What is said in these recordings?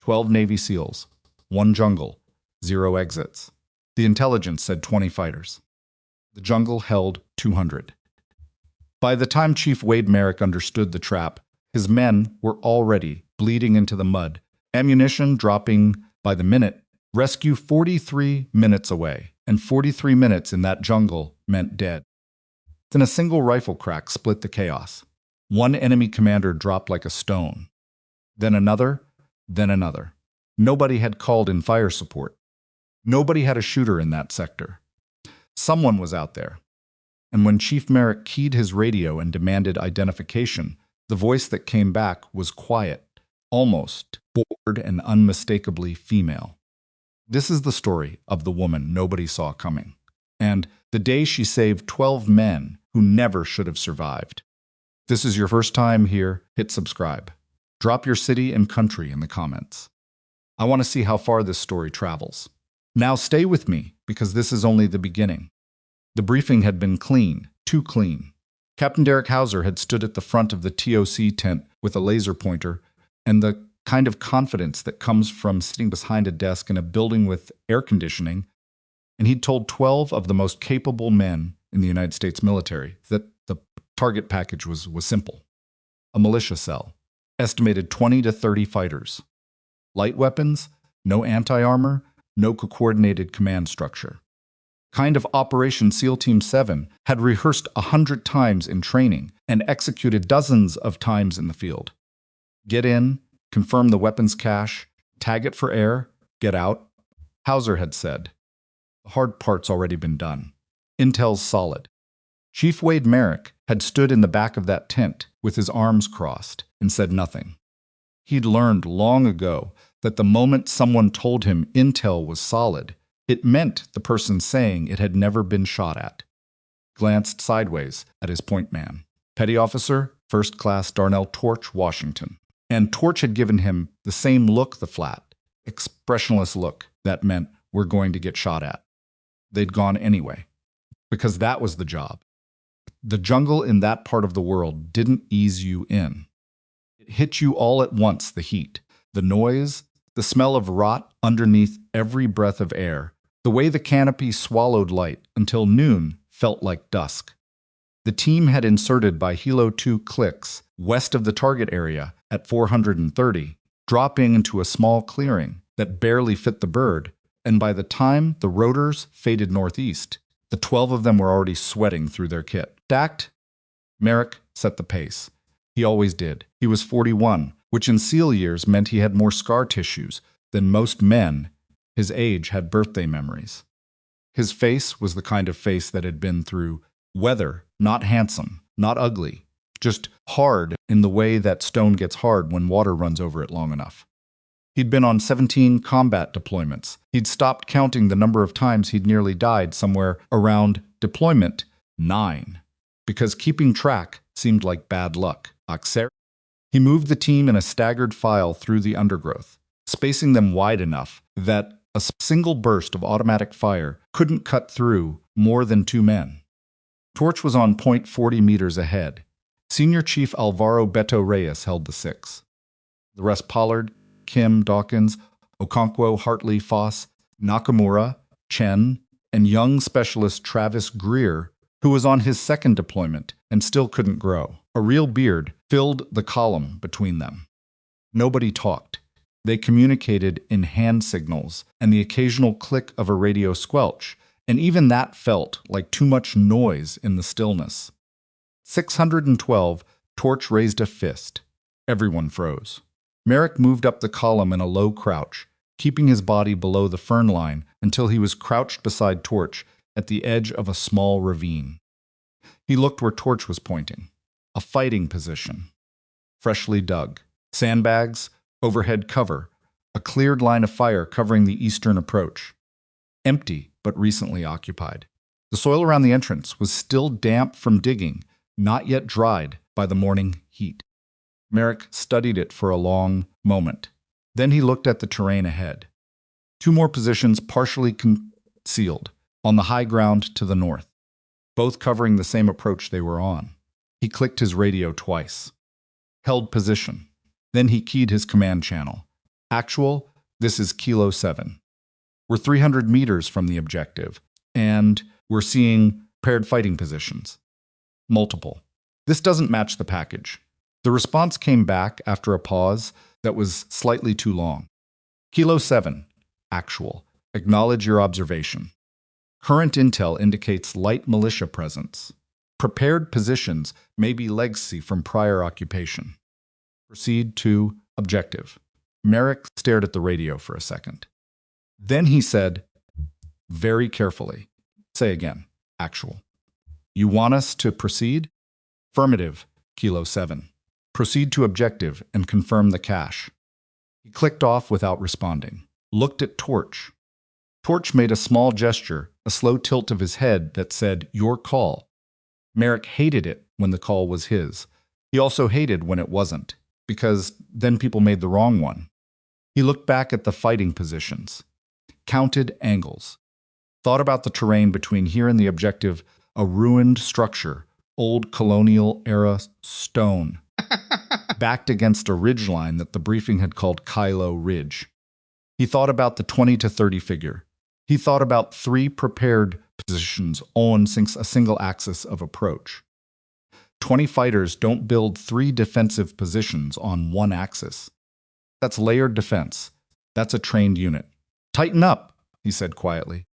12 Navy SEALs, 1 jungle, 0 exits. The intelligence said 20 fighters. The jungle held 200. By the time Chief Wade Merrick understood the trap, his men were already bleeding into the mud, ammunition dropping by the minute. Rescue 43 minutes away, and 43 minutes in that jungle meant dead. Then a single rifle crack split the chaos. One enemy commander dropped like a stone. Then another, then another. Nobody had called in fire support. Nobody had a shooter in that sector. Someone was out there. And when Chief Merrick keyed his radio and demanded identification, the voice that came back was quiet, almost bored and unmistakably female. This is the story of the woman nobody saw coming, and the day she saved 12 men who never should have survived. If this is your first time here, hit subscribe. Drop your city and country in the comments. I want to see how far this story travels. Now stay with me, because this is only the beginning. The briefing had been clean, too clean. Captain Derek Hauser had stood at the front of the TOC tent with a laser pointer, and the kind of confidence that comes from sitting behind a desk in a building with air conditioning, and he'd told 12 of the most capable men in the United States military that the target package was simple. A militia cell, estimated 20 to 30 fighters. Light weapons, no anti-armor, no coordinated command structure. Kind of Operation SEAL Team 7 had rehearsed 100 times in training and executed dozens of times in the field. Get in, confirm the weapons cache, tag it for air, get out. Hauser had said. The hard part's already been done. Intel's solid. Chief Wade Merrick had stood in the back of that tent with his arms crossed and said nothing. He'd learned long ago that the moment someone told him intel was solid, it meant the person saying it had never been shot at. Glanced sideways at his point man. Petty Officer, First Class Darnell Torch, Washington. And Torch had given him the same look, the flat, expressionless look that meant we're going to get shot at. They'd gone anyway, because that was the job. The jungle in that part of the world didn't ease you in. It hit you all at once, the heat, the noise, the smell of rot underneath every breath of air, the way the canopy swallowed light until noon felt like dusk. The team had inserted by Hilo 2 clicks west of the target area at 430, dropping into a small clearing that barely fit the bird, and by the time the rotors faded northeast, the 12 of them were already sweating through their kit. Stacked? Merrick set the pace. He always did. He was 41, which in SEAL years meant he had more scar tissues than most men. His age had birthday memories. His face was the kind of face that had been through weather, not handsome, not ugly, just hard in the way that stone gets hard when water runs over it long enough. He'd been on 17 combat deployments. He'd stopped counting the number of times he'd nearly died somewhere around deployment 9, because keeping track seemed like bad luck. He moved the team in a staggered file through the undergrowth, spacing them wide enough that a single burst of automatic fire couldn't cut through more than 2 men. Torch was on point 40 meters ahead. Senior Chief Alvaro Beto Reyes held the 6. The rest Pollard, Kim, Dawkins, Okonkwo, Hartley, Foss, Nakamura, Chen, and young specialist Travis Greer, who was on his 2nd deployment and still couldn't grow. A real beard filled the column between them. Nobody talked. They communicated in hand signals and the occasional click of a radio squelch, and even that felt like too much noise in the stillness. 612, Torch raised a fist. Everyone froze. Merrick moved up the column in a low crouch, keeping his body below the fern line until he was crouched beside Torch at the edge of a small ravine. He looked where Torch was pointing. A fighting position. Freshly dug. Sandbags, overhead cover, a cleared line of fire covering the eastern approach. Empty, but recently occupied. The soil around the entrance was still damp from digging, not yet dried by the morning heat. Merrick studied it for a long moment. Then he looked at the terrain ahead. 2 more positions partially concealed, on the high ground to the north, both covering the same approach they were on. He clicked his radio twice. Held position. Then he keyed his command channel. Actual, this is Kilo 7. We're 300 meters from the objective, and we're seeing paired fighting positions. Multiple. This doesn't match the package. The response came back after a pause that was slightly too long. Kilo 7. Actual. Acknowledge your observation. Current intel indicates light militia presence. Prepared positions may be legacy from prior occupation. Proceed to objective. Merrick stared at the radio for a second. Then he said, very carefully, say again, actual. You want us to proceed? Affirmative, Kilo 7. Proceed to objective and confirm the cache. He clicked off without responding. Looked at Torch. Torch made a small gesture, a slow tilt of his head that said, your call. Merrick hated it when the call was his. He also hated when it wasn't, because then people made the wrong one. He looked back at the fighting positions, counted angles, thought about the terrain between here and the objective, a ruined structure, old colonial-era stone, backed against a ridgeline that the briefing had called Kylo Ridge. He thought about the 20 to 30 figure. He thought about 3 prepared positions on a single axis of approach. 20 fighters don't build 3 defensive positions on one axis. That's layered defense. That's a trained unit. Tighten up, he said quietly.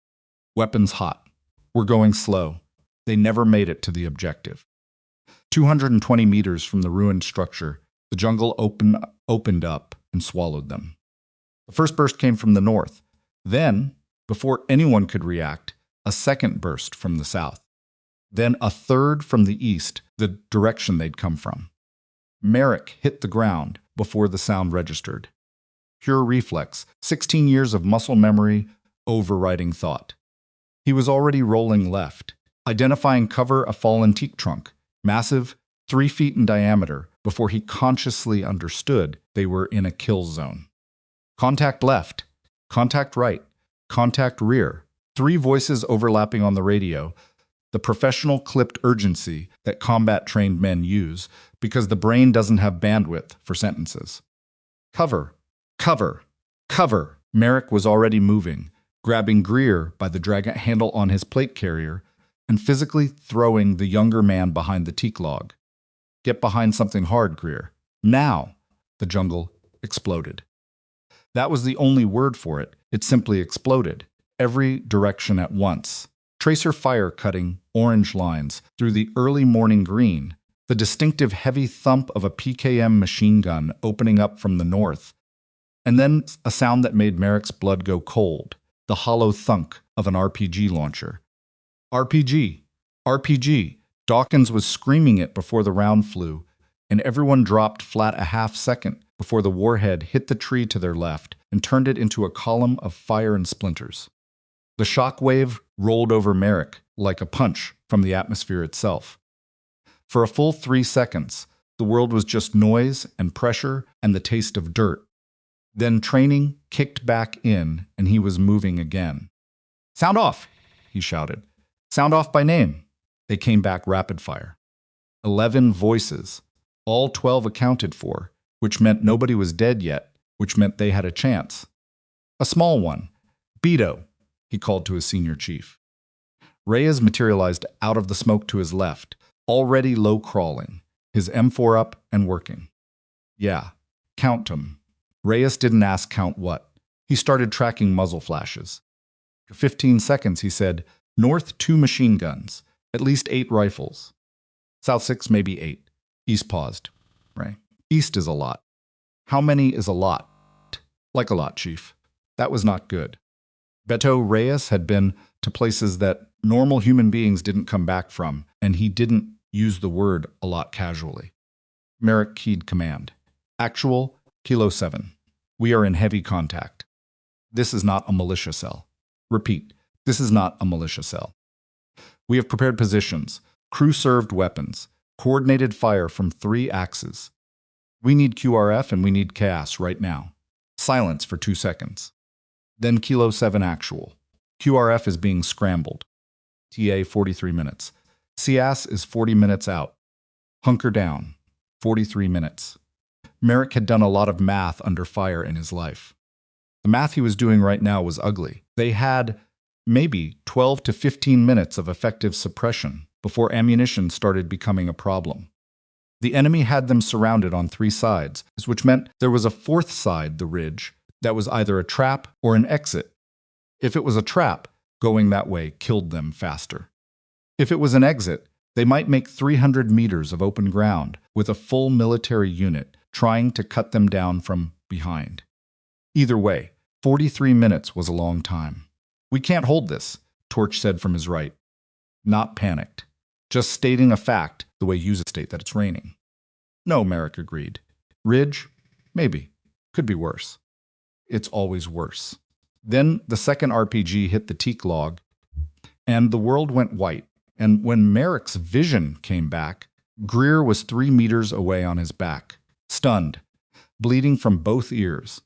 Weapons hot. We're going slow. They never made it to the objective. 220 meters from the ruined structure, the jungle opened up and swallowed them. The first burst came from the north. Then, before anyone could react, a second burst from the south. Then a third from the east, the direction they'd come from. Merrick hit the ground before the sound registered. Pure reflex, 16 years of muscle memory, overriding thought. He was already rolling left, identifying cover a fallen teak trunk, massive, 3 feet in diameter, before he consciously understood they were in a kill zone. Contact left, contact right, contact rear. 3 voices overlapping on the radio, the professional clipped urgency that combat-trained men use because the brain doesn't have bandwidth for sentences. Cover, cover, cover. Merrick was already moving, grabbing Greer by the drag handle on his plate carrier and physically throwing the younger man behind the teak log. Get behind something hard, Greer. Now! The jungle exploded. That was the only word for it. It simply exploded. Every direction at once. Tracer fire cutting orange lines through the early morning green, the distinctive heavy thump of a PKM machine gun opening up from the north, and then a sound that made Merrick's blood go cold, the hollow thunk of an RPG launcher. RPG! RPG! Dawkins was screaming it before the round flew, and everyone dropped flat a half second before the warhead hit the tree to their left and turned it into a column of fire and splinters. The shock wave rolled over Merrick like a punch from the atmosphere itself. For a full 3 seconds, the world was just noise and pressure and the taste of dirt. Then training kicked back in and he was moving again. Sound off, he shouted. Sound off by name. They came back rapid fire. 11 voices, all 12 accounted for, which meant nobody was dead yet, which meant they had a chance. A small one. Beto, he called to his senior chief. Reyes materialized out of the smoke to his left, already low crawling, his M4 up and working. Yeah, count 'em. Reyes didn't ask count what. He started tracking muzzle flashes. For 15 seconds, he said, north 2 machine guns, at least 8 rifles. South 6, maybe 8. East paused. Right. East is a lot. How many is a lot? Like a lot, Chief. That was not good. Beto Reyes had been to places that normal human beings didn't come back from, and he didn't use the word a lot casually. Merrick keyed command. Actual, Kilo 7. We are in heavy contact. This is not a militia cell. Repeat, this is not a militia cell. We have prepared positions, crew-served weapons, coordinated fire from 3 axes. We need QRF and we need CAS right now. Silence for 2 seconds. Then Kilo 7 actual. QRF is being scrambled. TA 43 minutes. CAS is 40 minutes out. Hunker down. 43 minutes. Merrick had done a lot of math under fire in his life. The math he was doing right now was ugly. They had maybe 12 to 15 minutes of effective suppression before ammunition started becoming a problem. The enemy had them surrounded on 3 sides, which meant there was a 4th side, the ridge, that was either a trap or an exit. If it was a trap, going that way killed them faster. If it was an exit, they might make 300 meters of open ground with a full military unit trying to cut them down from behind. Either way, 43 minutes was a long time. "We can't hold this," Torch said from his right. Not panicked. Just stating a fact the way you state that it's raining. "No," Merrick agreed. "Ridge? Maybe. Could be worse." It's always worse. Then the second RPG hit the teak log, and the world went white. And when Merrick's vision came back, Greer was 3 meters away on his back, stunned, bleeding from both ears.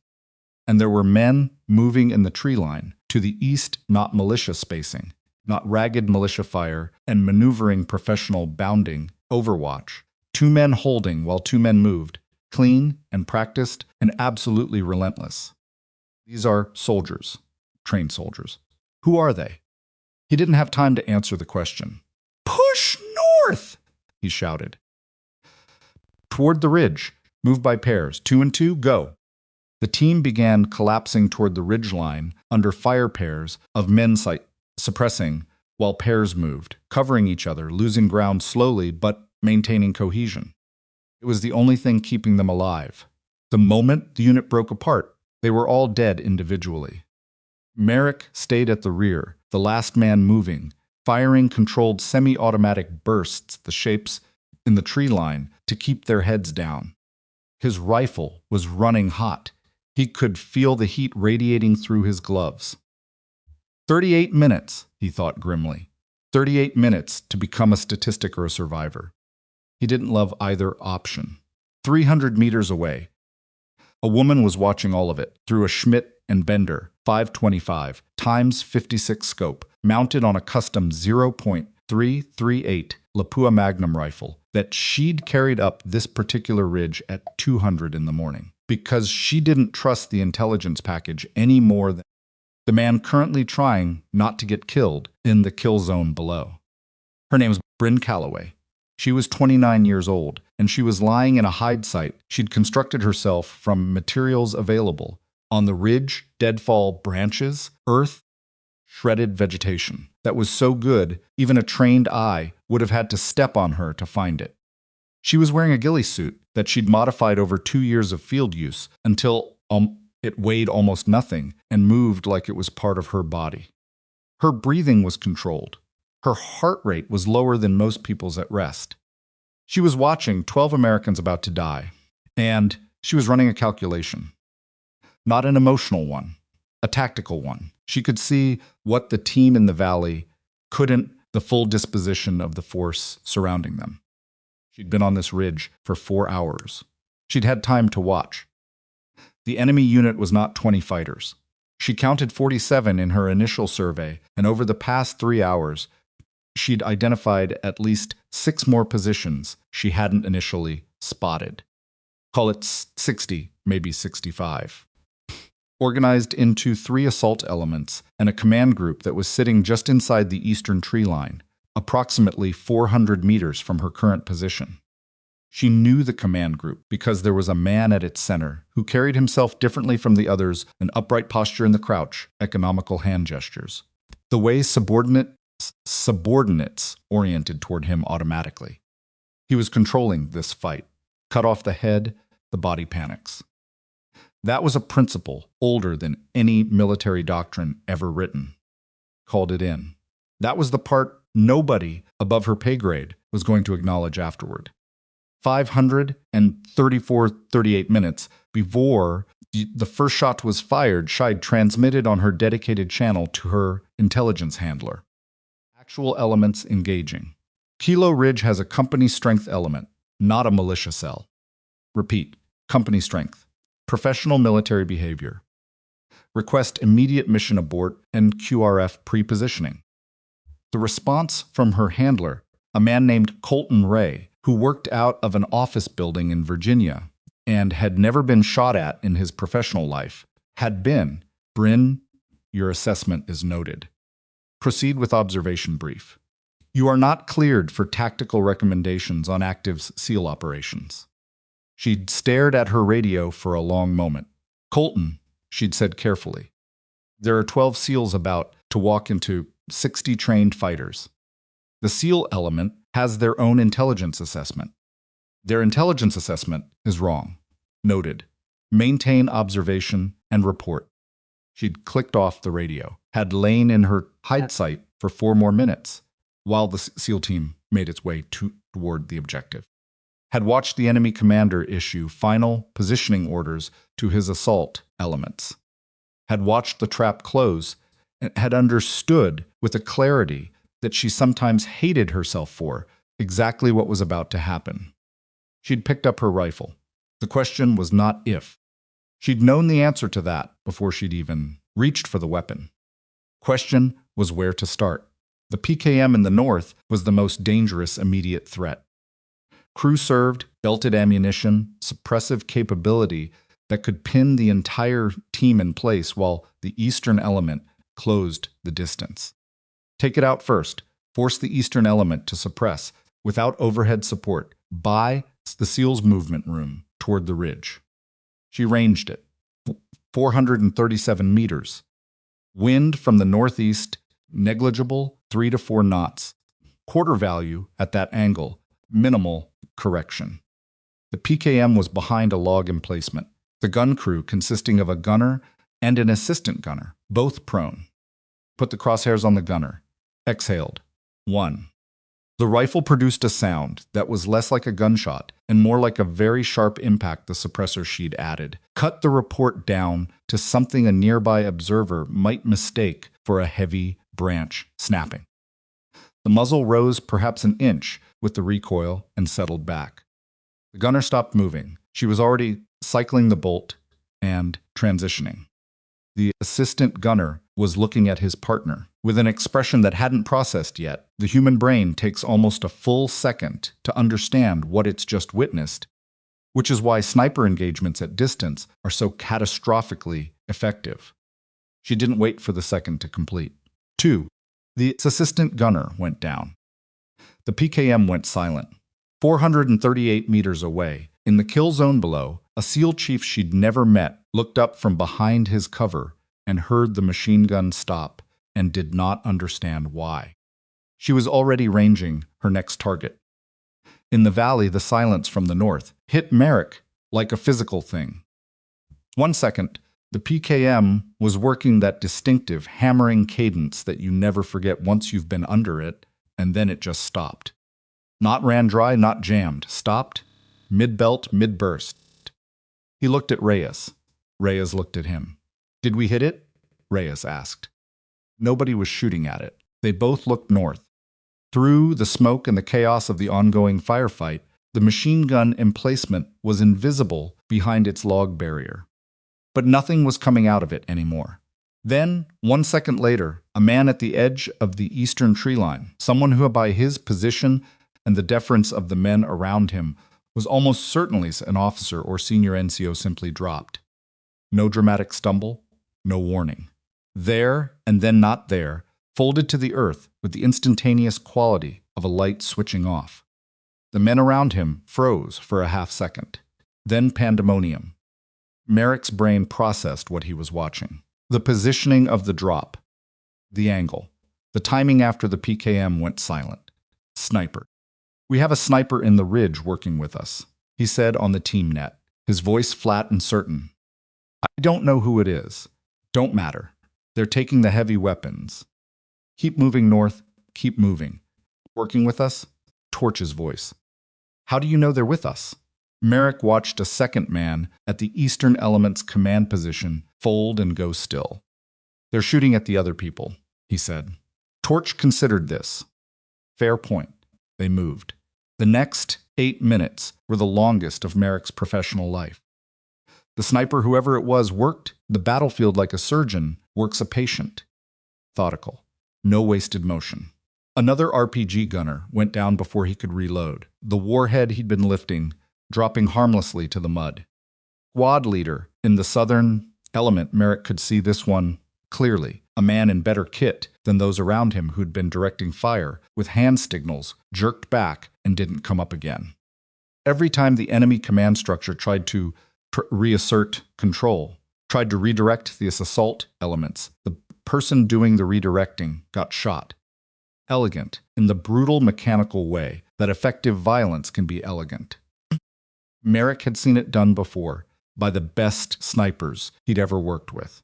And there were men moving in the tree line, to the east, not militia spacing, not ragged militia fire, and maneuvering professional bounding, overwatch. 2 men holding while 2 men moved, clean and practiced and absolutely relentless. These are soldiers, trained soldiers. Who are they? He didn't have time to answer the question. "Push north!" he shouted. Toward the ridge, move by pairs, 2 and 2, go. The team began collapsing toward the ridge line under fire pairs of men suppressing while pairs moved, covering each other, losing ground slowly but maintaining cohesion. It was the only thing keeping them alive. The moment the unit broke apart, they were all dead individually. Merrick stayed at the rear, the last man moving, firing controlled semi-automatic bursts, the shapes in the tree line, to keep their heads down. His rifle was running hot. He could feel the heat radiating through his gloves. 38 minutes, he thought grimly. 38 minutes to become a statistic or a survivor. He didn't love either option. 300 meters away, a woman was watching all of it through a Schmidt and Bender 525 x 56 scope, mounted on a custom 0.338 Lapua Magnum rifle that she'd carried up this particular ridge at 200 in the morning, because she didn't trust the intelligence package any more than the man currently trying not to get killed in the kill zone below. Her name was Bryn Calloway. She was 29 years old, and she was lying in a hide site she'd constructed herself from materials available on the ridge, deadfall branches, earth, shredded vegetation that was so good even a trained eye would have had to step on her to find it. She was wearing a ghillie suit that she'd modified over 2 years of field use until it weighed almost nothing and moved like it was part of her body. Her breathing was controlled. Her heart rate was lower than most people's at rest. She was watching 12 Americans about to die, and she was running a calculation. Not an emotional one, a tactical one. She could see what the team in the valley couldn't, the full disposition of the force surrounding them. She'd been on this ridge for 4 hours. She'd had time to watch. The enemy unit was not 20 fighters. She counted 47 in her initial survey, and over the past 3 hours, she'd identified at least 6 more positions she hadn't initially spotted. Call it 60, maybe 65. Organized into 3 assault elements and a command group that was sitting just inside the eastern tree line, approximately 400 meters from her current position. She knew the command group because there was a man at its center who carried himself differently from the others, an upright posture in the crouch, economical hand gestures. The way subordinates oriented toward him automatically. He was controlling this fight. Cut off the head, the body panics. That was a principle older than any military doctrine ever written. Called it in. That was the part nobody above her pay grade was going to acknowledge afterward. 538 minutes before the first shot was fired, Scheid transmitted on her dedicated channel to her intelligence handler. Actual elements engaging. Kilo Ridge has a company strength element, not a militia cell. Repeat, company strength. Professional military behavior. Request immediate mission abort and QRF pre-positioning. The response from her handler, a man named Colton Ray, who worked out of an office building in Virginia, and had never been shot at in his professional life. Had been. Bryn, your assessment is noted. Proceed with observation brief. You are not cleared for tactical recommendations on active SEAL operations. She'd stared at her radio for a long moment. Colton, she'd said carefully. There are 12 SEALs about to walk into 60 trained fighters. The SEAL element has their own intelligence assessment. Their intelligence assessment is wrong. Noted. Maintain observation and report. She'd clicked off the radio, had lain in her hide site for 4 more minutes, while the SEAL team made its way toward the objective. Had watched the enemy commander issue final positioning orders to his assault elements. Had watched the trap close and had understood with a clarity that she sometimes hated herself for exactly what was about to happen. She'd picked up her rifle. The question was not if. She'd known the answer to that before she'd even reached for the weapon. Question was where to start. The PKM in the north was the most dangerous immediate threat. Crew-served, belted ammunition, suppressive capability that could pin the entire team in place while the eastern element closed the distance. Take it out first. Force the eastern element to suppress, without overhead support, by the SEAL's movement room toward the ridge. She ranged it. 437 meters. Wind from the northeast, negligible, 3 to 4 knots. Quarter value at that angle, minimal correction. The PKM was behind a log emplacement. The gun crew consisting of a gunner and an assistant gunner, both prone. Put the crosshairs on the gunner. Exhaled. 1. The rifle produced a sound that was less like a gunshot and more like a very sharp impact the suppressor she'd added. Cut the report down to something a nearby observer might mistake for a heavy branch snapping. The muzzle rose perhaps an inch with the recoil and settled back. The gunner stopped moving. She was already cycling the bolt and transitioning. The assistant gunner was looking at his partner with an expression that hadn't processed yet. The human brain takes almost a full second to understand what it's just witnessed, which is why sniper engagements at distance are so catastrophically effective. She didn't wait for the second to complete. 2. The assistant gunner went down. The PKM went silent. 438 meters away, in the kill zone below, a SEAL chief she'd never met looked up from behind his cover and heard the machine gun stop and did not understand why. She was already ranging her next target. In the valley, the silence from the north hit Merrick like a physical thing. 1 second, the PKM was working that distinctive, hammering cadence that you never forget once you've been under it, and then it just stopped. Not ran dry, not jammed. Stopped, mid-belt, mid-burst. He looked at Reyes. Reyes looked at him. Did we hit it? Reyes asked. Nobody was shooting at it. They both looked north. Through the smoke and the chaos of the ongoing firefight, the machine gun emplacement was invisible behind its log barrier. But nothing was coming out of it anymore. Then, 1 second later, a man at the edge of the eastern tree line, someone who by his position and the deference of the men around him was almost certainly an officer or senior NCO, simply dropped. No dramatic stumble, no warning. There, and then not there, folded to the earth with the instantaneous quality of a light switching off. The men around him froze for a half second. Then pandemonium. Merrick's brain processed what he was watching. The positioning of the drop. The angle. The timing after the PKM went silent. Sniper. We have a sniper in the ridge working with us, he said on the team net, his voice flat and certain. I don't know who it is. Don't matter. They're taking the heavy weapons. Keep moving north. Keep moving. Working with us? Torch's voice. How do you know they're with us? Merrick watched a second man at the eastern element's command position fold and go still. They're shooting at the other people, he said. Torch considered this. Fair point. They moved. The next 8 minutes were the longest of Merrick's professional life. The sniper, whoever it was, worked the battlefield like a surgeon works a patient. Methodical. No wasted motion. Another RPG gunner went down before he could reload, the warhead he'd been lifting dropping harmlessly to the mud. Squad leader in the southern element, Merrick could see this one clearly, a man in better kit than those around him who'd been directing fire, with hand signals jerked back and didn't come up again. Every time the enemy command structure tried to reassert control, tried to redirect the assault elements, the person doing the redirecting got shot. Elegant, in the brutal mechanical way that effective violence can be elegant. Merrick had seen it done before by the best snipers he'd ever worked with.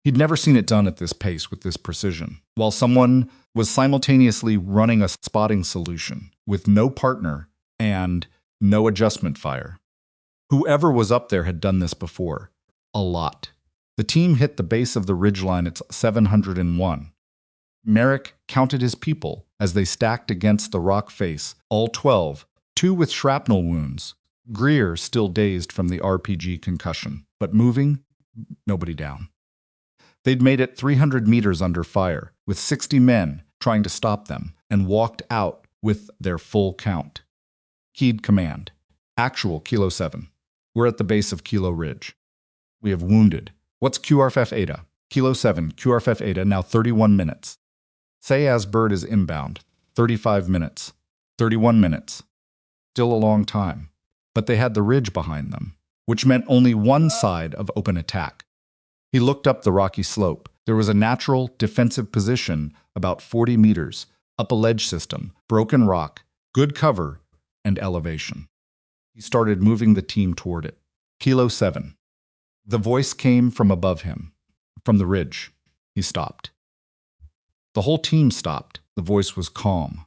He'd never seen it done at this pace with this precision, while someone was simultaneously running a spotting solution with no partner and no adjustment fire. Whoever was up there had done this before. A lot. The team hit the base of the ridgeline at 701. Merrick counted his people as they stacked against the rock face, all 12, 2 with shrapnel wounds. Greer still dazed from the RPG concussion, but moving, nobody down. They'd made it 300 meters under fire, with 60 men trying to stop them, and walked out with their full count. Keyed command. Actual Kilo 7. We're at the base of Kilo Ridge. We have wounded. What's QRFF Eta? Kilo 7, QRFF Eta, now 31 minutes. Say as bird is inbound. 35 minutes. 31 minutes. Still a long time. But they had the ridge behind them, which meant only one side of open attack. He looked up the rocky slope. There was a natural defensive position about 40 meters, up a ledge system, broken rock, good cover, and elevation. He started moving the team toward it. Kilo 7. The voice came from above him, from the ridge. He stopped. The whole team stopped. The voice was calm.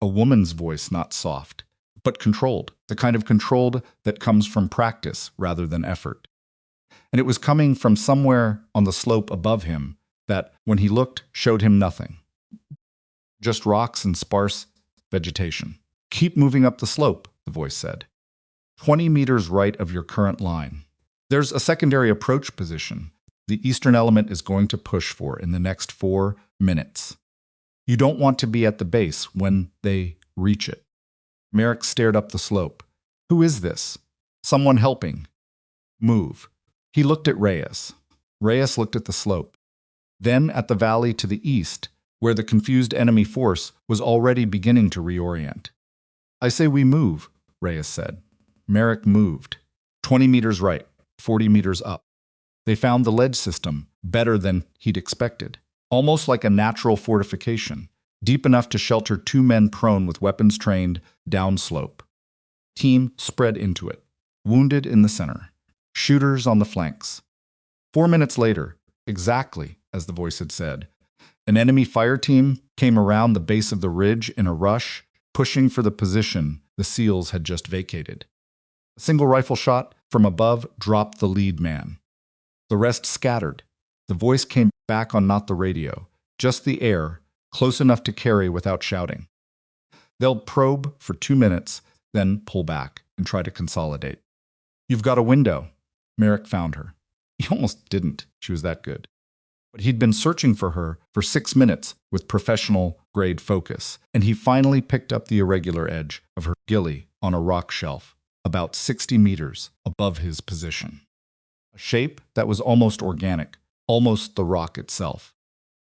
A woman's voice, not soft, but controlled, the kind of controlled that comes from practice rather than effort. And it was coming from somewhere on the slope above him that, when he looked, showed him nothing. Just rocks and sparse vegetation. Keep moving up the slope, the voice said. 20 meters right of your current line. There's a secondary approach position the eastern element is going to push for in the next 4 minutes. You don't want to be at the base when they reach it. Merrick stared up the slope. Who is this? Someone helping. Move. He looked at Reyes. Reyes looked at the slope. Then at the valley to the east, where the confused enemy force was already beginning to reorient. I say we move, Reyes said. Merrick moved. 20 meters right, 40 meters up. They found the ledge system better than he'd expected, almost like a natural fortification, deep enough to shelter 2 men prone with weapons trained downslope. Team spread into it, wounded in the center, shooters on the flanks. 4 minutes later, exactly as the voice had said, an enemy fire team came around the base of the ridge in a rush, pushing for the position the SEALs had just vacated. A single rifle shot from above dropped the lead man. The rest scattered. The voice came back on not the radio, just the air, close enough to carry without shouting. They'll probe for 2 minutes, then pull back and try to consolidate. You've got a window. Merrick found her. He almost didn't. She was that good. But he'd been searching for her for 6 minutes with professional-grade focus, and he finally picked up the irregular edge of her ghillie on a rock shelf, about 60 meters above his position. A shape that was almost organic, almost the rock itself.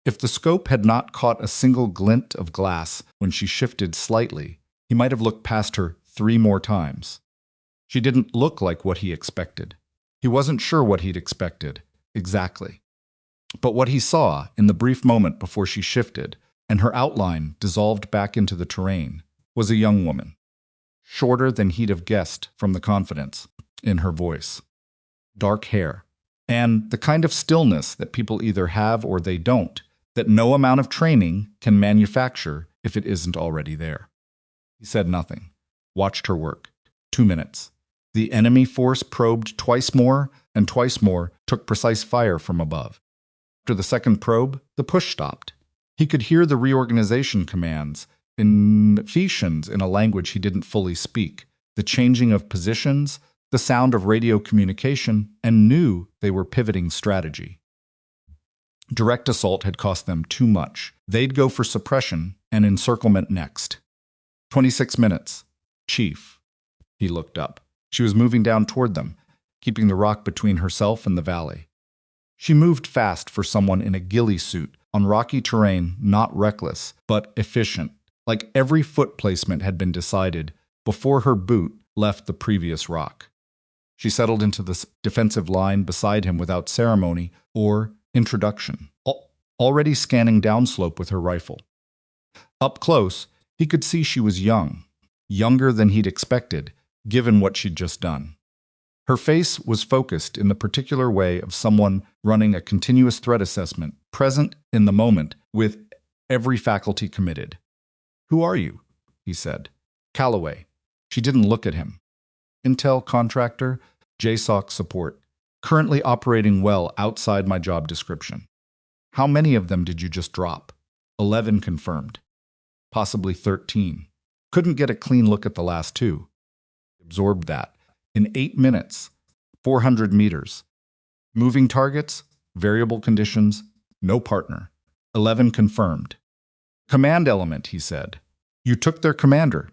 If the scope had not caught a single glint of glass when she shifted slightly, he might have looked past her 3 more times. She didn't look like what he expected. He wasn't sure what he'd expected, exactly. But what he saw in the brief moment before she shifted, and her outline dissolved back into the terrain, was a young woman, shorter than he'd have guessed from the confidence in her voice. Dark hair, and the kind of stillness that people either have or they don't, that no amount of training can manufacture if it isn't already there. He said nothing, watched her work. 2 minutes. The enemy force probed twice more, and twice more took precise fire from above. After the second probe, the push stopped. He could hear the reorganization commands, infusions in a language he didn't fully speak, the changing of positions, the sound of radio communication, and knew they were pivoting strategy. Direct assault had cost them too much. They'd go for suppression and encirclement next. 26 minutes. Chief. He looked up. She was moving down toward them. keeping the rock between herself and the valley. She moved fast for someone in a ghillie suit, on rocky terrain, not reckless, but efficient, like every foot placement had been decided before her boot left the previous rock. She settled into the defensive line beside him without ceremony or introduction, already scanning downslope with her rifle. Up close, he could see she was young, younger than he'd expected, given what she'd just done. Her face was focused in the particular way of someone running a continuous threat assessment, present in the moment, with every faculty committed. "Who are you?" he said. "Calloway." She didn't look at him. "Intel contractor, JSOC support. Currently operating well outside my job description." "How many of them did you just drop?" 11 confirmed. "Possibly 13. Couldn't get a clean look at the last 2. Absorbed that. In 8 minutes, 400 meters. Moving targets, variable conditions, no partner. 11 confirmed." "Command element," he said. "You took their commander.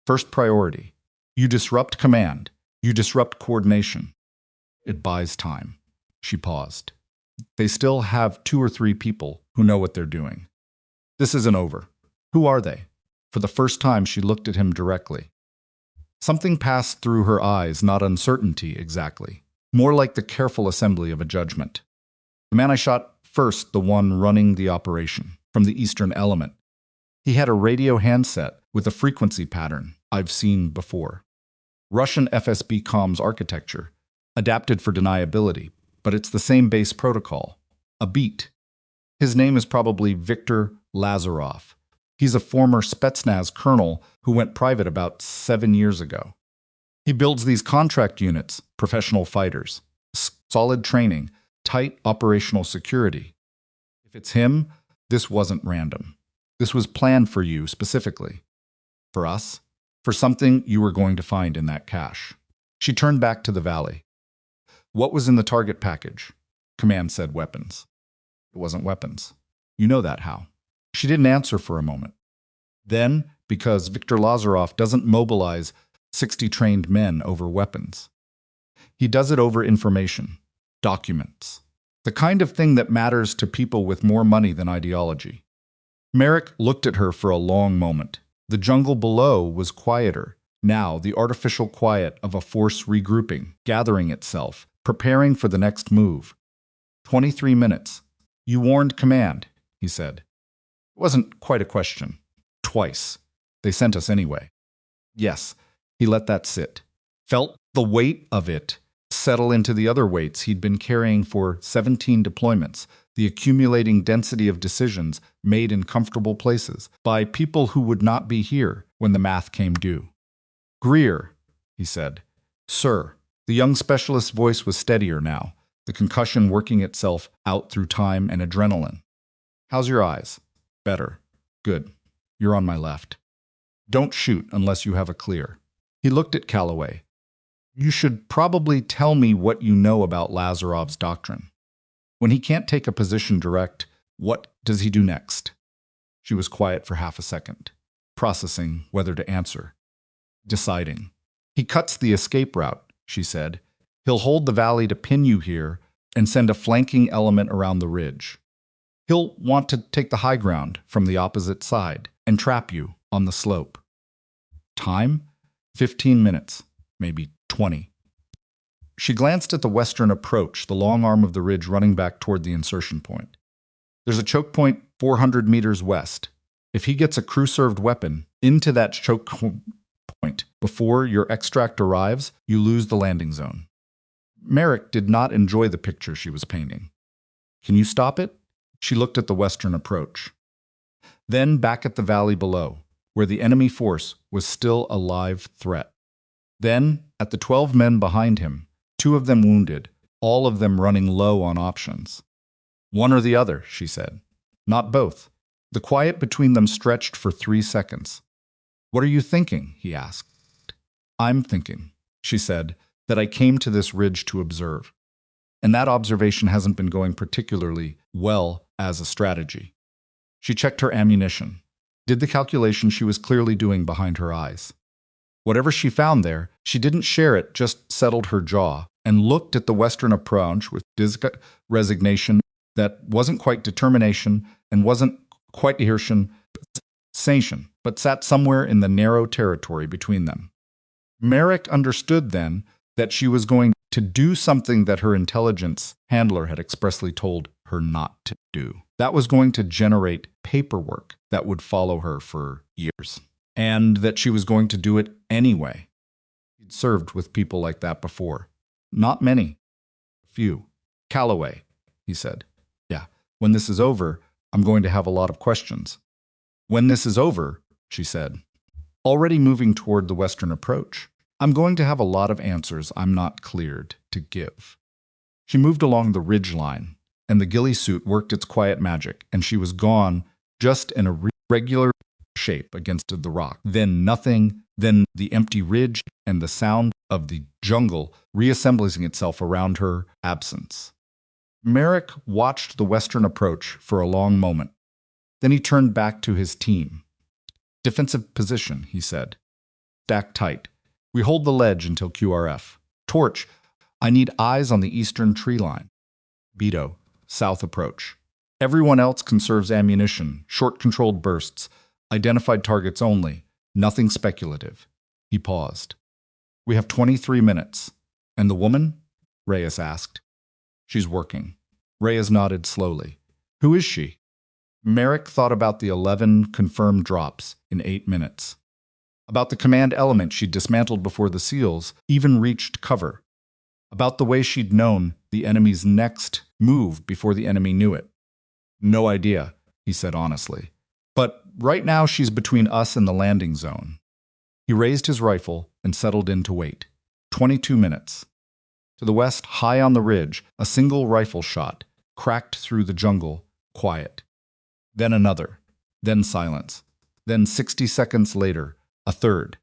First priority. You disrupt command. You disrupt coordination." "It buys time." She paused. "They still have 2 or 3 people who know what they're doing. This isn't over. Who are they?" For the first time, she looked at him directly. Something passed through her eyes, not uncertainty exactly, more like the careful assembly of a judgment. "The man I shot first, the one running the operation, from the Eastern Element. He had a radio handset with a frequency pattern I've seen before. Russian FSB comms architecture, adapted for deniability, but it's the same base protocol. A beat. His name is probably Viktor Lazarov. He's a former Spetsnaz colonel who went private about 7 years ago. He builds these contract units, professional fighters, solid training, tight operational security. If it's him, this wasn't random. This was planned for you specifically. For us, for something you were going to find in that cache." She turned back to the valley. "What was in the target package?" Command said weapons. "It wasn't weapons. You know that how?" She didn't answer for a moment. "Then, because Viktor Lazarov doesn't mobilize 60 trained men over weapons. He does it over information, documents, the kind of thing that matters to people with more money than ideology." Merrick looked at her for a long moment. The jungle below was quieter, now the artificial quiet of a force regrouping, gathering itself, preparing for the next move. 23 minutes. "You warned command," he said. It wasn't quite a question. "Twice. They sent us anyway." "Yes." He let that sit. Felt the weight of it settle into the other weights he'd been carrying for 17 deployments, the accumulating density of decisions made in comfortable places by people who would not be here when the math came due. "Greer," he said. "Sir." The young specialist's voice was steadier now, the concussion working itself out through time and adrenaline. "How's your eyes?" "Better." "Good. You're on my left. Don't shoot unless you have a clear." He looked at Calloway. "You should probably tell me what you know about Lazarov's doctrine. When he can't take a position direct, what does he do next?" She was quiet for half a second, processing whether to answer. Deciding. "He cuts the escape route," she said. "He'll hold the valley to pin you here and send a flanking element around the ridge. He'll want to take the high ground from the opposite side and trap you on the slope." "Time? 15 minutes, maybe 20. She glanced at the western approach, the long arm of the ridge running back toward the insertion point. "There's a choke point 400 meters west. If he gets a crew-served weapon into that choke point before your extract arrives, you lose the landing zone." Merrick did not enjoy the picture she was painting. "Can you stop it?" She looked at the western approach. Then back at the valley below, where the enemy force was still a live threat. Then at the 12 men behind him, 2 of them wounded, all of them running low on options. "One or the other," she said. "Not both." The quiet between them stretched for 3 seconds. "What are you thinking?" he asked. "I'm thinking," she said, "that I came to this ridge to observe. And that observation hasn't been going particularly well as a strategy." She checked her ammunition, did the calculation she was clearly doing behind her eyes. Whatever she found there, she didn't share it, just settled her jaw, and looked at the western approach with resignation that wasn't quite determination and wasn't quite sensation, but sat somewhere in the narrow territory between them. Merrick understood then that she was going to do something that her intelligence handler had expressly told her not to do. That was going to generate paperwork that would follow her for years, and that she was going to do it anyway. He'd served with people like that before. Not many. Few. Calloway, he said. Yeah, when this is over, I'm going to have a lot of questions. When this is over, she said, already moving toward the western approach, I'm going to have a lot of answers I'm not cleared to give. She moved along the ridge line, and the ghillie suit worked its quiet magic, and she was gone just in a regular shape against the rock. Then nothing, then the empty ridge and the sound of the jungle reassembling itself around her absence. Merrick watched the western approach for a long moment. Then he turned back to his team. Defensive position, he said. Stack tight. We hold the ledge until QRF. Torch, I need eyes on the eastern tree line. Beto, south approach. Everyone else conserves ammunition, short controlled bursts, identified targets only, nothing speculative. He paused. We have 23 minutes. And the woman? Reyes asked. She's working. Reyes nodded slowly. Who is she? Merrick thought about the 11 confirmed drops in 8 minutes. About the command element she'd dismantled before the SEALs even reached cover. About the way she'd known the enemy's next move before the enemy knew it. No idea, he said honestly. But right now she's between us and the landing zone. He raised his rifle and settled in to wait. 22 minutes. To the west, high on the ridge, a single rifle shot cracked through the jungle, quiet. Then another. Then silence. Then 60 seconds later, a third.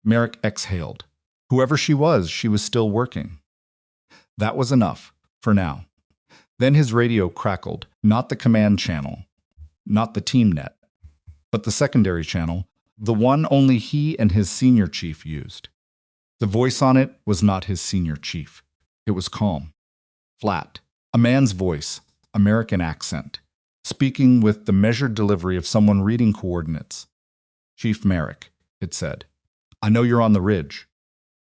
Merrick exhaled. Whoever she was still working. That was enough, for now. Then his radio crackled, not the command channel, not the team net, but the secondary channel, the one only he and his senior chief used. The voice on it was not his senior chief. It was calm, flat, a man's voice, American accent, speaking with the measured delivery of someone reading coordinates. Chief Merrick, it said, I know you're on the ridge.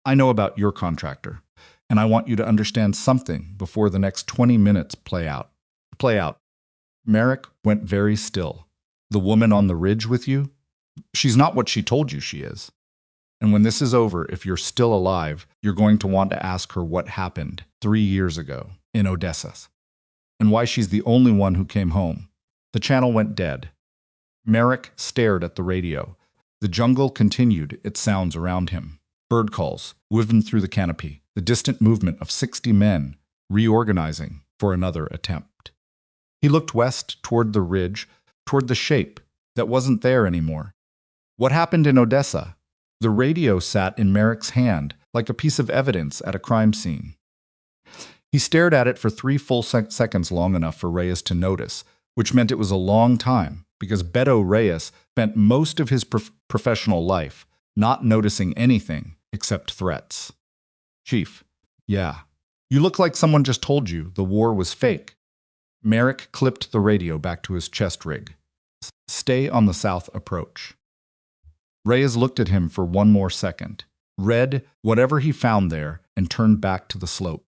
I know about your contractor, and I want you to understand something before the next 20 minutes play out. Play out. Merrick went very still. The woman on the ridge with you? She's not what she told you she is. And when this is over, if you're still alive, you're going to want to ask her what happened 3 years ago in Odessa, and why she's the only one who came home. The channel went dead. Merrick stared at the radio. The jungle continued its sounds around him. Bird calls woven through the canopy, the distant movement of 60 men reorganizing for another attempt. He looked west toward the ridge, toward the shape that wasn't there anymore. What happened in Odessa? The radio sat in Merrick's hand like a piece of evidence at a crime scene. He stared at it for 3 full seconds, long enough for Reyes to notice, which meant it was a long time, because Beto Reyes spent most of his professional life not noticing anything except threats. Chief, yeah, you look like someone just told you the war was fake. Merrick clipped the radio back to his chest rig. Stay on the south approach. Reyes looked at him for 1 more second, read whatever he found there, and turned back to the slope.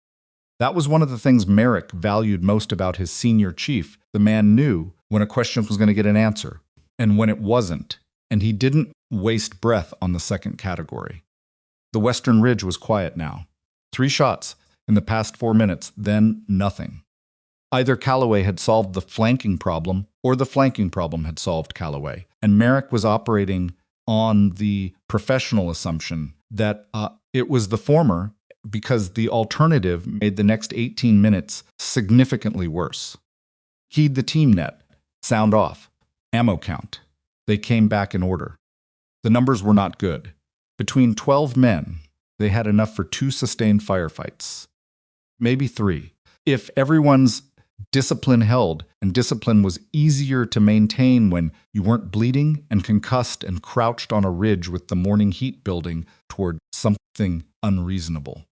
That was one of the things Merrick valued most about his senior chief. The man knew when a question was going to get an answer, and when it wasn't, and he didn't waste breath on the second category. The western ridge was quiet now. 3 shots in the past 4 minutes, then nothing. Either Calloway had solved the flanking problem, or the flanking problem had solved Calloway, and Merrick was operating on the professional assumption that it was the former, because the alternative made the next 18 minutes significantly worse. Keyed the team net, sound off, ammo count. They came back in order. The numbers were not good. Between 12 men, they had enough for 2 sustained firefights. Maybe 3. If everyone's discipline held, and discipline was easier to maintain when you weren't bleeding and concussed and crouched on a ridge with the morning heat building toward something unreasonable.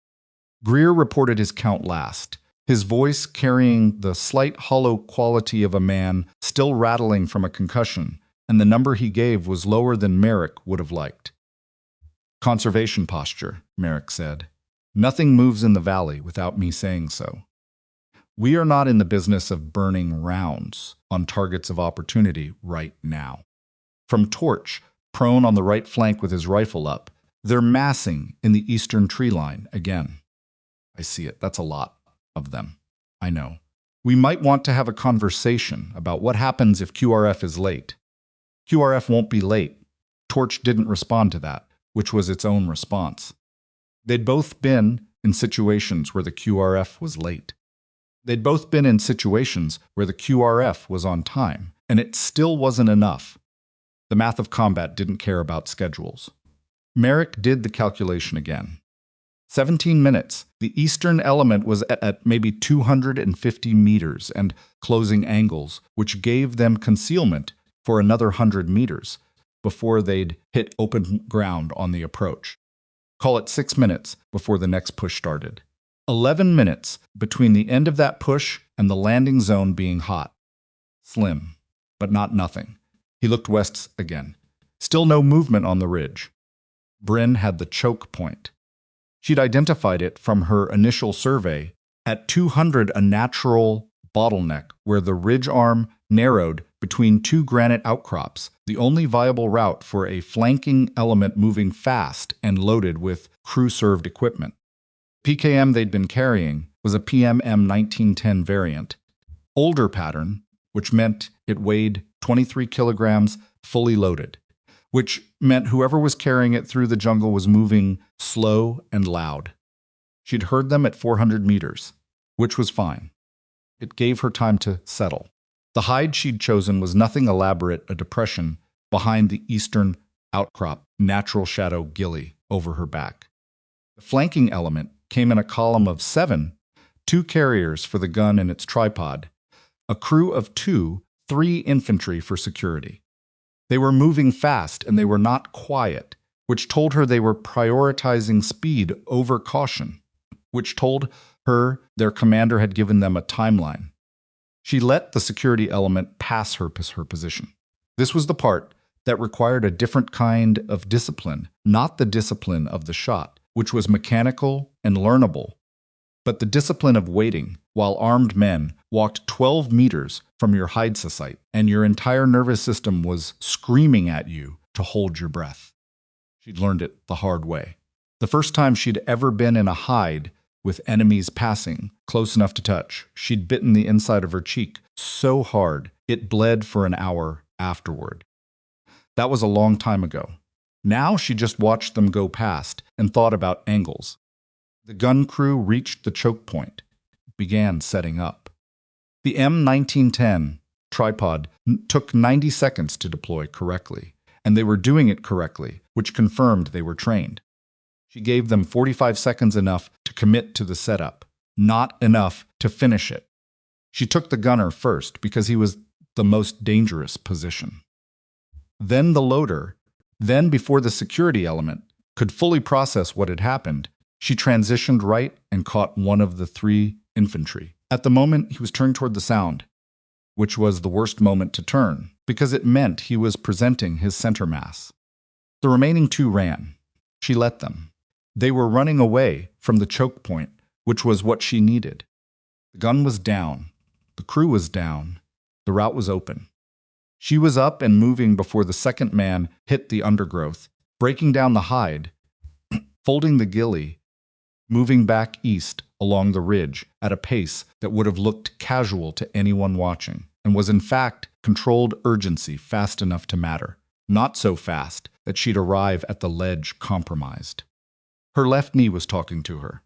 Greer reported his count last, his voice carrying the slight hollow quality of a man still rattling from a concussion, and the number he gave was lower than Merrick would have liked. Conservation posture, Merrick said. Nothing moves in the valley without me saying so. We are not in the business of burning rounds on targets of opportunity right now. From Torch, prone on the right flank with his rifle up, they're massing in the eastern tree line again. I see it. That's a lot of them. I know. We might want to have a conversation about what happens if QRF is late. QRF won't be late. Torch didn't respond to that, which was its own response. They'd both been in situations where the QRF was late. They'd both been in situations where the QRF was on time, and it still wasn't enough. The math of combat didn't care about schedules. Merrick did the calculation again. 17 minutes. The eastern element was at maybe 250 meters and closing angles, which gave them concealment for another 100 meters before they'd hit open ground on the approach. Call it 6 minutes before the next push started. 11 minutes between the end of that push and the landing zone being hot. Slim, but not nothing. He looked west again. Still no movement on the ridge. Bryn had the choke point. She'd identified it from her initial survey at 200, a natural bottleneck where the ridge arm narrowed between two granite outcrops, the only viable route for a flanking element moving fast and loaded with crew-served equipment. PKM they'd been carrying was a PMM 1910 variant. Older pattern, which meant it weighed 23 kilograms fully loaded, which meant whoever was carrying it through the jungle was moving slow and loud. She'd heard them at 400 meters, which was fine. It gave her time to settle. The hide she'd chosen was nothing elaborate, a depression behind the eastern outcrop, natural shadow gilly over her back. The flanking element came in a column of 7, 2 carriers for the gun and its tripod, a crew of 2, 3 infantry for security. They were moving fast and they were not quiet, which told her they were prioritizing speed over caution, which told her their commander had given them a timeline. She let the security element pass her position. This was the part that required a different kind of discipline, not the discipline of the shot, which was mechanical and learnable, but the discipline of waiting while armed men walked 12 meters from your hide site and your entire nervous system was screaming at you to hold your breath. She'd learned it the hard way. The first time she'd ever been in a hide with enemies passing, close enough to touch, she'd bitten the inside of her cheek so hard it bled for an hour afterward. That was a long time ago. Now she just watched them go past and thought about angles. The gun crew reached the choke point, began setting up. The M1910 tripod took 90 seconds to deploy correctly, and they were doing it correctly, which confirmed they were trained. She gave them 45 seconds, enough to commit to the setup, not enough to finish it. She took the gunner first because he was the most dangerous position. Then the loader. Then, before the security element could fully process what had happened, she transitioned right and caught one of the 3 infantry. At the moment, he was turned toward the sound, which was the worst moment to turn, because it meant he was presenting his center mass. The remaining 2 ran. She let them. They were running away from the choke point, which was what she needed. The gun was down. The crew was down. The route was open. She was up and moving before the second man hit the undergrowth, breaking down the hide, folding the ghillie, moving back east along the ridge at a pace that would have looked casual to anyone watching, and was in fact controlled urgency, fast enough to matter, not so fast that she'd arrive at the ledge compromised. Her left knee was talking to her.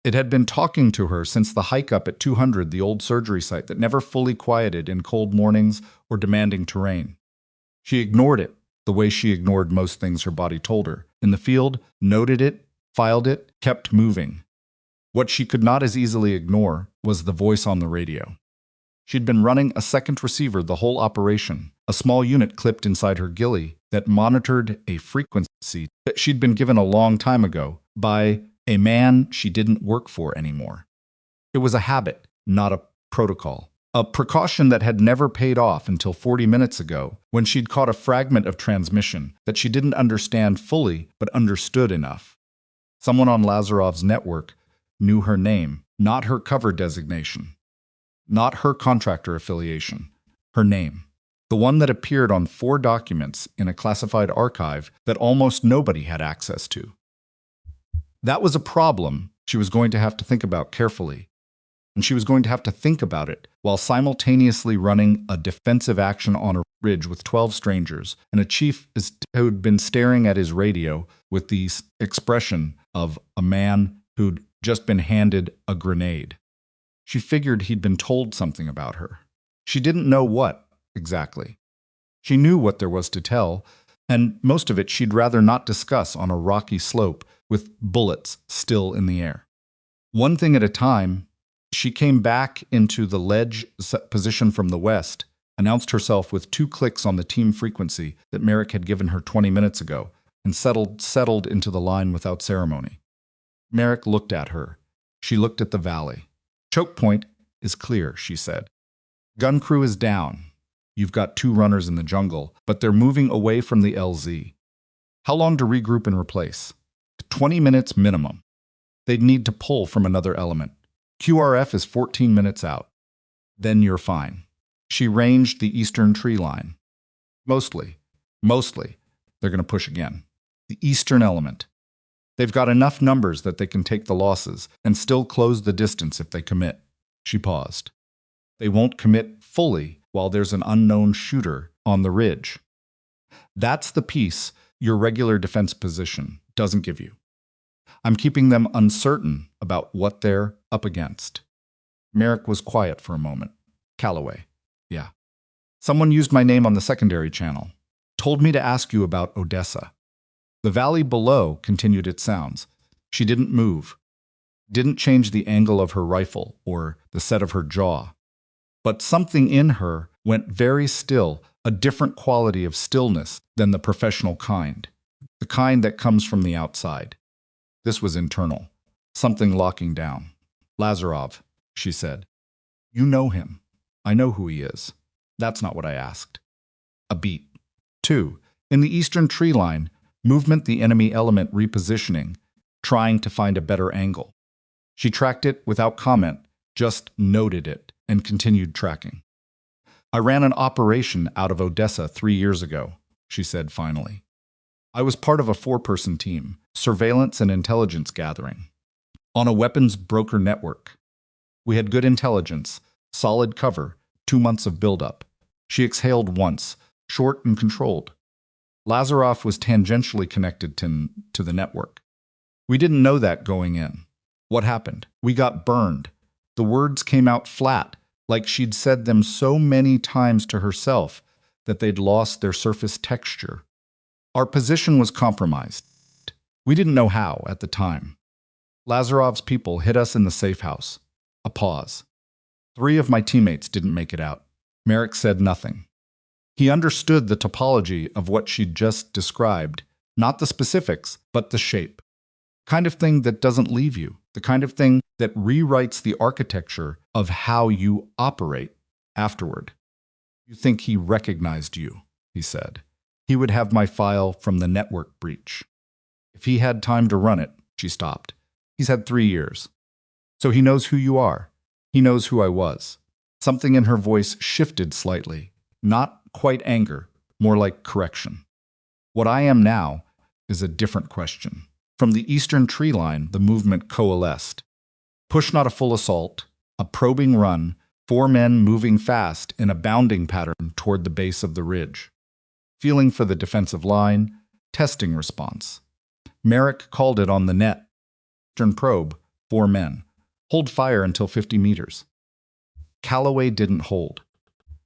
It had been talking to her since the hike up at 200, the old surgery site that never fully quieted in cold mornings or demanding terrain. She ignored it the way she ignored most things her body told her. In the field, noted it, filed it, kept moving. What she could not as easily ignore was the voice on the radio. She'd been running a second receiver the whole operation, a small unit clipped inside her ghillie that monitored a frequency that she'd been given a long time ago by a man she didn't work for anymore. It was a habit, not a protocol. A precaution that had never paid off until 40 minutes ago, when she'd caught a fragment of transmission that she didn't understand fully but understood enough. Someone on Lazarov's network knew her name, not her cover designation, not her contractor affiliation, her name. The one that appeared on 4 documents in a classified archive that almost nobody had access to. That was a problem she was going to have to think about carefully, and she was going to have to think about it while simultaneously running a defensive action on a ridge with 12 strangers and a chief who'd been staring at his radio with the expression of a man who'd just been handed a grenade. She figured he'd been told something about her. She didn't know what exactly. She knew what there was to tell, and most of it she'd rather not discuss on a rocky slope with bullets still in the air. One thing at a time, she came back into the ledge position from the west, announced herself with 2 clicks on the team frequency that Merrick had given her 20 minutes ago, and settled into the line without ceremony. Merrick looked at her. She looked at the valley. Choke point is clear, she said. Gun crew is down. You've got 2 runners in the jungle, but they're moving away from the LZ. How long to regroup and replace? 20 minutes minimum. They'd need to pull from another element. QRF is 14 minutes out. Then you're fine. She ranged the eastern tree line. Mostly, they're going to push again. The eastern element. They've got enough numbers that they can take the losses and still close the distance if they commit. She paused. They won't commit fully while there's an unknown shooter on the ridge. That's the piece your regular defense position doesn't give you. I'm keeping them uncertain about what they're up against. Merrick was quiet for a moment. Calloway. Yeah. Someone used my name on the secondary channel. Told me to ask you about Odessa. The valley below continued its sounds. She didn't move. Didn't change the angle of her rifle or the set of her jaw. But something in her went very still, a different quality of stillness than the professional kind. The kind that comes from the outside. This was internal. Something locking down. Lazarov, she said. You know him. I know who he is. That's not what I asked. A beat. 2. In the eastern tree line, movement the enemy element repositioning, trying to find a better angle. She tracked it without comment, just noted it, and continued tracking. I ran an operation out of Odessa 3 years ago, she said finally. I was part of a 4-person team, surveillance and intelligence gathering, on a weapons broker network. We had good intelligence, solid cover, 2 months of buildup. She exhaled once, short and controlled. Lazarov was tangentially connected to the network. We didn't know that going in. What happened? We got burned. The words came out flat, like she'd said them so many times to herself that they'd lost their surface texture. Our position was compromised. We didn't know how at the time. Lazarov's people hid us in the safe house. A pause. 3 of my teammates didn't make it out. Merrick said nothing. He understood the topology of what she'd just described, not the specifics, but the shape. Kind of thing that doesn't leave you, the kind of thing that rewrites the architecture of how you operate afterward. You think he recognized you, he said. He would have my file from the network breach. If he had time to run it, she stopped. He's had 3 years. So he knows who you are. He knows who I was. Something in her voice shifted slightly. Not quite anger, more like correction. What I am now is a different question. From the eastern tree line, the movement coalesced. Push not a full assault, a probing run, 4 men moving fast in a bounding pattern toward the base of the ridge. Feeling for the defensive line, testing response. Merrick called it on the net. Eastern probe, 4 men. Hold fire until 50 meters. Calloway didn't hold.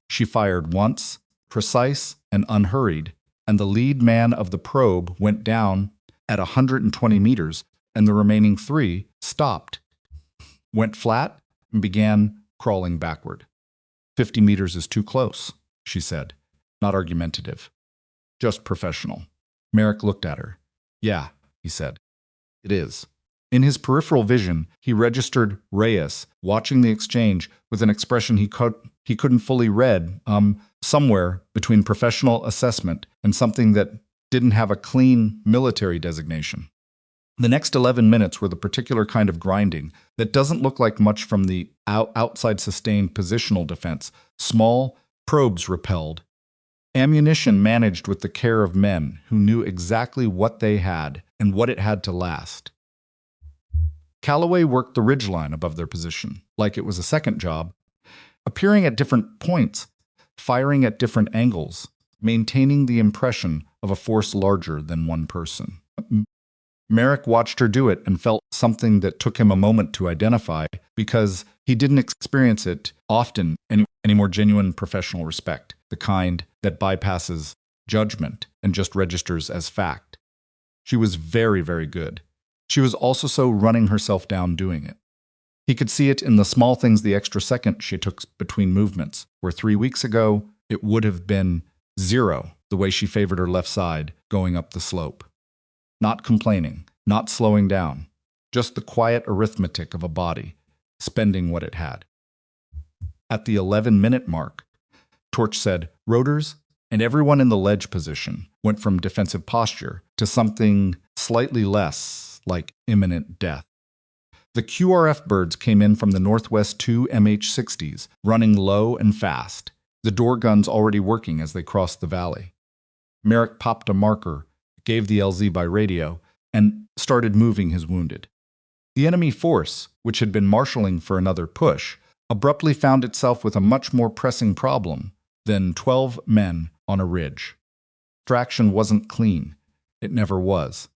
She fired once, precise and unhurried, and the lead man of the probe went down at 120 meters, and the remaining 3 stopped, went flat, and began crawling backward. 50 meters is too close, she said, not argumentative, just professional. Merrick looked at her. Yeah, he said. It is. In his peripheral vision, he registered Reyes watching the exchange with an expression he couldn't fully read, somewhere between professional assessment and something that didn't have a clean military designation. The next 11 minutes were the particular kind of grinding that doesn't look like much from the outside sustained positional defense. Small probes repelled, ammunition managed with the care of men who knew exactly what they had and what it had to last. Calloway worked the ridgeline above their position, like it was a second job, appearing at different points, firing at different angles, maintaining the impression of a force larger than one person. Merrick watched her do it and felt something that took him a moment to identify because he didn't experience it often any more genuine professional respect, the kind that bypasses judgment and just registers as fact. She was very, very good. She was also so running herself down doing it. He could see it in the small things, the extra second she took between movements, where 3 weeks ago it would have been 0, the way she favored her left side going up the slope. Not complaining, not slowing down, just the quiet arithmetic of a body, spending what it had. At the 11-minute mark, Torch said, "Rotors," and everyone in the ledge position went from defensive posture to something slightly less like imminent death. The QRF birds came in from the Northwest 2 MH-60s, running low and fast, the door guns already working as they crossed the valley. Merrick popped a marker, gave the LZ by radio, and started moving his wounded. The enemy force, which had been marshalling for another push, abruptly found itself with a much more pressing problem than 12 men on a ridge. Traction wasn't clean. It never was.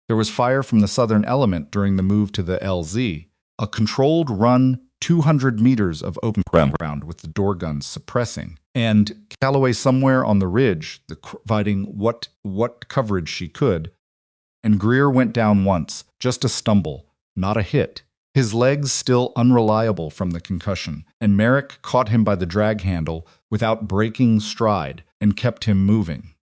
There was fire from the southern element during the move to the LZ, a controlled run 200 meters of open ground with the door guns suppressing, and Calloway somewhere on the ridge providing what coverage she could, and Greer went down once, just a stumble, not a hit, his legs still unreliable from the concussion, and Merrick caught him by the drag handle without breaking stride and kept him moving.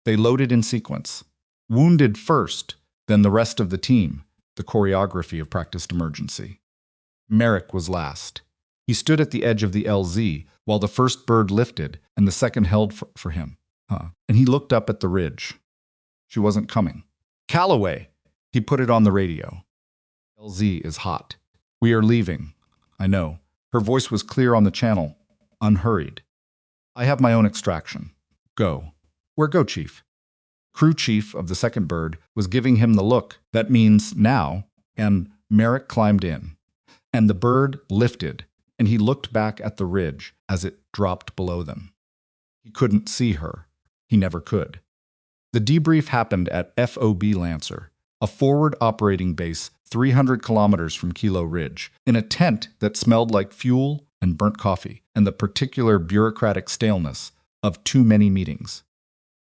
They loaded in sequence. Wounded first, then the rest of the team, the choreography of practiced emergency. Merrick was last. He stood at the edge of the LZ while the first bird lifted and the second held for him. And he looked up at the ridge. She wasn't coming. "Calloway!" He put it on the radio. "LZ is hot. We are leaving." "I know." Her voice was clear on the channel, unhurried. "I have my own extraction. Go." "Where go, Chief?" Crew chief of the second bird was giving him the look. "That means now," and Merrick climbed in. And the bird lifted, and he looked back at the ridge as it dropped below them. He couldn't see her. He never could. The debrief happened at FOB Lancer, a forward operating base 300 kilometers from Kilo Ridge, in a tent that smelled like fuel and burnt coffee and the particular bureaucratic staleness of too many meetings.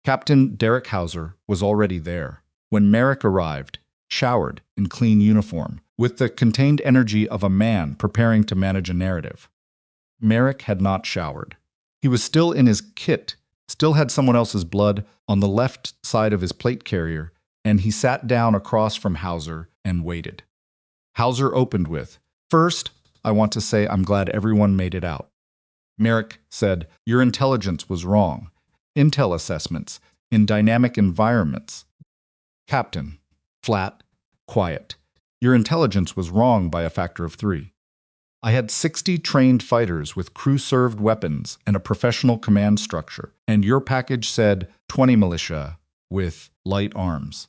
Captain Derek Hauser was already there when Merrick arrived, showered in clean uniform, with the contained energy of a man preparing to manage a narrative. Merrick had not showered. He was still in his kit, still had someone else's blood on the left side of his plate carrier, and he sat down across from Hauser and waited. Hauser opened with, "First, I want to say I'm glad everyone made it out." Merrick said, "Your intelligence was wrong. Intel assessments in dynamic environments." Captain, flat, quiet. "Your intelligence was wrong by a factor of 3. I had 60 trained fighters with crew-served weapons and a professional command structure, and your package said 20 militia with light arms.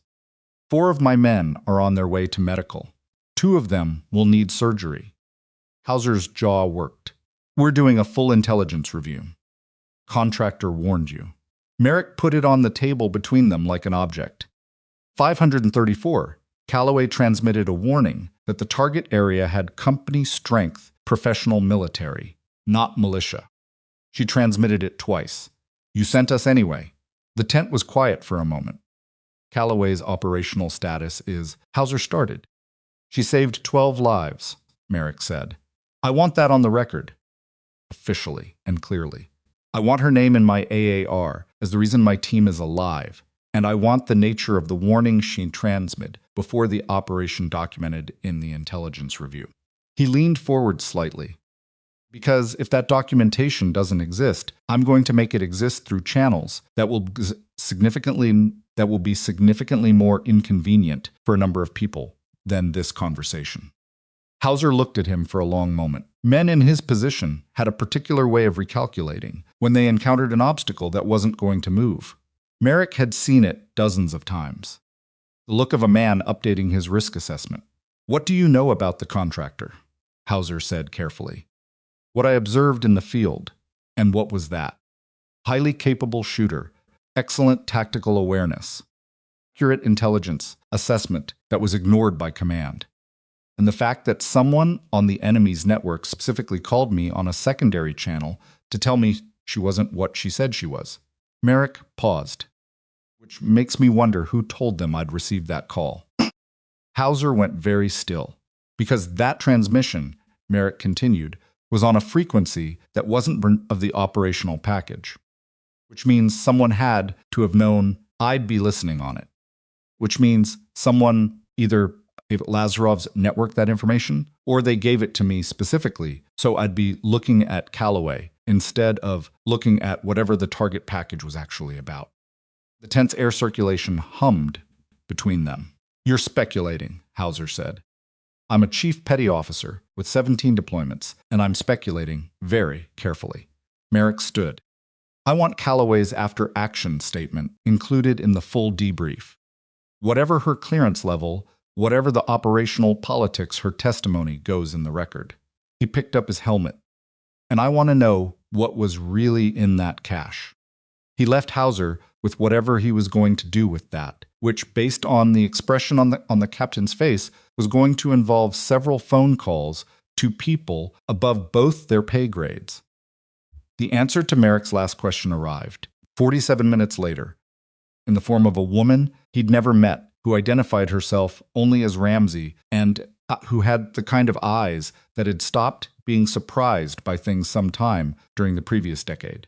4 of my men are on their way to medical. 2 of them will need surgery." Hauser's jaw worked. "We're doing a full intelligence review. Contractor warned you." Merrick put it on the table between them like an object. 534. Calloway transmitted a warning that the target area had company-strength professional military, not militia. She transmitted it twice. "You sent us anyway." The tent was quiet for a moment. "Calloway's operational status is..." Hauser started. "She saved 12 lives," Merrick said. "I want that on the record." Officially and clearly. "I want her name in my AAR as the reason my team is alive, and I want the nature of the warning she transmitted before the operation documented in the intelligence review. He leaned forward slightly. Because if that documentation doesn't exist, I'm going to make it exist through channels that will be significantly more inconvenient for a number of people than this conversation. Hauser looked at him for a long moment. Men in his position had a particular way of recalculating when they encountered an obstacle that wasn't going to move. Merrick had seen it dozens of times. The look of a man updating his risk assessment. "What do you know about the contractor?" Hauser said carefully. "What I observed in the field." "And what was that?" "Highly capable shooter, excellent tactical awareness, accurate intelligence assessment that was ignored by command. And the fact that someone on the enemy's network specifically called me on a secondary channel to tell me she wasn't what she said she was." Merrick paused, which makes me wonder who told them I'd received that call. Hauser went very still, because that transmission, Merrick continued, was on a frequency that wasn't of the operational package, which means someone had to have known I'd be listening on it, which means someone either gave Lazarov's network that information, or they gave it to me specifically, so I'd be looking at Calloway instead of looking at whatever the target package was actually about. The tense air circulation hummed between them. "You're speculating," Hauser said. "I'm a chief petty officer with 17 deployments, and I'm speculating very carefully." Merrick stood. "I want Calloway's after-action statement included in the full debrief. Whatever her clearance level, whatever the operational politics, her testimony goes in the record." He picked up his helmet. "And I want to know what was really in that cache." He left Hauser with whatever he was going to do with that, which, based on the expression on the captain's face, was going to involve several phone calls to people above both their pay grades. The answer to Merrick's last question arrived, 47 minutes later, in the form of a woman he'd never met, who identified herself only as Ramsey and who had the kind of eyes that had stopped being surprised by things sometime during the previous decade.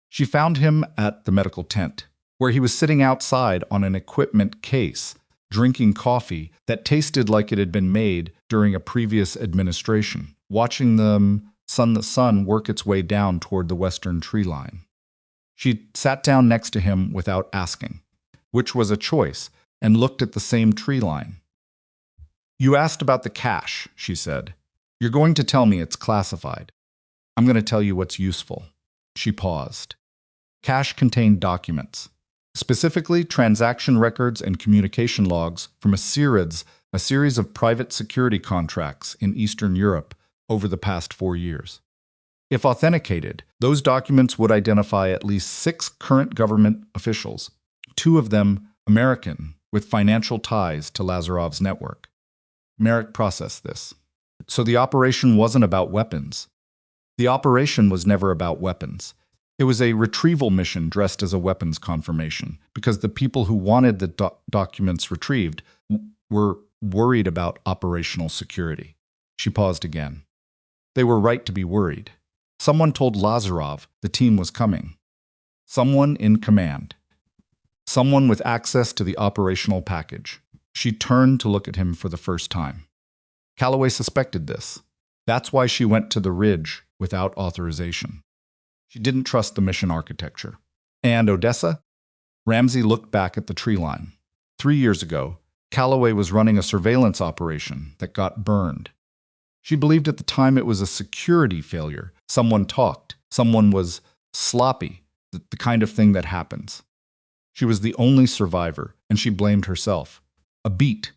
She found him at the medical tent, where he was sitting outside on an equipment case, drinking coffee that tasted like it had been made during a previous administration, watching the sun work its way down toward the western tree line. She sat down next to him without asking, which was a choice, and looked at the same tree line. "You asked about the cache," she said. "You're going to tell me it's classified. I'm going to tell you what's useful." She paused. Cache contained documents, specifically transaction records and communication logs from a series of private security contracts in Eastern Europe over the past 4 years. If authenticated, those documents would identify at least 6 current government officials, 2 of them American, with financial ties to Lazarov's network. Merrick processed this. So the operation wasn't about weapons. The operation was never about weapons. It was a retrieval mission dressed as a weapons confirmation, because the people who wanted the documents retrieved were worried about operational security. She paused again. They were right to be worried. Someone told Lazarov the team was coming. Someone in command. Someone with access to the operational package. She turned to look at him for the first time. Calloway suspected this. That's why she went to the ridge without authorization. She didn't trust the mission architecture. And Odessa? Ramsey looked back at the tree line. 3 years ago, Calloway was running a surveillance operation that got burned. She believed at the time it was a security failure. Someone talked. Someone was sloppy, the kind of thing that happens. She was the only survivor, and she blamed herself. A beat.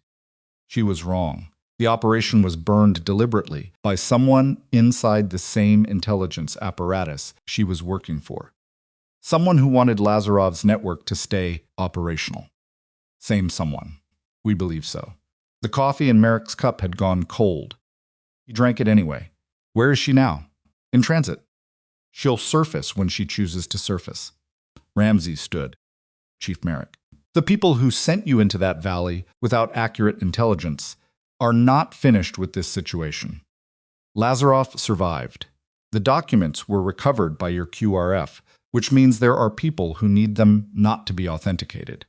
She was wrong. The operation was burned deliberately by someone inside the same intelligence apparatus she was working for. Someone who wanted Lazarov's network to stay operational. Same someone. We believe so. The coffee in Merrick's cup had gone cold. He drank it anyway. Where is she now? In transit. She'll surface when she chooses to surface. Ramsey stood. Chief Merrick. The people who sent you into that valley without accurate intelligence are not finished with this situation. Lazarov survived. The documents were recovered by your QRF, which means there are people who need them not to be authenticated.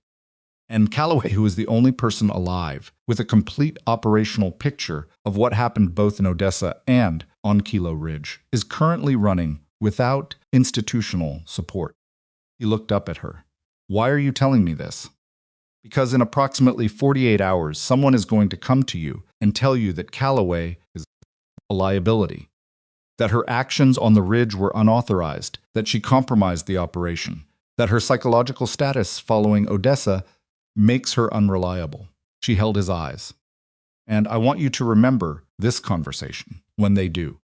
And Calloway, who was the only person alive with a complete operational picture of what happened both in Odessa and on Kilo Ridge, is currently running without institutional support. He looked up at her. Why are you telling me this? Because in approximately 48 hours, someone is going to come to you and tell you that Calloway is a liability, that her actions on the ridge were unauthorized, that she compromised the operation, that her psychological status following Odessa makes her unreliable. She held his eyes. And I want you to remember this conversation when they do.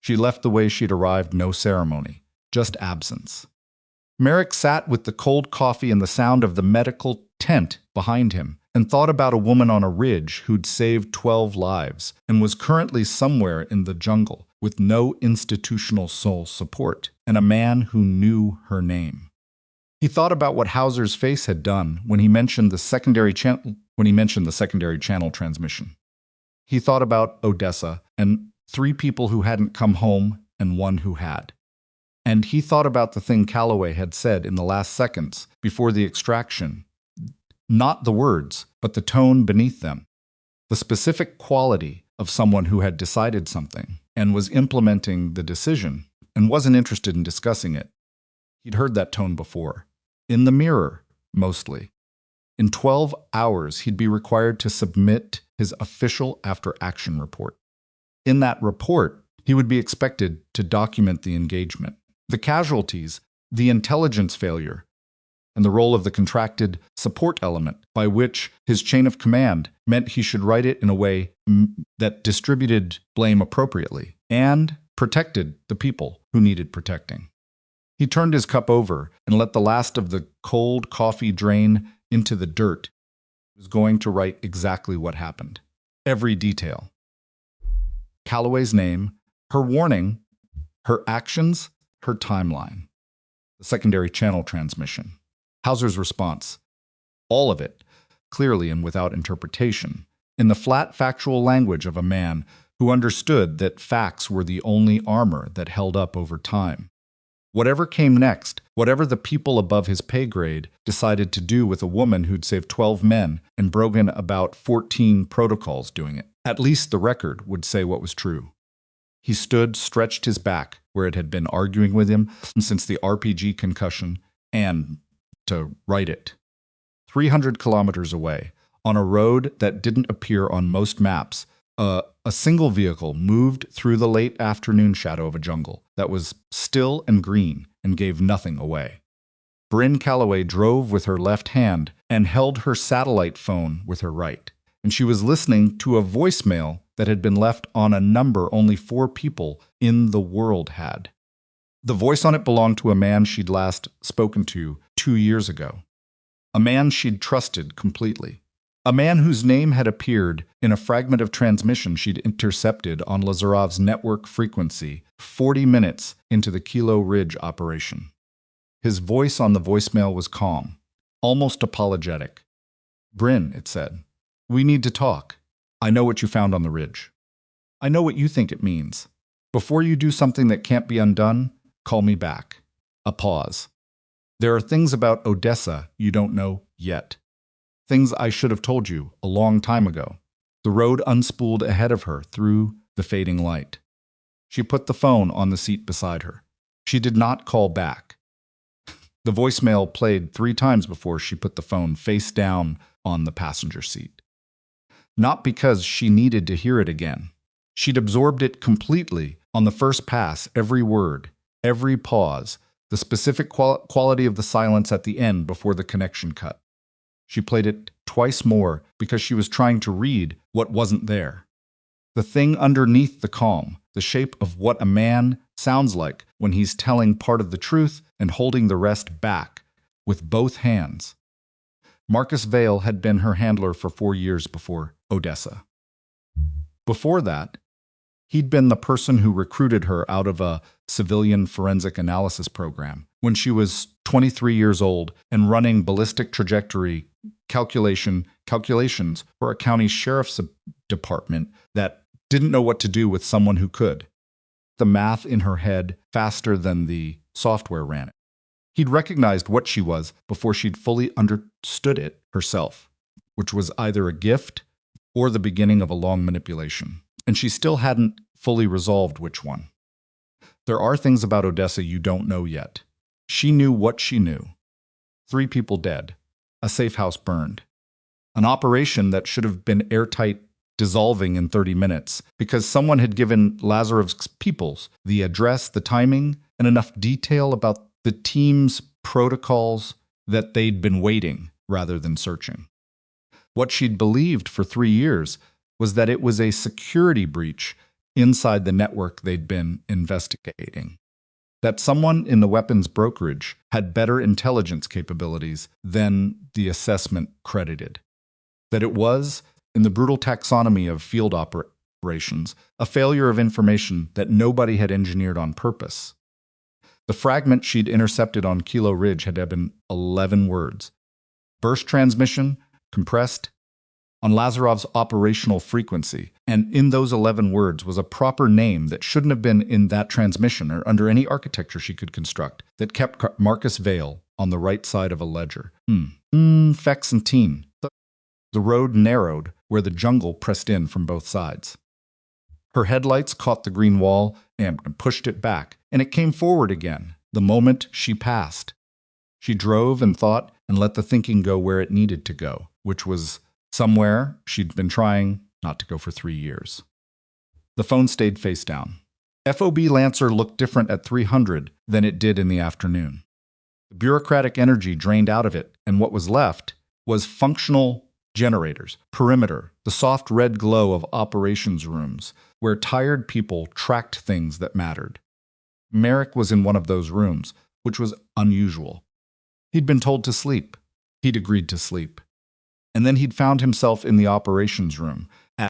She left the way she'd arrived, no ceremony, just absence. Merrick sat with the cold coffee and the sound of the medical tent behind him and thought about a woman on a ridge who'd saved 12 lives and was currently somewhere in the jungle with no institutional soul support, and a man who knew her name. He thought about what Hauser's face had done when he mentioned the secondary channel transmission. He thought about Odessa and 3 people who hadn't come home and 1 who had. And he thought about the thing Calloway had said in the last seconds before the extraction. Not the words, but the tone beneath them. The specific quality of someone who had decided something and was implementing the decision and wasn't interested in discussing it. He'd heard that tone before. In the mirror, mostly. In 12 hours, he'd be required to submit his official after-action report. In that report, he would be expected to document the engagement, the casualties, the intelligence failure, and the role of the contracted support element by which his chain of command meant he should write it in a way that distributed blame appropriately and protected the people who needed protecting. He turned his cup over and let the last of the cold coffee drain into the dirt. He was going to write exactly what happened. Every detail. Calloway's name, her warning, her actions, her timeline. The secondary channel transmission. Hauser's response. All of it, clearly and without interpretation, in the flat factual language of a man who understood that facts were the only armor that held up over time. Whatever came next, whatever the people above his pay grade decided to do with a woman who'd saved 12 men and broken about 14 protocols doing it, at least the record would say what was true. He stood, stretched his back, where it had been arguing with him since the RPG concussion, and to write it. 300 kilometers away, on a road that didn't appear on most maps, a single vehicle moved through the late afternoon shadow of a jungle that was still and green and gave nothing away. Bryn Calloway drove with her left hand and held her satellite phone with her right, and she was listening to a voicemail that had been left on a number only 4 people in the world had. The voice on it belonged to a man she'd last spoken to 2 years ago, a man she'd trusted completely. A man whose name had appeared in a fragment of transmission she'd intercepted on Lazarov's network frequency 40 minutes into the Kilo Ridge operation. His voice on the voicemail was calm, almost apologetic. Bryn, it said, we need to talk. I know what you found on the ridge. I know what you think it means. Before you do something that can't be undone, call me back. A pause. There are things about Odessa you don't know yet. Things I should have told you a long time ago. The road unspooled ahead of her through the fading light. She put the phone on the seat beside her. She did not call back. The voicemail played 3 times before she put the phone face down on the passenger seat. Not because she needed to hear it again. She'd absorbed it completely on the first pass, every word, every pause, the specific quality of the silence at the end before the connection cut. She played it twice more because she was trying to read what wasn't there. The thing underneath the calm, the shape of what a man sounds like when he's telling part of the truth and holding the rest back with both hands. Marcus Vale had been her handler for 4 years before Odessa. Before that, he'd been the person who recruited her out of a civilian forensic analysis program when she was 23 years old and running ballistic trajectory calculations for a county sheriff's department that didn't know what to do with someone who could. The math in her head faster than the software ran it. He'd recognized what she was before she'd fully understood it herself, which was either a gift or the beginning of a long manipulation. And she still hadn't fully resolved which one. There are things about Odessa you don't know yet. She knew what she knew. 3 people dead. A safe house burned. An operation that should have been airtight, dissolving in 30 minutes because someone had given Lazarov's peoples the address, the timing, and enough detail about the team's protocols that they'd been waiting rather than searching. What she'd believed for 3 years was that it was a security breach inside the network they'd been investigating. That someone in the weapons brokerage had better intelligence capabilities than the assessment credited. That it was, in the brutal taxonomy of field operations, a failure of information that nobody had engineered on purpose. The fragment she'd intercepted on Kilo Ridge had been 11 words. Burst transmission, compressed, on Lazarov's operational frequency, and in those 11 words was a proper name that shouldn't have been in that transmission or under any architecture she could construct that kept Marcus Vale on the right side of a ledger. Fexentine. The road narrowed where the jungle pressed in from both sides. Her headlights caught the green wall and pushed it back, and it came forward again the moment she passed. She drove and thought and let the thinking go where it needed to go, which was somewhere she'd been trying not to go for 3 years. The phone stayed face down. FOB Lancer looked different at 300 than it did in the afternoon. The bureaucratic energy drained out of it, and what was left was functional generators, perimeter, the soft red glow of operations rooms, where tired people tracked things that mattered. Merrick was in one of those rooms, which was unusual. He'd been told to sleep. He'd agreed to sleep. And then he'd found himself in the operations room at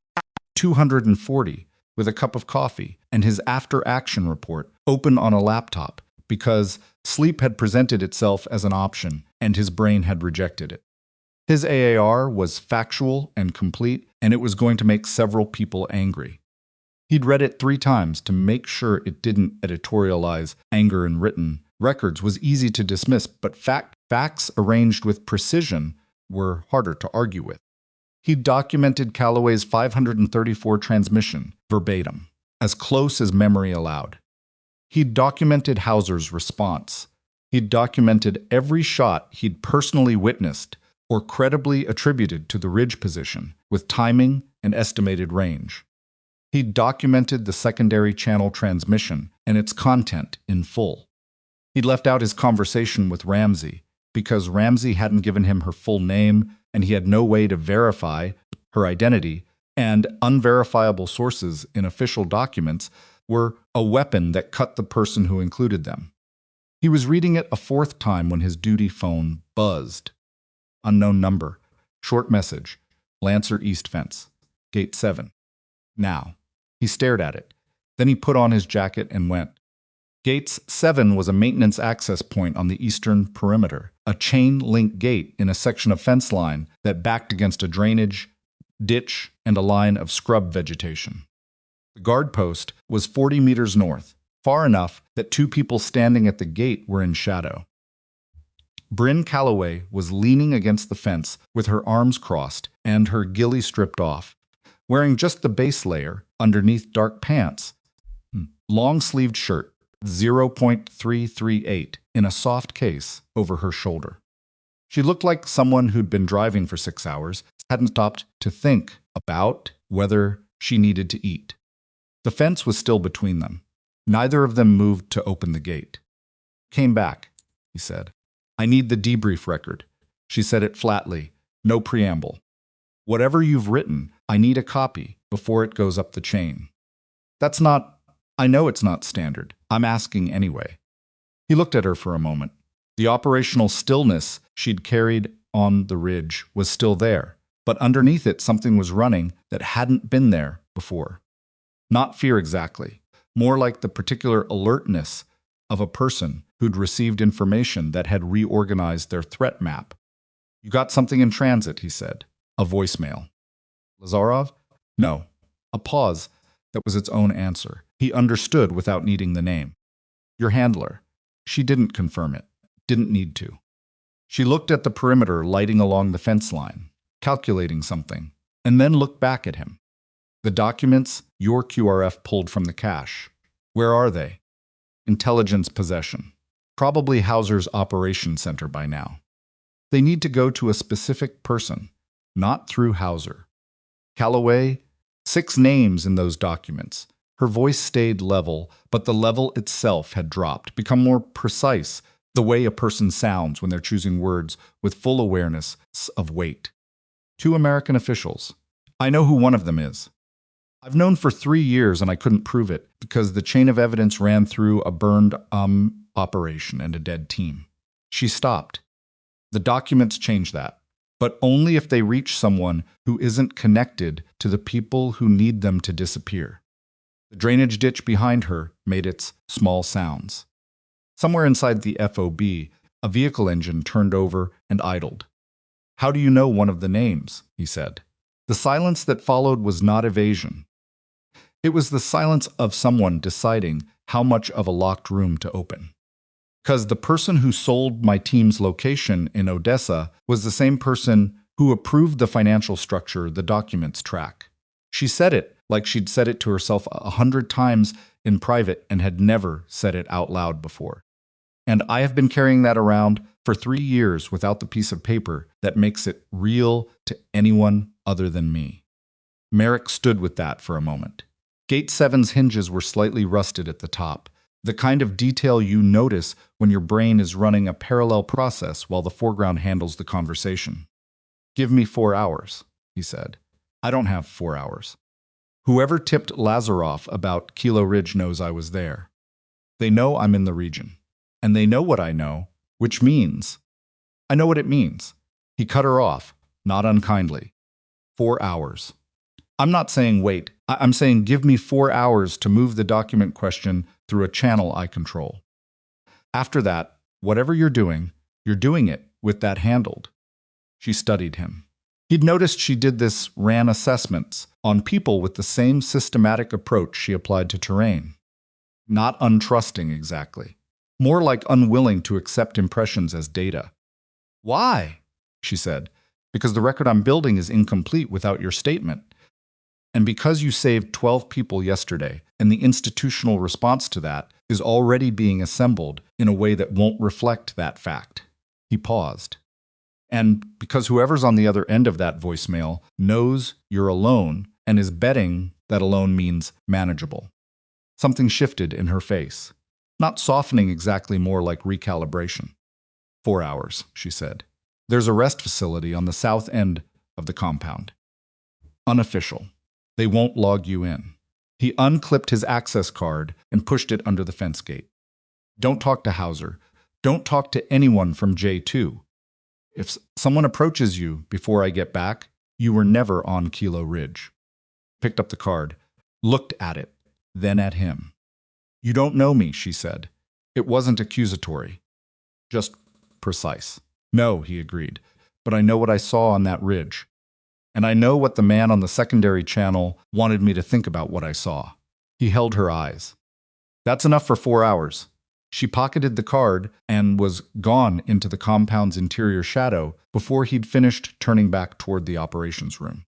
240 with a cup of coffee and his after-action report open on a laptop because sleep had presented itself as an option and his brain had rejected it. His AAR was factual and complete, and it was going to make several people angry. He'd read it 3 times to make sure it didn't editorialize anger in written. Records was easy to dismiss, but facts arranged with precision were harder to argue with. He documented Calloway's 534 transmission, verbatim, as close as memory allowed. He'd documented Hauser's response. He'd documented every shot he'd personally witnessed or credibly attributed to the ridge position, with timing and estimated range. He'd documented the secondary channel transmission and its content in full. He'd left out his conversation with Ramsey, because Ramsey hadn't given him her full name and he had no way to verify her identity, and unverifiable sources in official documents were a weapon that cut the person who included them. He was reading it a 4th time when his duty phone buzzed. Unknown number. Short message. Lancer East Fence. Gate 7. Now. He stared at it. Then he put on his jacket and went. Gate 7 was a maintenance access point on the eastern perimeter, a chain-link gate in a section of fence line that backed against a drainage, ditch, and a line of scrub vegetation. The guard post was 40 meters north, far enough that 2 people standing at the gate were in shadow. Bryn Calloway was leaning against the fence with her arms crossed and her ghillie stripped off, wearing just the base layer underneath dark pants, long-sleeved shirt, 0.338 in a soft case over her shoulder. She looked like someone who'd been driving for 6 hours, hadn't stopped to think about whether she needed to eat. The fence was still between them. Neither of them moved to open the gate. Came back, he said. I need the debrief record. She said it flatly, no preamble. Whatever you've written, I need a copy before it goes up the chain. I know it's not standard. I'm asking anyway. He looked at her for a moment. The operational stillness she'd carried on the ridge was still there, but underneath it something was running that hadn't been there before. Not fear exactly, more like the particular alertness of a person who'd received information that had reorganized their threat map. You got something in transit, he said. A voicemail. Lazarov? No. A pause that was its own answer. He understood without needing the name. Your handler. She didn't confirm it. didn't need to. She looked at the perimeter lighting along the fence line, calculating something, and then looked back at him. The documents your QRF pulled from the cache. Where are they? Intelligence possession. Probably Hauser's operations center by now. They need to go to a specific person, not through Hauser. Calloway, 6 names in those documents. Her voice stayed level, but the level itself had dropped, become more precise, the way a person sounds when they're choosing words with full awareness of weight. 2 American officials. I know who one of them is. I've known for 3 years and I couldn't prove it because the chain of evidence ran through a burned operation and a dead team. She stopped. The documents change that, but only if they reach someone who isn't connected to the people who need them to disappear. The drainage ditch behind her made its small sounds. Somewhere inside the FOB, a vehicle engine turned over and idled. How do you know one of the names? He said. The silence that followed was not evasion. It was the silence of someone deciding how much of a locked room to open. Because the person who sold my team's location in Odessa was the same person who approved the financial structure the documents track. She said it like she'd said it to herself 100 times in private and had never said it out loud before. And I have been carrying that around for 3 years without the piece of paper that makes it real to anyone other than me. Merrick stood with that for a moment. Gate 7's hinges were slightly rusted at the top, the kind of detail you notice when your brain is running a parallel process while the foreground handles the conversation. Give me 4 hours, he said. I don't have 4 hours. Whoever tipped Lazaroff about Kilo Ridge knows I was there. They know I'm in the region. And they know what I know, which means... I know what it means. He cut her off, not unkindly. 4 hours. I'm not saying wait. I'm saying give me 4 hours to move the document question through a channel I control. After that, whatever you're doing it with that handled. She studied him. He'd noticed she did this, ran assessments on people with the same systematic approach she applied to terrain. Not untrusting exactly. More like unwilling to accept impressions as data. Why? She said. Because the record I'm building is incomplete without your statement. And because you saved 12 people yesterday, and the institutional response to that is already being assembled in a way that won't reflect that fact. He paused. And because whoever's on the other end of that voicemail knows you're alone and is betting that alone means manageable. Something shifted in her face. Not softening exactly, more like recalibration. 4 hours, she said. There's a rest facility on the south end of the compound. Unofficial. They won't log you in. He unclipped his access card and pushed it under the fence gate. Don't talk to Hauser. Don't talk to anyone from J2. If someone approaches you before I get back, you were never on Kilo Ridge. Picked up the card, looked at it, then at him. You don't know me, she said. It wasn't accusatory. Just precise. No, he agreed, but I know what I saw on that ridge. And I know what the man on the secondary channel wanted me to think about what I saw. He held her eyes. That's enough for 4 hours. She pocketed the card and was gone into the compound's interior shadow before he'd finished turning back toward the operations room.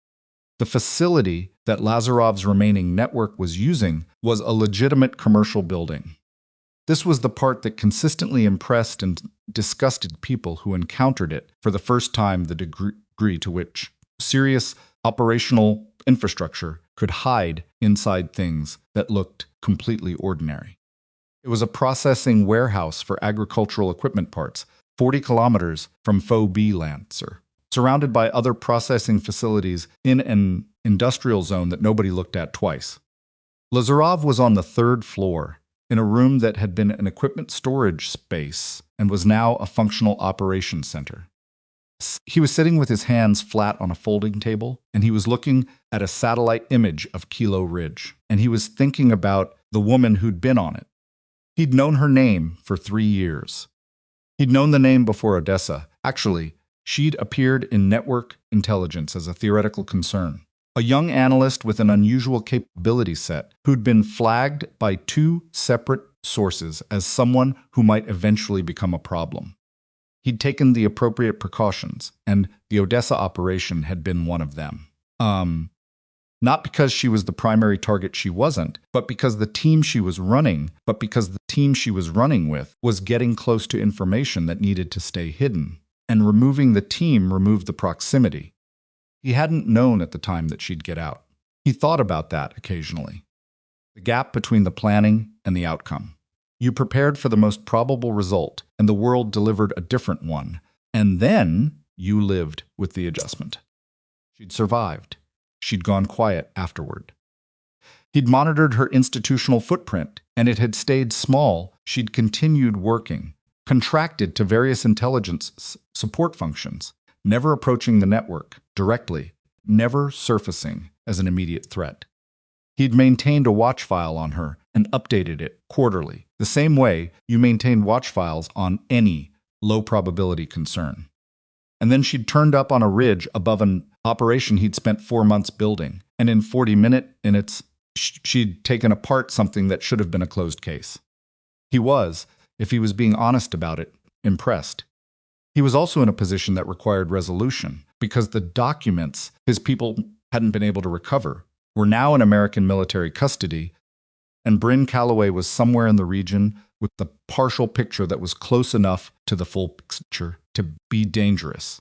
The facility that Lazarov's remaining network was using was a legitimate commercial building. This was the part that consistently impressed and disgusted people who encountered it for the first time, the degree to which serious operational infrastructure could hide inside things that looked completely ordinary. It was a processing warehouse for agricultural equipment parts, 40 kilometers from FOB Lancer, surrounded by other processing facilities in an industrial zone that nobody looked at twice. Lazarov was on the 3rd floor, in a room that had been an equipment storage space and was now a functional operations center. He was sitting with his hands flat on a folding table, and he was looking at a satellite image of Kilo Ridge, and he was thinking about the woman who'd been on it. He'd known her name for 3 years. He'd known the name before Odessa. Actually, she'd appeared in network intelligence as a theoretical concern. A young analyst with an unusual capability set who'd been flagged by 2 separate sources as someone who might eventually become a problem. He'd taken the appropriate precautions, and the Odessa operation had been one of them. Not because she was the primary target she wasn't, but because the team she was running with was getting close to information that needed to stay hidden, and removing the team removed the proximity. He hadn't known at the time that she'd get out. He thought about that occasionally. The gap between the planning and the outcome. You prepared for the most probable result, and the world delivered a different one, and then you lived with the adjustment. She'd survived. She'd gone quiet afterward. He'd monitored her institutional footprint, and it had stayed small. She'd continued working, contracted to various intelligence support functions, never approaching the network directly, never surfacing as an immediate threat. He'd maintained a watch file on her and updated it quarterly, the same way you maintain watch files on any low-probability concern. And then she'd turned up on a ridge above an operation he'd spent 4 months building, and in 40 minutes, she'd taken apart something that should have been a closed case. He was, if he was being honest about it, impressed. He was also in a position that required resolution, because the documents his people hadn't been able to recover were now in American military custody, and Bryn Calloway was somewhere in the region with the partial picture that was close enough to the full picture to be dangerous.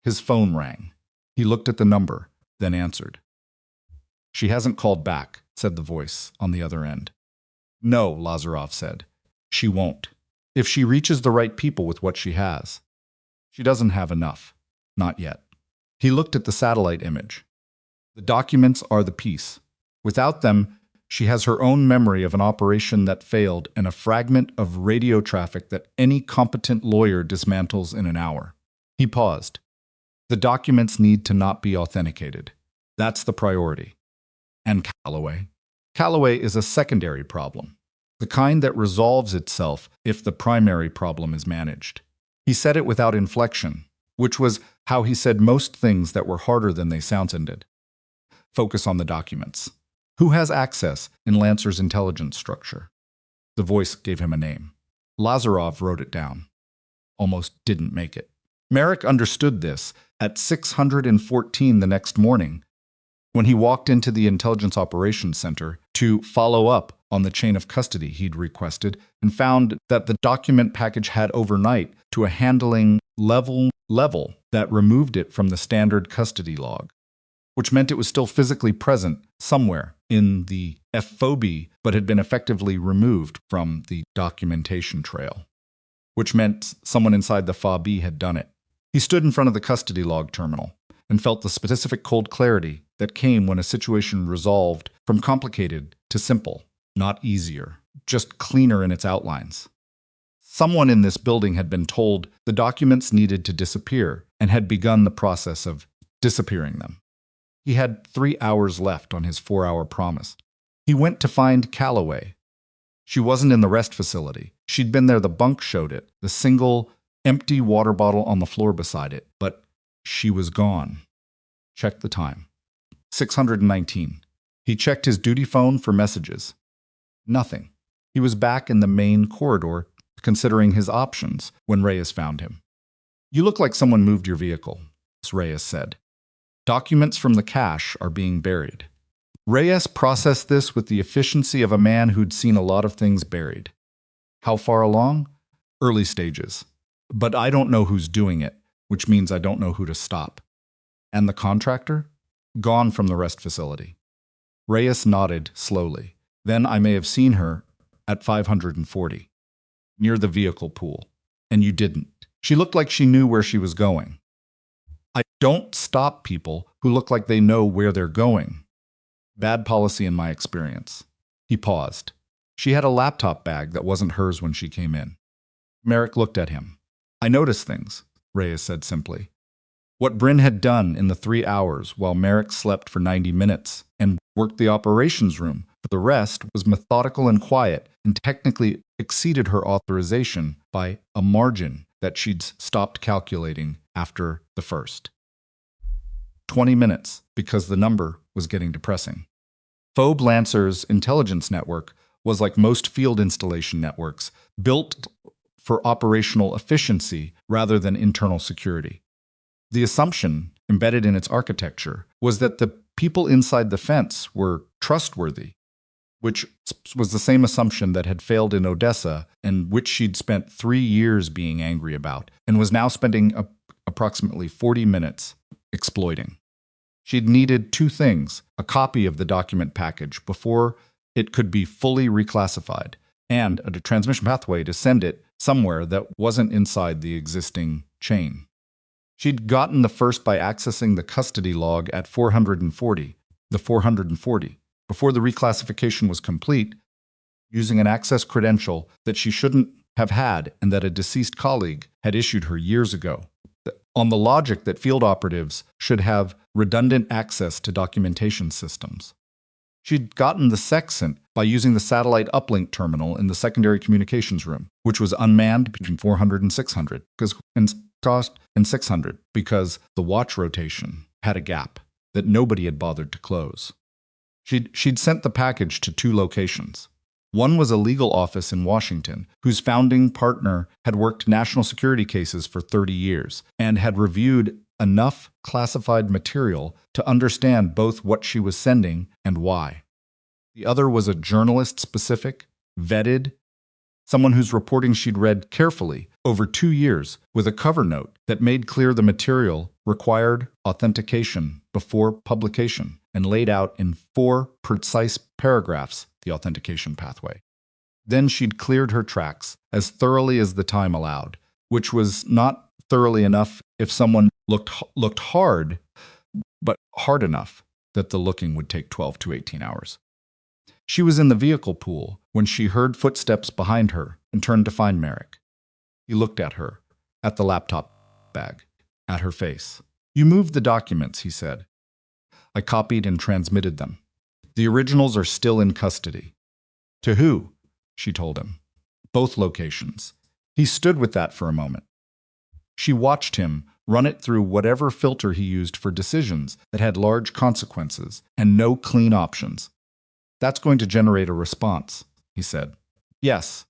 His phone rang. He looked at the number, then answered. "She hasn't called back," said the voice on the other end. "No," Lazarov said. "She won't. If she reaches the right people with what she has. She doesn't have enough. Not yet." He looked at the satellite image. The documents are the piece. Without them, she has her own memory of an operation that failed and a fragment of radio traffic that any competent lawyer dismantles in an hour. He paused. The documents need to not be authenticated. That's the priority. And Calloway? Calloway is a secondary problem, the kind that resolves itself if the primary problem is managed. He said it without inflection, which was how he said most things that were harder than they sounded. Focus on the documents. Who has access in Lancer's intelligence structure? The voice gave him a name. Lazarov wrote it down. Almost didn't make it. Merrick understood this at 614 the next morning when he walked into the Intelligence Operations Center to follow up on the chain of custody he'd requested and found that the document package had overnight to a handling level that removed it from the standard custody log, which meant it was still physically present somewhere in the FOB, but had been effectively removed from the documentation trail, which meant someone inside the FOB had done it. He stood in front of the custody log terminal and felt the specific cold clarity that came when a situation resolved from complicated to simple, not easier, just cleaner in its outlines. Someone in this building had been told the documents needed to disappear and had begun the process of disappearing them. He had 3 hours left on his 4-hour promise. He went to find Calloway. She wasn't in the rest facility. She'd been there, the bunk showed it, the single empty water bottle on the floor beside it, but she was gone. Check the time. 619. He checked his duty phone for messages. Nothing. He was back in the main corridor, considering his options, when Reyes found him. "You look like someone moved your vehicle," Reyes said. "Documents from the cache are being buried." Reyes processed this with the efficiency of a man who'd seen a lot of things buried. "How far along?" "Early stages. But I don't know who's doing it, which means I don't know who to stop." "And the contractor?" "Gone from the rest facility." Reyes nodded slowly. "Then I may have seen her at 540, near the vehicle pool. And you didn't. She looked like she knew where she was going." "I don't stop people who look like they know where they're going. Bad policy in my experience." He paused. "She had a laptop bag that wasn't hers when she came in." Merrick looked at him. "I noticed things," Reyes said simply. What Bryn had done in the 3 hours while Merrick slept for 90 minutes and worked the operations room for the rest was methodical and quiet and technically exceeded her authorization by a margin that she'd stopped calculating after the first. 20 minutes, because the number was getting depressing. FOB Lancer's intelligence network was like most field installation networks, built for operational efficiency rather than internal security. The assumption embedded in its architecture was that the people inside the fence were trustworthy, which was the same assumption that had failed in Odessa and which she'd spent 3 years being angry about and was now spending approximately 40 minutes exploiting. She'd needed 2 things: a copy of the document package before it could be fully reclassified, and a transmission pathway to send it somewhere that wasn't inside the existing chain. She'd gotten the first by accessing the custody log at 440, before the reclassification was complete, using an access credential that she shouldn't have had and that a deceased colleague had issued her years ago, on the logic that field operatives should have redundant access to documentation systems. She'd gotten the sextant by using the satellite uplink terminal in the secondary communications room, which was unmanned between 400 and 600, and 600 because the watch rotation had a gap that nobody had bothered to close. She'd sent the package to 2 locations. One was a legal office in Washington, whose founding partner had worked national security cases for 30 years and had reviewed enough classified material to understand both what she was sending and why. The other was a journalist-specific, vetted, someone whose reporting she'd read carefully over 2 years with a cover note that made clear the material required authentication before publication and laid out in 4 precise paragraphs the authentication pathway. Then she'd cleared her tracks as thoroughly as the time allowed, which was not thoroughly enough if someone looked hard, but hard enough that the looking would take 12 to 18 hours. She was in the vehicle pool when she heard footsteps behind her and turned to find Merrick. He looked at her, at the laptop bag, at her face. "You moved the documents," he said. "I copied and transmitted them. The originals are still in custody." "To who?" she told him. "Both locations." He stood with that for a moment. She watched him run it through whatever filter he used for decisions that had large consequences and no clean options. "That's going to generate a response," he said. "Yes."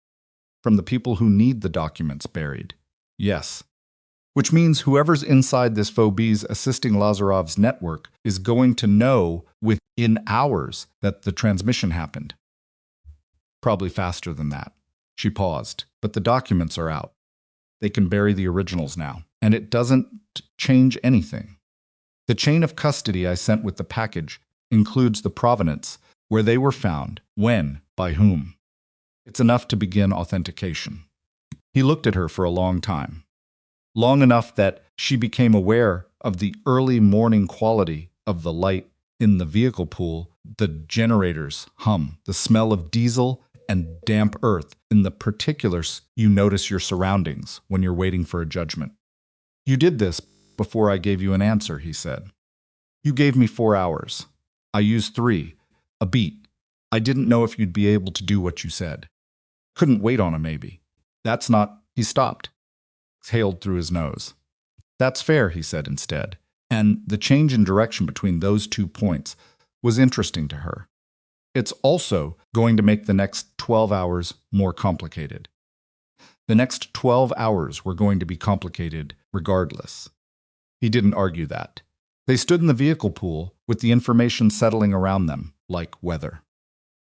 "From the people who need the documents buried." "Yes." "Which means whoever's inside this phobie's assisting Lazarov's network is going to know within hours that the transmission happened." "Probably faster than that." She paused. "But the documents are out. They can bury the originals now, and it doesn't change anything. The chain of custody I sent with the package includes the provenance, where they were found, when, by whom. It's enough to begin authentication." He looked at her for a long time. Long enough that she became aware of the early morning quality of the light in the vehicle pool, the generator's hum, the smell of diesel and damp earth, in the particulars you notice your surroundings when you're waiting for a judgment. "You did this before I gave you an answer," he said. "You gave me 4 hours. I used 3. A beat. I didn't know if you'd be able to do what you said. Couldn't wait on a maybe. That's not—" He stopped, exhaled through his nose. "That's fair," he said instead, and the change in direction between those 2 points was interesting to her. "It's also going to make the next 12 hours more complicated." The next 12 hours were going to be complicated regardless. He didn't argue that. They stood in the vehicle pool with the information settling around them, like weather.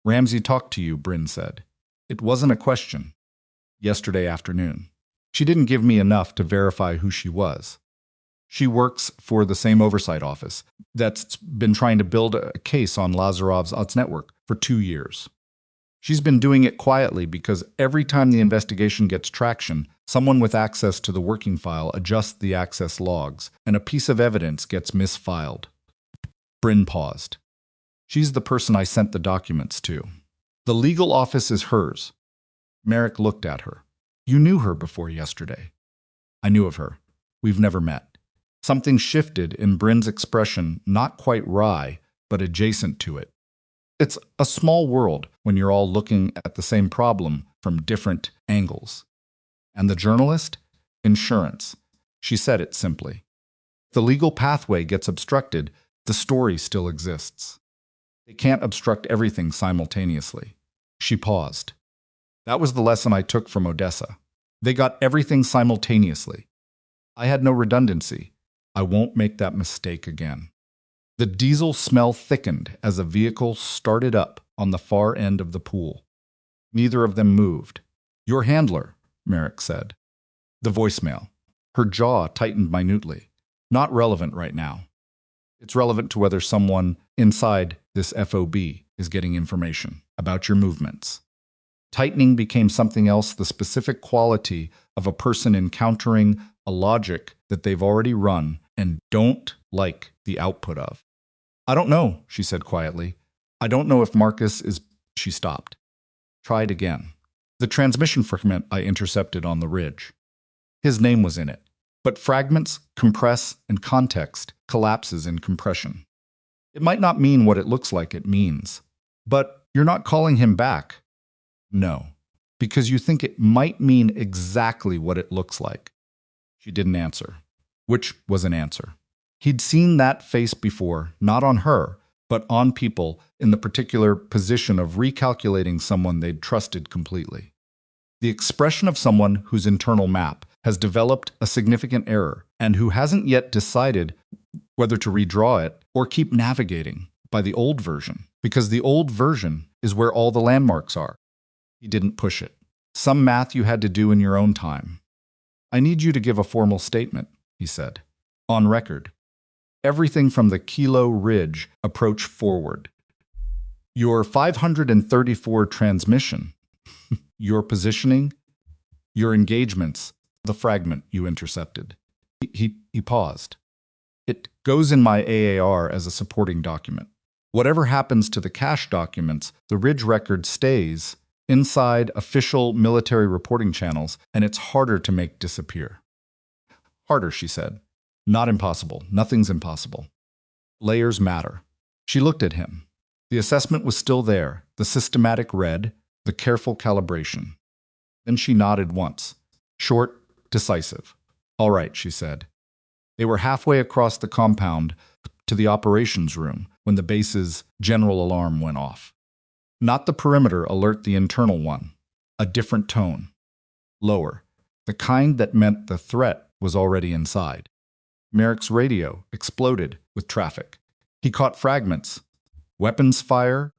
"Ramsey talked to you," Bryn said. "It wasn't a question. Yesterday afternoon. She didn't give me enough to verify who she was. She works for the same oversight office that's been trying to build a case on Lazarov's odds network for 2 years. She's been doing it quietly because every time the investigation gets traction, someone with access to the working file adjusts the access logs, and a piece of evidence gets misfiled." Bryn paused. "She's the person I sent the documents to. The legal office is hers." Merrick looked at her. "You knew her before yesterday." "I knew of her. We've never met." Something shifted in Bryn's expression, not quite wry, but adjacent to it. It's a small world when you're all looking at the same problem from different angles. "And the journalist?" "Insurance." She said it simply. "The legal pathway gets obstructed, the story still exists. They can't obstruct everything simultaneously." She paused. "That was the lesson I took from Odessa. They got everything simultaneously. I had no redundancy. I won't make that mistake again. The diesel smell thickened as a vehicle started up on the far end of the pool. Neither of them moved. Your handler, Merrick said. The voicemail. Her jaw tightened minutely. Not relevant right now. It's relevant to whether someone inside this FOB is getting information about your movements. Tightening became something else, the specific quality of a person encountering a logic that they've already run and don't like the output of. I don't know, she said quietly. I don't know if Marcus is... She stopped. Tried again. The transmission fragment I intercepted on the ridge. His name was in it. But fragments compress and context collapses in compression. It might not mean what it looks like it means. But you're not calling him back. No, because you think it might mean exactly what it looks like. She didn't answer, which was an answer. He'd seen that face before, not on her, but on people in the particular position of recalculating someone they'd trusted completely. The expression of someone whose internal map has developed a significant error and who hasn't yet decided whether to redraw it or keep navigating by the old version, because the old version is where all the landmarks are. He didn't push it. Some math you had to do in your own time. I need you to give a formal statement, he said. On record. Everything from the Kilo Ridge approach forward. Your 534 transmission, your positioning, your engagements, the fragment you intercepted. He paused. It goes in my AAR as a supporting document. Whatever happens to the cache documents, the Ridge record stays inside official military reporting channels, and it's harder to make disappear. Harder, she said. Not impossible. Nothing's impossible. Layers matter. She looked at him. The assessment was still there, the systematic read, the careful calibration. Then she nodded once. Short, decisive. All right, she said. They were halfway across the compound to the operations room when the base's general alarm went off. Not the perimeter alert, the internal one. A different tone. Lower. The kind that meant the threat was already inside. Merrick's radio exploded with traffic. He caught fragments. Weapons fire.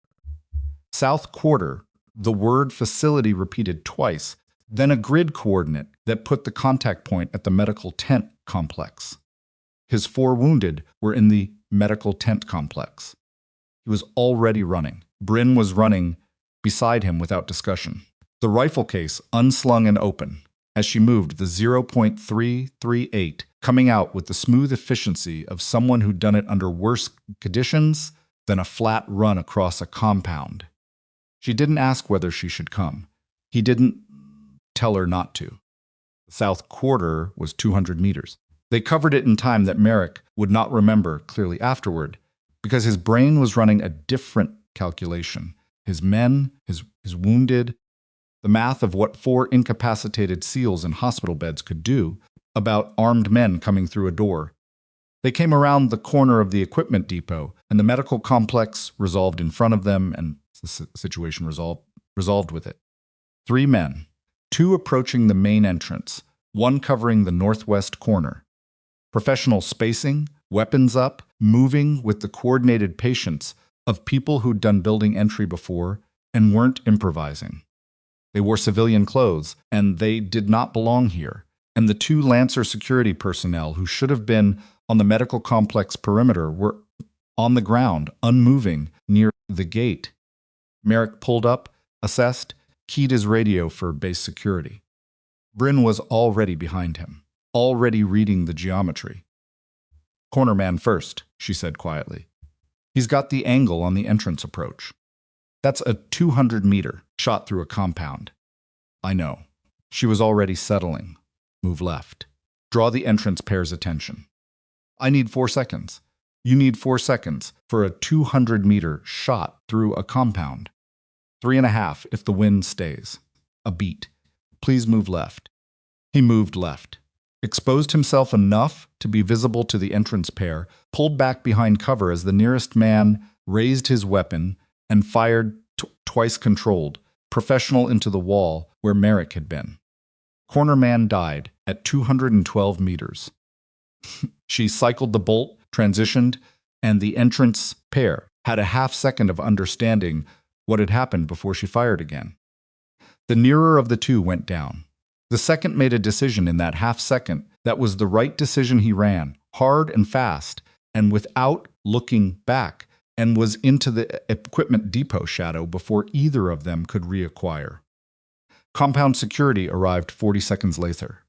South quarter, the word facility repeated twice, then a grid coordinate that put the contact point at the medical tent complex. His 4 wounded were in the medical tent complex. He was already running. Bryn was running beside him without discussion. The rifle case unslung and open. As she moved, the 0.338 coming out with the smooth efficiency of someone who'd done it under worse conditions than a flat run across a compound. She didn't ask whether she should come. He didn't tell her not to. The south quarter was 200 meters. They covered it in time that Merrick would not remember clearly afterward, because his brain was running a different calculation. His men, his wounded, the math of what 4 incapacitated SEALs in hospital beds could do about armed men coming through a door. They came around the corner of the equipment depot, and the medical complex resolved in front of them, and the situation resolved with it. 3 men, 2 approaching the main entrance, 1 covering the northwest corner. Professional spacing, weapons up, moving with the coordinated patience of people who'd done building entry before and weren't improvising. They wore civilian clothes, and they did not belong here. And the 2 Lancer security personnel who should have been on the medical complex perimeter were on the ground, unmoving, near the gate. Merrick pulled up, assessed, keyed his radio for base security. Bryn was already behind him, already reading the geometry. Corner man first, she said quietly. He's got the angle on the entrance approach. That's a 200-meter shot through a compound. I know. She was already settling. Move left. Draw the entrance pair's attention. I need 4 seconds. You need 4 seconds for a 200-meter shot through a compound. 3.5 if the wind stays. A beat. Please move left. He moved left. Exposed himself enough to be visible to the entrance pair, pulled back behind cover as the nearest man raised his weapon and fired twice controlled, professional into the wall where Merrick had been. Cornerman died at 212 meters. She cycled the bolt, transitioned, and the entrance pair had a half-second of understanding what had happened before she fired again. The nearer of the two went down. The second made a decision in that half-second that was the right decision. He ran, hard and fast, and without looking back, and was into the equipment depot shadow before either of them could reacquire. Compound security arrived 40 seconds later.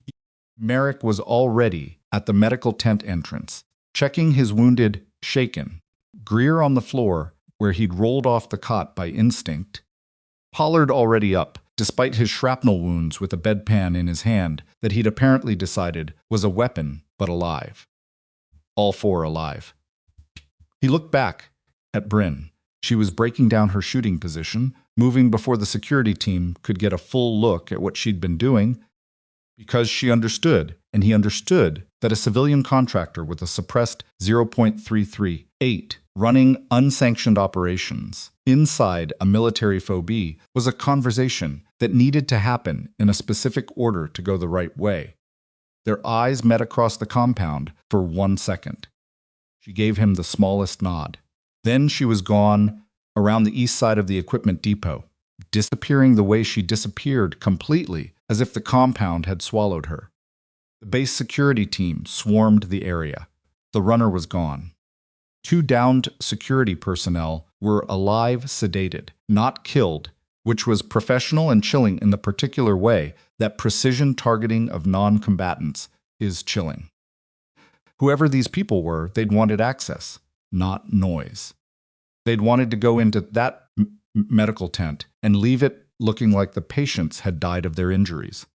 Merrick was already at the medical tent entrance, checking his wounded, shaken. Greer on the floor, where he'd rolled off the cot by instinct. Pollard already up, despite his shrapnel wounds, with a bedpan in his hand that he'd apparently decided was a weapon, but alive. All four alive. He looked back at Bryn. She was breaking down her shooting position, moving before the security team could get a full look at what she'd been doing, because she understood, and he understood, that a civilian contractor with a suppressed 0.338 running unsanctioned operations inside a military phobie was a conversation that needed to happen in a specific order to go the right way. Their eyes met across the compound for 1 second. She gave him the smallest nod. Then she was gone around the east side of the equipment depot, disappearing the way she disappeared completely, as if the compound had swallowed her. The base security team swarmed the area. The runner was gone. 2 downed security personnel were alive, sedated, not killed, which was professional and chilling in the particular way that precision targeting of non-combatants is chilling. Whoever these people were, they'd wanted access, not noise. They'd wanted to go into that medical tent and leave it looking like the patients had died of their injuries.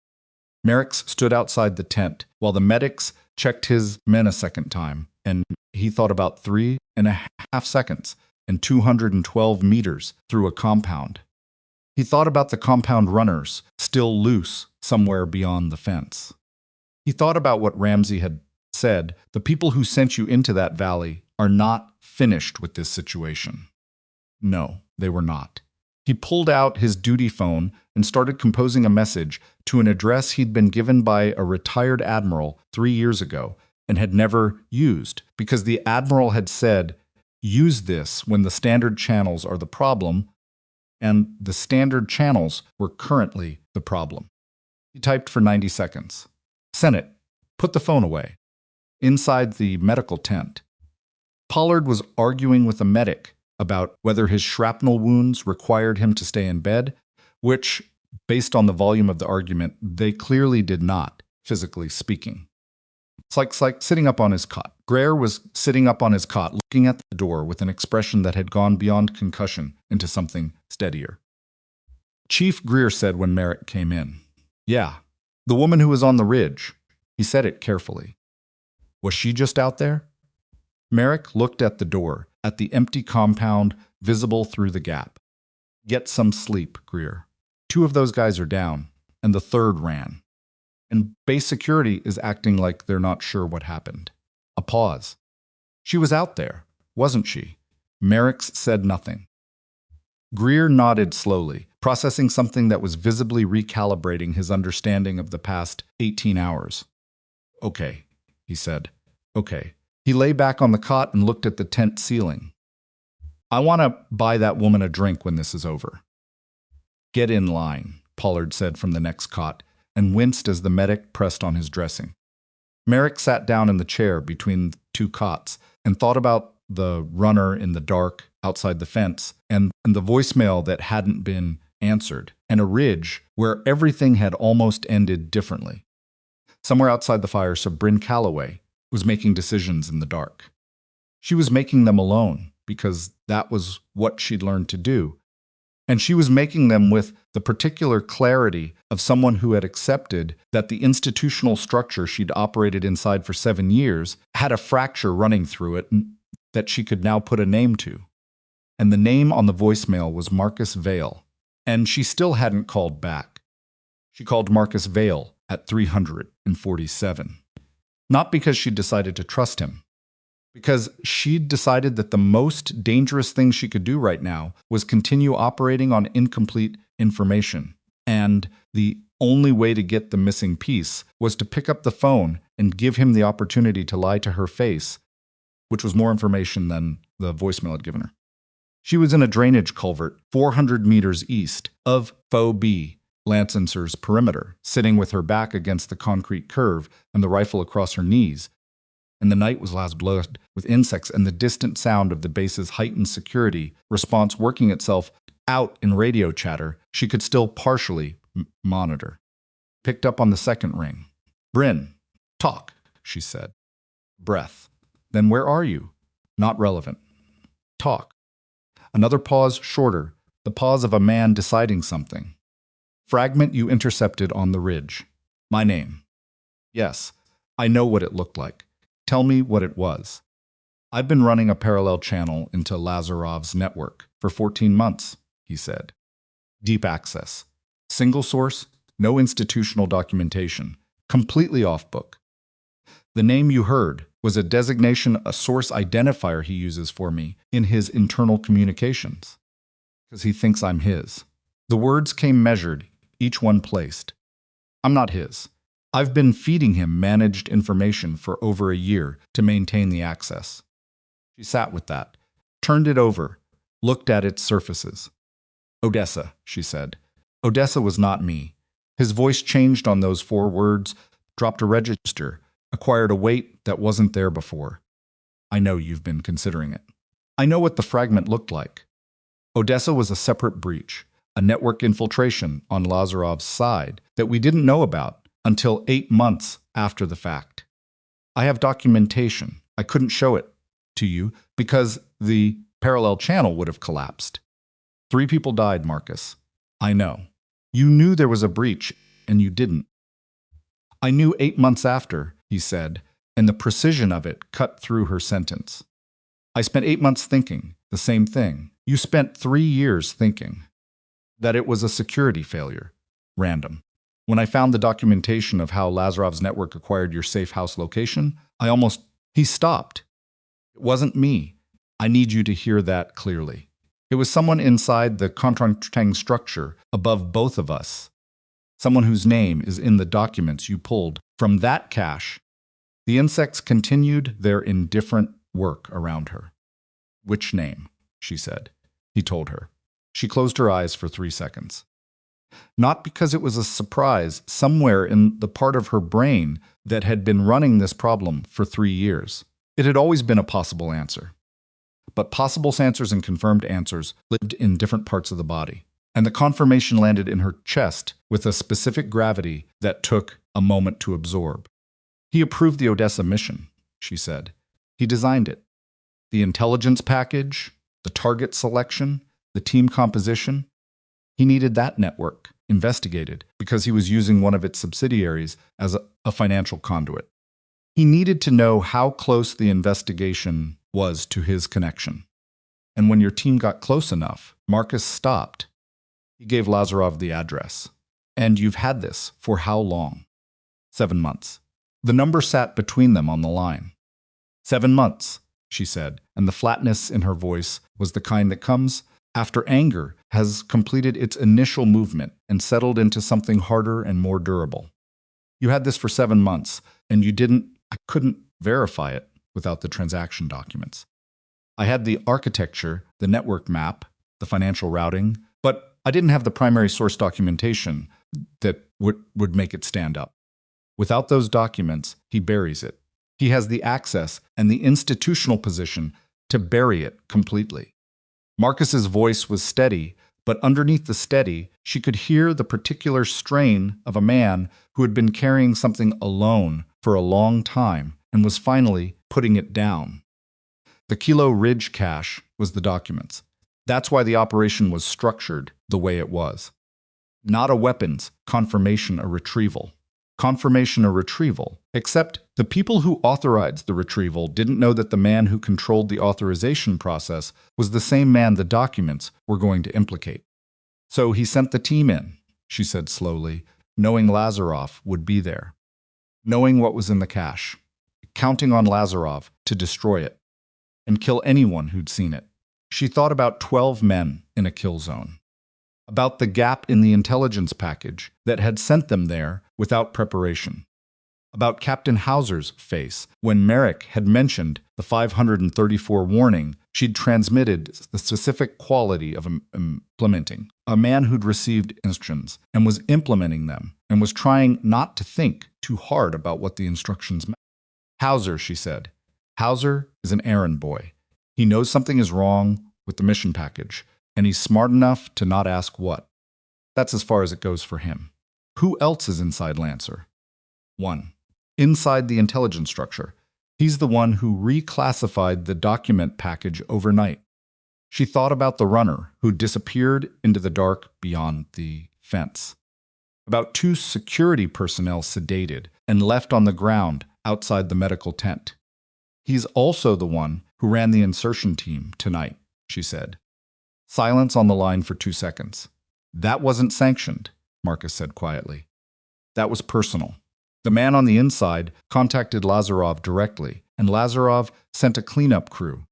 Merrick stood outside the tent while the medics checked his men a second time, and he thought about 3.5 seconds and 212 meters through a compound. He thought about the compound runners still loose somewhere beyond the fence. He thought about what Ramsey had said: the people who sent you into that valley are not finished with this situation. No, they were not. He pulled out his duty phone and started composing a message to an address he'd been given by a retired admiral 3 years ago and had never used, because the admiral had said, use this when the standard channels are the problem, and the standard channels were currently the problem. He typed for 90 seconds. Senate, put the phone away. Inside the medical tent, Pollard was arguing with a medic about whether his shrapnel wounds required him to stay in bed, which, based on the volume of the argument, they clearly did not, physically speaking. It's like sitting up on his cot. Greer was sitting up on his cot, looking at the door with an expression that had gone beyond concussion into something steadier. Chief Greer said when Merrick came in, "Yeah, the woman who was on the ridge." He said it carefully. Was she just out there? Merrick looked at the door, at the empty compound visible through the gap. Get some sleep, Greer. 2 of those guys are down, and the 3rd ran. And base security is acting like they're not sure what happened. A pause. She was out there, wasn't she? Merrick said nothing. Greer nodded slowly, processing something that was visibly recalibrating his understanding of the past 18 hours. Okay, he said. Okay. He lay back on the cot and looked at the tent ceiling. I want to buy that woman a drink when this is over. Get in line, Pollard said from the next cot, and winced as the medic pressed on his dressing. Merrick sat down in the chair between 2 cots and thought about the runner in the dark outside the fence and the voicemail that hadn't been answered, and a ridge where everything had almost ended differently. Somewhere outside the fire, Bryn Calloway was making decisions in the dark. She was making them alone because that was what she'd learned to do. And she was making them with the particular clarity of someone who had accepted that the institutional structure she'd operated inside for 7 years had a fracture running through it that she could now put a name to. And the name on the voicemail was Marcus Vale, and she still hadn't called back. She called Marcus Vale at 347. Not because she'd decided to trust him, because she'd decided that the most dangerous thing she could do right now was continue operating on incomplete information, and the only way to get the missing piece was to pick up the phone and give him the opportunity to lie to her face, which was more information than the voicemail had given her. She was in a drainage culvert 400 meters east of Faux B, Lancencer's perimeter, sitting with her back against the concrete curve and the rifle across her knees. And the night was last-blurred with insects and the distant sound of the base's heightened security response working itself out in radio chatter she could still partially monitor. Picked up on the second ring. "Bryn, talk," she said. Breath. "Then where are you?" Not relevant. "Talk." Another pause shorter, the pause of a man deciding something. "Fragment you intercepted on the ridge. My name." "Yes, I know what it looked like. Tell me what it was." "I've been running a parallel channel into Lazarov's network for 14 months, he said. "Deep access. Single source, no institutional documentation. Completely off book. The name you heard was a designation, a source identifier he uses for me in his internal communications. Because he thinks I'm his." The words came measured, each one placed. "I'm not his. I've been feeding him managed information for over a year to maintain the access." She sat with that, turned it over, looked at its surfaces. "Odessa," she said. "Odessa was not me." His voice changed on those 4 words, dropped a register, acquired a weight that wasn't there before. "I know you've been considering it. I know what the fragment looked like. Odessa was a separate breach, a network infiltration on Lazarov's side that we didn't know about until 8 months after the fact. I have documentation. I couldn't show it to you because the parallel channel would have collapsed. 3 people died, Marcus. I know. You knew there was a breach, and you didn't." "I knew 8 months after," he said, and the precision of it cut through her sentence. "I spent 8 months thinking the same thing. You spent 3 years thinking that it was a security failure. Random. When I found the documentation of how Lazarov's network acquired your safe house location, He stopped. "It wasn't me. I need you to hear that clearly. It was someone inside the contracting structure above both of us. Someone whose name is in the documents you pulled from that cache." The insects continued their indifferent work around her. "Which name?" she said. He told her. She closed her eyes for 3 seconds. Not because it was a surprise somewhere in the part of her brain that had been running this problem for 3 years. It had always been a possible answer. But possible answers and confirmed answers lived in different parts of the body, and the confirmation landed in her chest with a specific gravity that took a moment to absorb. "He approved the Odessa mission," she said. "He designed it. The intelligence package, the target selection, the team composition. He needed that network investigated because he was using one of its subsidiaries as a financial conduit. He needed to know how close the investigation was to his connection. And when your team got close enough, Marcus stopped. He gave Lazarov the address. And you've had this for how long?" 7 months. The number sat between them on the line. 7 months, she said, and the flatness in her voice was the kind that comes after anger has completed its initial movement and settled into something harder and more durable. "You had this for 7 months, and I couldn't verify it without the transaction documents. I had the architecture, the network map, the financial routing, but I didn't have the primary source documentation that would make it stand up. Without those documents, he buries it. He has the access and the institutional position to bury it completely." Marcus's voice was steady, but underneath the steady, she could hear the particular strain of a man who had been carrying something alone for a long time and was finally putting it down. The Kilo Ridge cache was the documents. That's why the operation was structured the way it was. Not a weapons, confirmation, a retrieval. Confirmation, a retrieval, except the people who authorized the retrieval didn't know that the man who controlled the authorization process was the same man the documents were going to implicate. "So he sent the team in," she said slowly, knowing Lazarov would be there, knowing what was in the cache, counting on Lazarov to destroy it and kill anyone who'd seen it. She thought about 12 men in a kill zone. about the gap in the intelligence package that had sent them there without preparation, about Captain Hauser's face when Merrick had mentioned the 534 warning she'd transmitted the specific quality of implementing, a man who'd received instructions and was implementing them and was trying not to think too hard about what the instructions meant. Hauser, she said. Hauser is an errand boy. He knows something is wrong with the mission package, and he's smart enough to not ask what. That's as far as it goes for him. Who else is inside Lancer? 1. Inside the intelligence structure. He's the one who reclassified the document package overnight. She thought about the runner who disappeared into the dark beyond the fence. About 2 security personnel sedated and left on the ground outside the medical tent. He's also the one who ran the insertion team tonight, she said. Silence on the line for 2 seconds. That wasn't sanctioned, Marcus said quietly. That was personal. The man on the inside contacted Lazarov directly, and Lazarov sent a cleanup crew.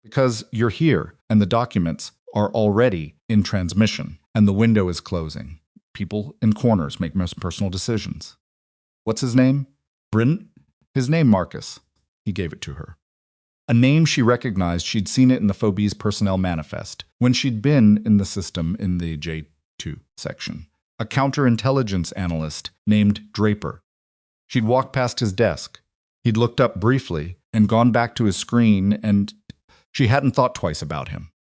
Because you're here, and the documents are already in transmission, and the window is closing. People in corners make most personal decisions. What's his name? Bryn? His name, Marcus. He gave it to her. A name she recognized. She'd seen it in the Phobie's personnel manifest when she'd been in the system in the J2 section. A counterintelligence analyst named Draper. She'd walked past his desk. He'd looked up briefly and gone back to his screen, and she hadn't thought twice about him.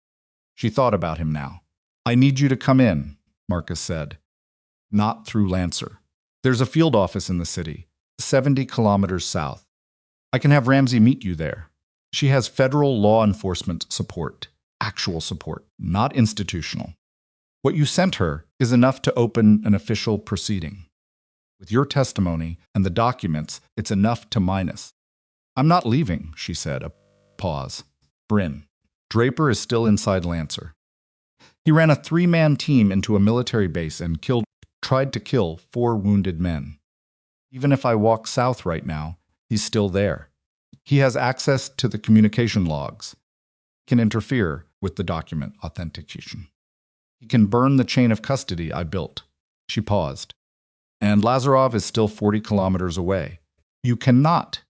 She thought about him now. I need you to come in, Marcus said. Not through Lancer. There's a field office in the city, 70 kilometers south. I can have Ramsey meet you there. She has federal law enforcement support, actual support, not institutional. What you sent her is enough to open an official proceeding. With your testimony and the documents, it's enough to minus. I'm not leaving, she said. A pause. Bryn. Draper is still inside Lancer. He ran a 3-man team into a military base and tried to kill 4 wounded men. Even if I walk south right now, he's still there. He has access to the communication logs. He can interfere with the document authentication. He can burn the chain of custody I built. She paused. And Lazarov is still 40 kilometers away. You cannot.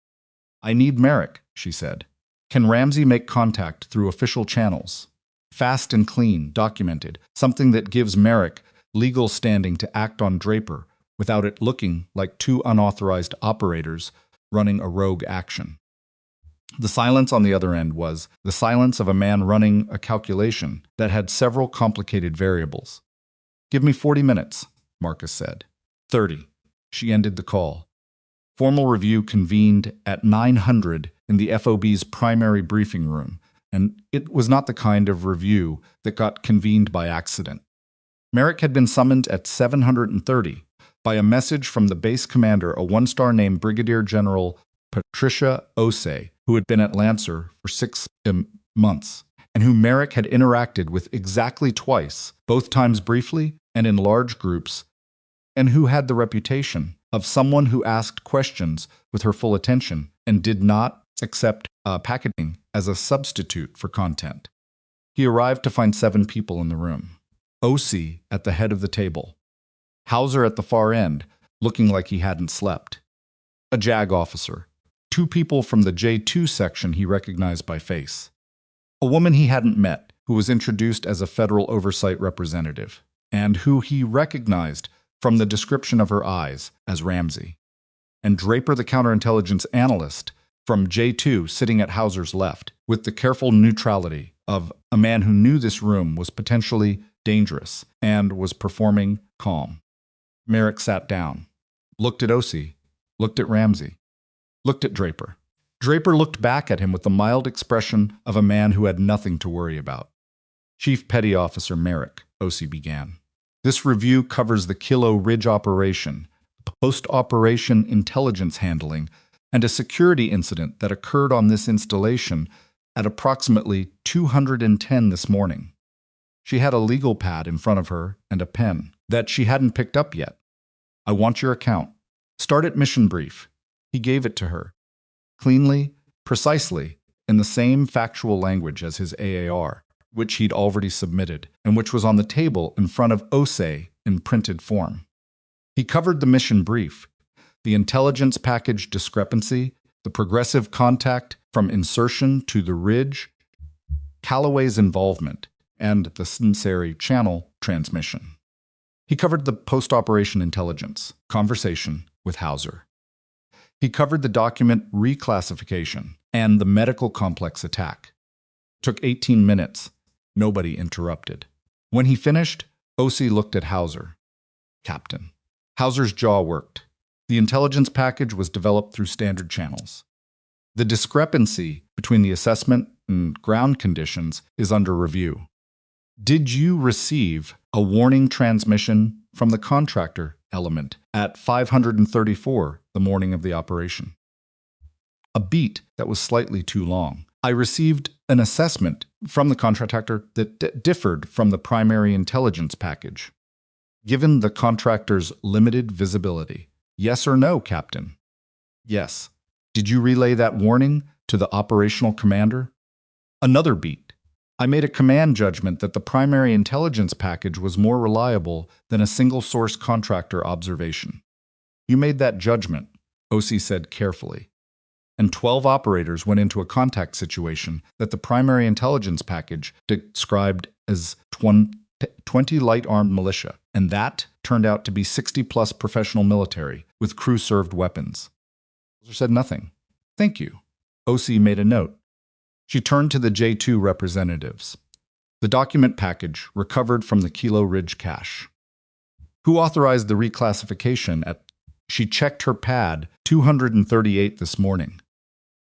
I need Merrick, she said. Can Ramsey make contact through official channels? Fast and clean, documented, something that gives Merrick legal standing to act on Draper without it looking like 2 unauthorized operators running a rogue action. The silence on the other end was the silence of a man running a calculation that had several complicated variables. Give me 40 minutes, Marcus said. 30. She ended the call. Formal review convened at 900 in the FOB's primary briefing room, and it was not the kind of review that got convened by accident. Merrick had been summoned at 730 by a message from the base commander, a 1-star named Brigadier General Patricia Osei, who had been at Lancer for 6 months, and who Merrick had interacted with exactly twice, both times briefly and in large groups, and who had the reputation of someone who asked questions with her full attention and did not accept packaging as a substitute for content. He arrived to find 7 people in the room. Osei at the head of the table. Hauser at the far end, looking like he hadn't slept. A JAG officer. 2 people from the J2 section he recognized by face. A woman he hadn't met, who was introduced as a federal oversight representative, and who he recognized from the description of her eyes as Ramsey. And Draper, the counterintelligence analyst from J2, sitting at Hauser's left, with the careful neutrality of a man who knew this room was potentially dangerous and was performing calm. Merrick sat down, looked at Osei, looked at Ramsey, looked at Draper. Draper looked back at him with the mild expression of a man who had nothing to worry about. Chief Petty Officer Merrick, Osei began. This review covers the Kilo Ridge operation, post-operation intelligence handling, and a security incident that occurred on this installation at approximately 210 this morning. She had a legal pad in front of her and a pen that she hadn't picked up yet. I want your account. Start at mission brief. He gave it to her. Cleanly, precisely, in the same factual language as his AAR. which he'd already submitted, and which was on the table in front of Osei in printed form. He covered the mission brief, the intelligence package discrepancy, the progressive contact from insertion to the ridge, Callaway's involvement, and the sincere channel transmission. He covered the post-operation intelligence conversation with Hauser. He covered the document reclassification and the medical complex attack. It took 18 minutes. Nobody interrupted. When he finished, Osei looked at Hauser. Captain. Hauser's jaw worked. The intelligence package was developed through standard channels. The discrepancy between the assessment and ground conditions is under review. Did you receive a warning transmission from the contractor element at 534 the morning of the operation? A beat that was slightly too long. I received an assessment from the contractor that differed from the primary intelligence package. Given the contractor's limited visibility, yes or no, Captain? Yes. Did you relay that warning to the operational commander? Another beat. I made a command judgment that the primary intelligence package was more reliable than a single-source contractor observation. You made that judgment, Osei said carefully. And 12 operators went into a contact situation that the primary intelligence package described as 20 light-armed militia, and that turned out to be 60-plus professional military with crew-served weapons. Hauser said nothing. Thank you. Osei made a note. She turned to the J2 representatives. The document package recovered from the Kilo Ridge cache. Who authorized the reclassification at... She checked her pad 238 this morning.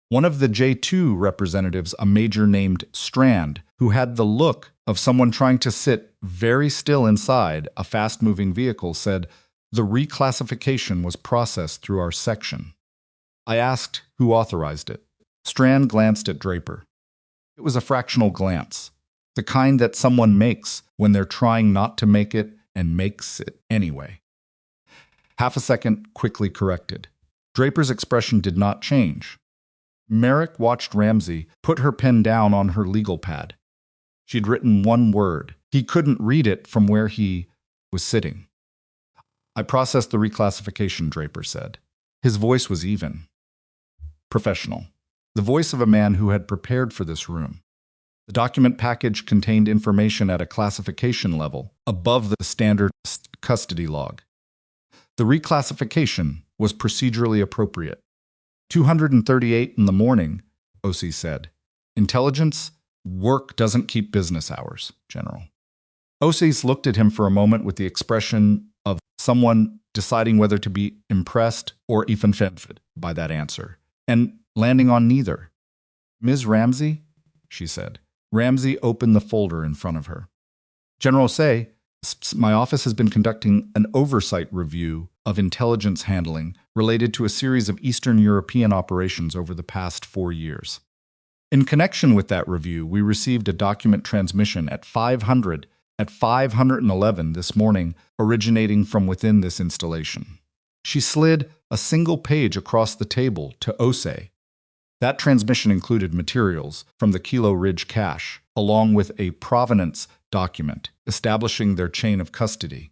One of the J2 representatives, a major named Strand, who had the look of someone trying to sit very still inside a fast-moving vehicle, said, "The reclassification was processed through our section." I asked who authorized it. Strand glanced at Draper. It was a fractional glance, the kind that someone makes when they're trying not to make it and makes it anyway. Half a second, quickly corrected. Draper's expression did not change. Merrick watched Ramsey put her pen down on her legal pad. She'd written one word. He couldn't read it from where he was sitting. I processed the reclassification, Draper said. His voice was even. Professional. The voice of a man who had prepared for this room. The document package contained information at a classification level above the standard custody log. The reclassification was procedurally appropriate. 238 in the morning, Osei said. Intelligence, work doesn't keep business hours, General. Osei looked at him for a moment with the expression of someone deciding whether to be impressed or even offended by that answer, and landing on neither. Ms. Ramsey, she said. Ramsey opened the folder in front of her. General Osei, my office has been conducting an oversight review of intelligence handling related to a series of Eastern European operations over the past 4 years. In connection with that review, we received a document transmission at 511 this morning, originating from within this installation. She slid a single page across the table to Osei. That transmission included materials from the Kilo Ridge cache, along with a provenance document establishing their chain of custody.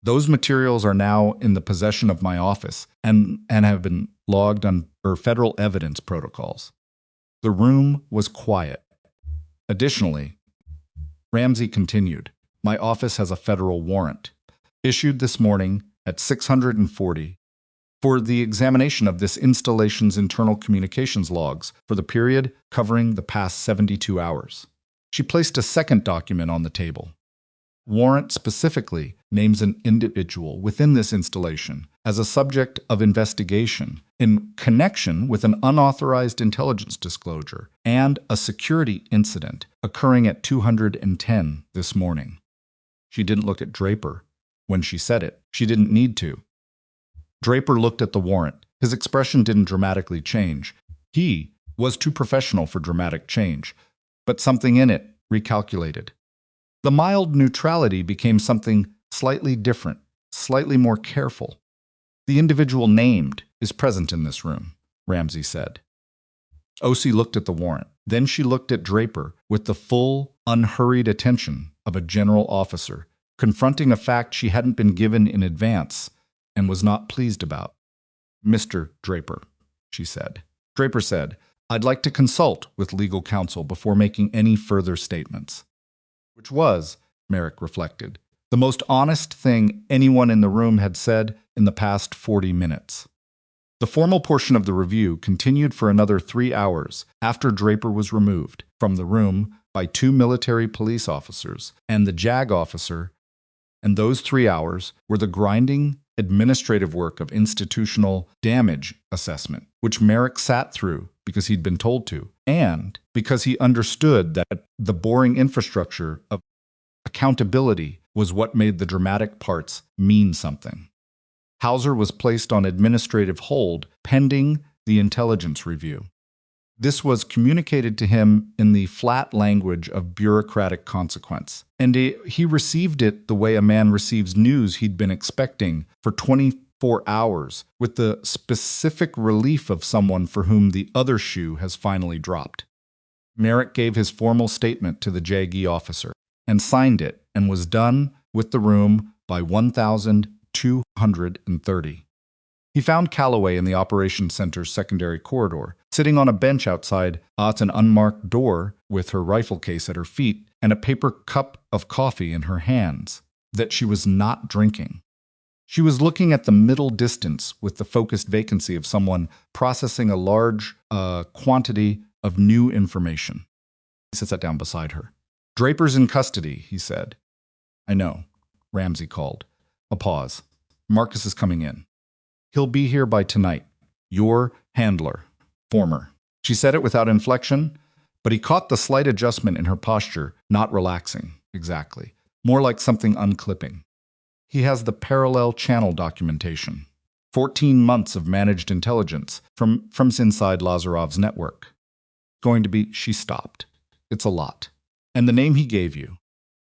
Those materials are now in the possession of my office and have been logged under federal evidence protocols. The room was quiet. Additionally, Ramsey continued, my office has a federal warrant, issued this morning at 640 for the examination of this installation's internal communications logs for the period covering the past 72 hours. She placed a second document on the table. Warrant specifically names an individual within this installation as a subject of investigation in connection with an unauthorized intelligence disclosure and a security incident occurring at 210 this morning. She didn't look at Draper. When she said it, she didn't need to. Draper looked at the warrant. His expression didn't dramatically change. He was too professional for dramatic change, but something in it recalculated. The mild neutrality became something slightly different, slightly more careful. The individual named is present in this room, Ramsey said. Osei looked at the warrant. Then she looked at Draper with the full, unhurried attention of a general officer, confronting a fact she hadn't been given in advance and was not pleased about. "Mr. Draper," she said. Draper said, "I'd like to consult with legal counsel before making any further statements." Which was, Merrick reflected, the most honest thing anyone in the room had said in the past 40 minutes. The formal portion of the review continued for another 3 hours after Draper was removed from the room by 2 military police officers and the JAG officer, and those 3 hours were the grinding administrative work of institutional damage assessment, which Merrick sat through because he'd been told to, and because he understood that the boring infrastructure of accountability was what made the dramatic parts mean something. Hauser was placed on administrative hold pending the intelligence review. This was communicated to him in the flat language of bureaucratic consequence, and he received it the way a man receives news he'd been expecting for 24 hours, with the specific relief of someone for whom the other shoe has finally dropped. Merrick gave his formal statement to the JAG officer and signed it, and was done with the room by 1,230. He found Calloway in the operations center's secondary corridor, sitting on a bench outside an unmarked door with her rifle case at her feet and a paper cup of coffee in her hands that she was not drinking. She was looking at the middle distance with the focused vacancy of someone processing a large quantity of new information. He sat down beside her. "Draper's in custody," he said. "I know," Ramsey called. A pause. "Marcus is coming in. He'll be here by tonight. Your handler, former." She said it without inflection, but he caught the slight adjustment in her posture, not relaxing, exactly, more like something unclipping. "He has the parallel channel documentation. 14 months of managed intelligence from inside Lazarov's network. Going to be," she stopped. "It's a lot. And the name he gave you,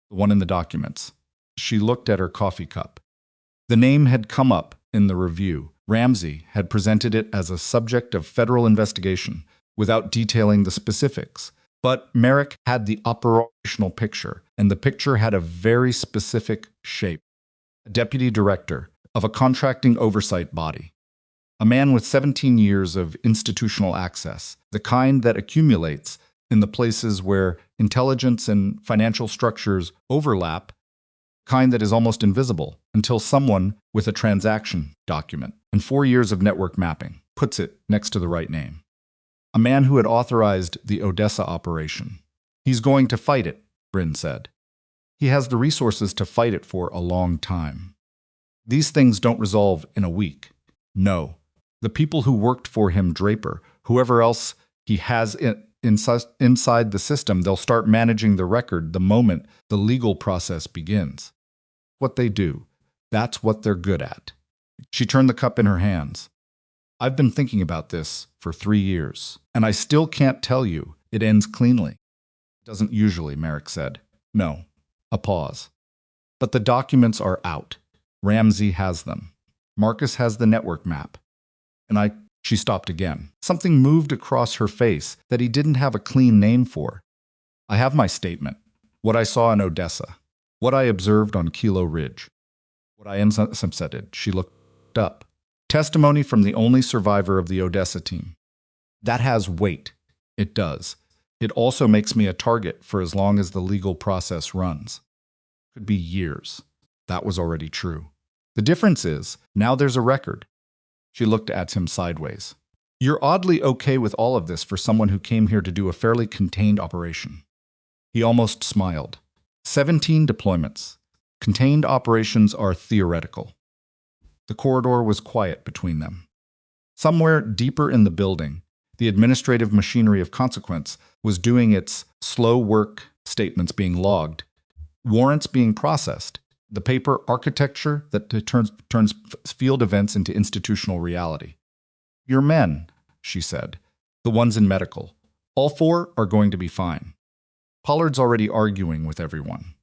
the one in the documents." She looked at her coffee cup. The name had come up in the review. Ramsey had presented it as a subject of federal investigation without detailing the specifics. But Merrick had the operational picture, and the picture had a very specific shape. A deputy director of a contracting oversight body. A man with 17 years of institutional access, the kind that accumulates in the places where intelligence and financial structures overlap, kind that is almost invisible until someone with a transaction document and 4 years of network mapping puts it next to the right name. A man who had authorized the Odessa operation. "He's going to fight it," Bryn said. "He has the resources to fight it for a long time. These things don't resolve in a week. No. The people who worked for him, Draper, whoever else he has inside the system, they'll start managing the record the moment the legal process begins. What they do, that's what they're good at." She turned the cup in her hands. "I've been thinking about this for 3 years, and I still can't tell you it ends cleanly." "It doesn't usually," Merrick said. "No." A pause. "But the documents are out. Ramsey has them. Marcus has the network map. And She stopped again. Something moved across her face that he didn't have a clean name for. "I have my statement. What I saw in Odessa. What I observed on Kilo Ridge. What I intercepted." She looked up. "Testimony from the only survivor of the Odessa team. That has weight. It does. It also makes me a target for as long as the legal process runs. Could be years." That was already true. "The difference is, now there's a record." She looked at him sideways. "You're oddly okay with all of this for someone who came here to do a fairly contained operation." He almost smiled. 17 deployments. Contained operations are theoretical. The corridor was quiet between them. Somewhere deeper in the building, the administrative machinery of consequence was doing its slow work, statements being logged, warrants being processed, the paper architecture that turns field events into institutional reality. "Your men," she said, "the ones in medical. All 4 are going to be fine. Pollard's already arguing with everyone.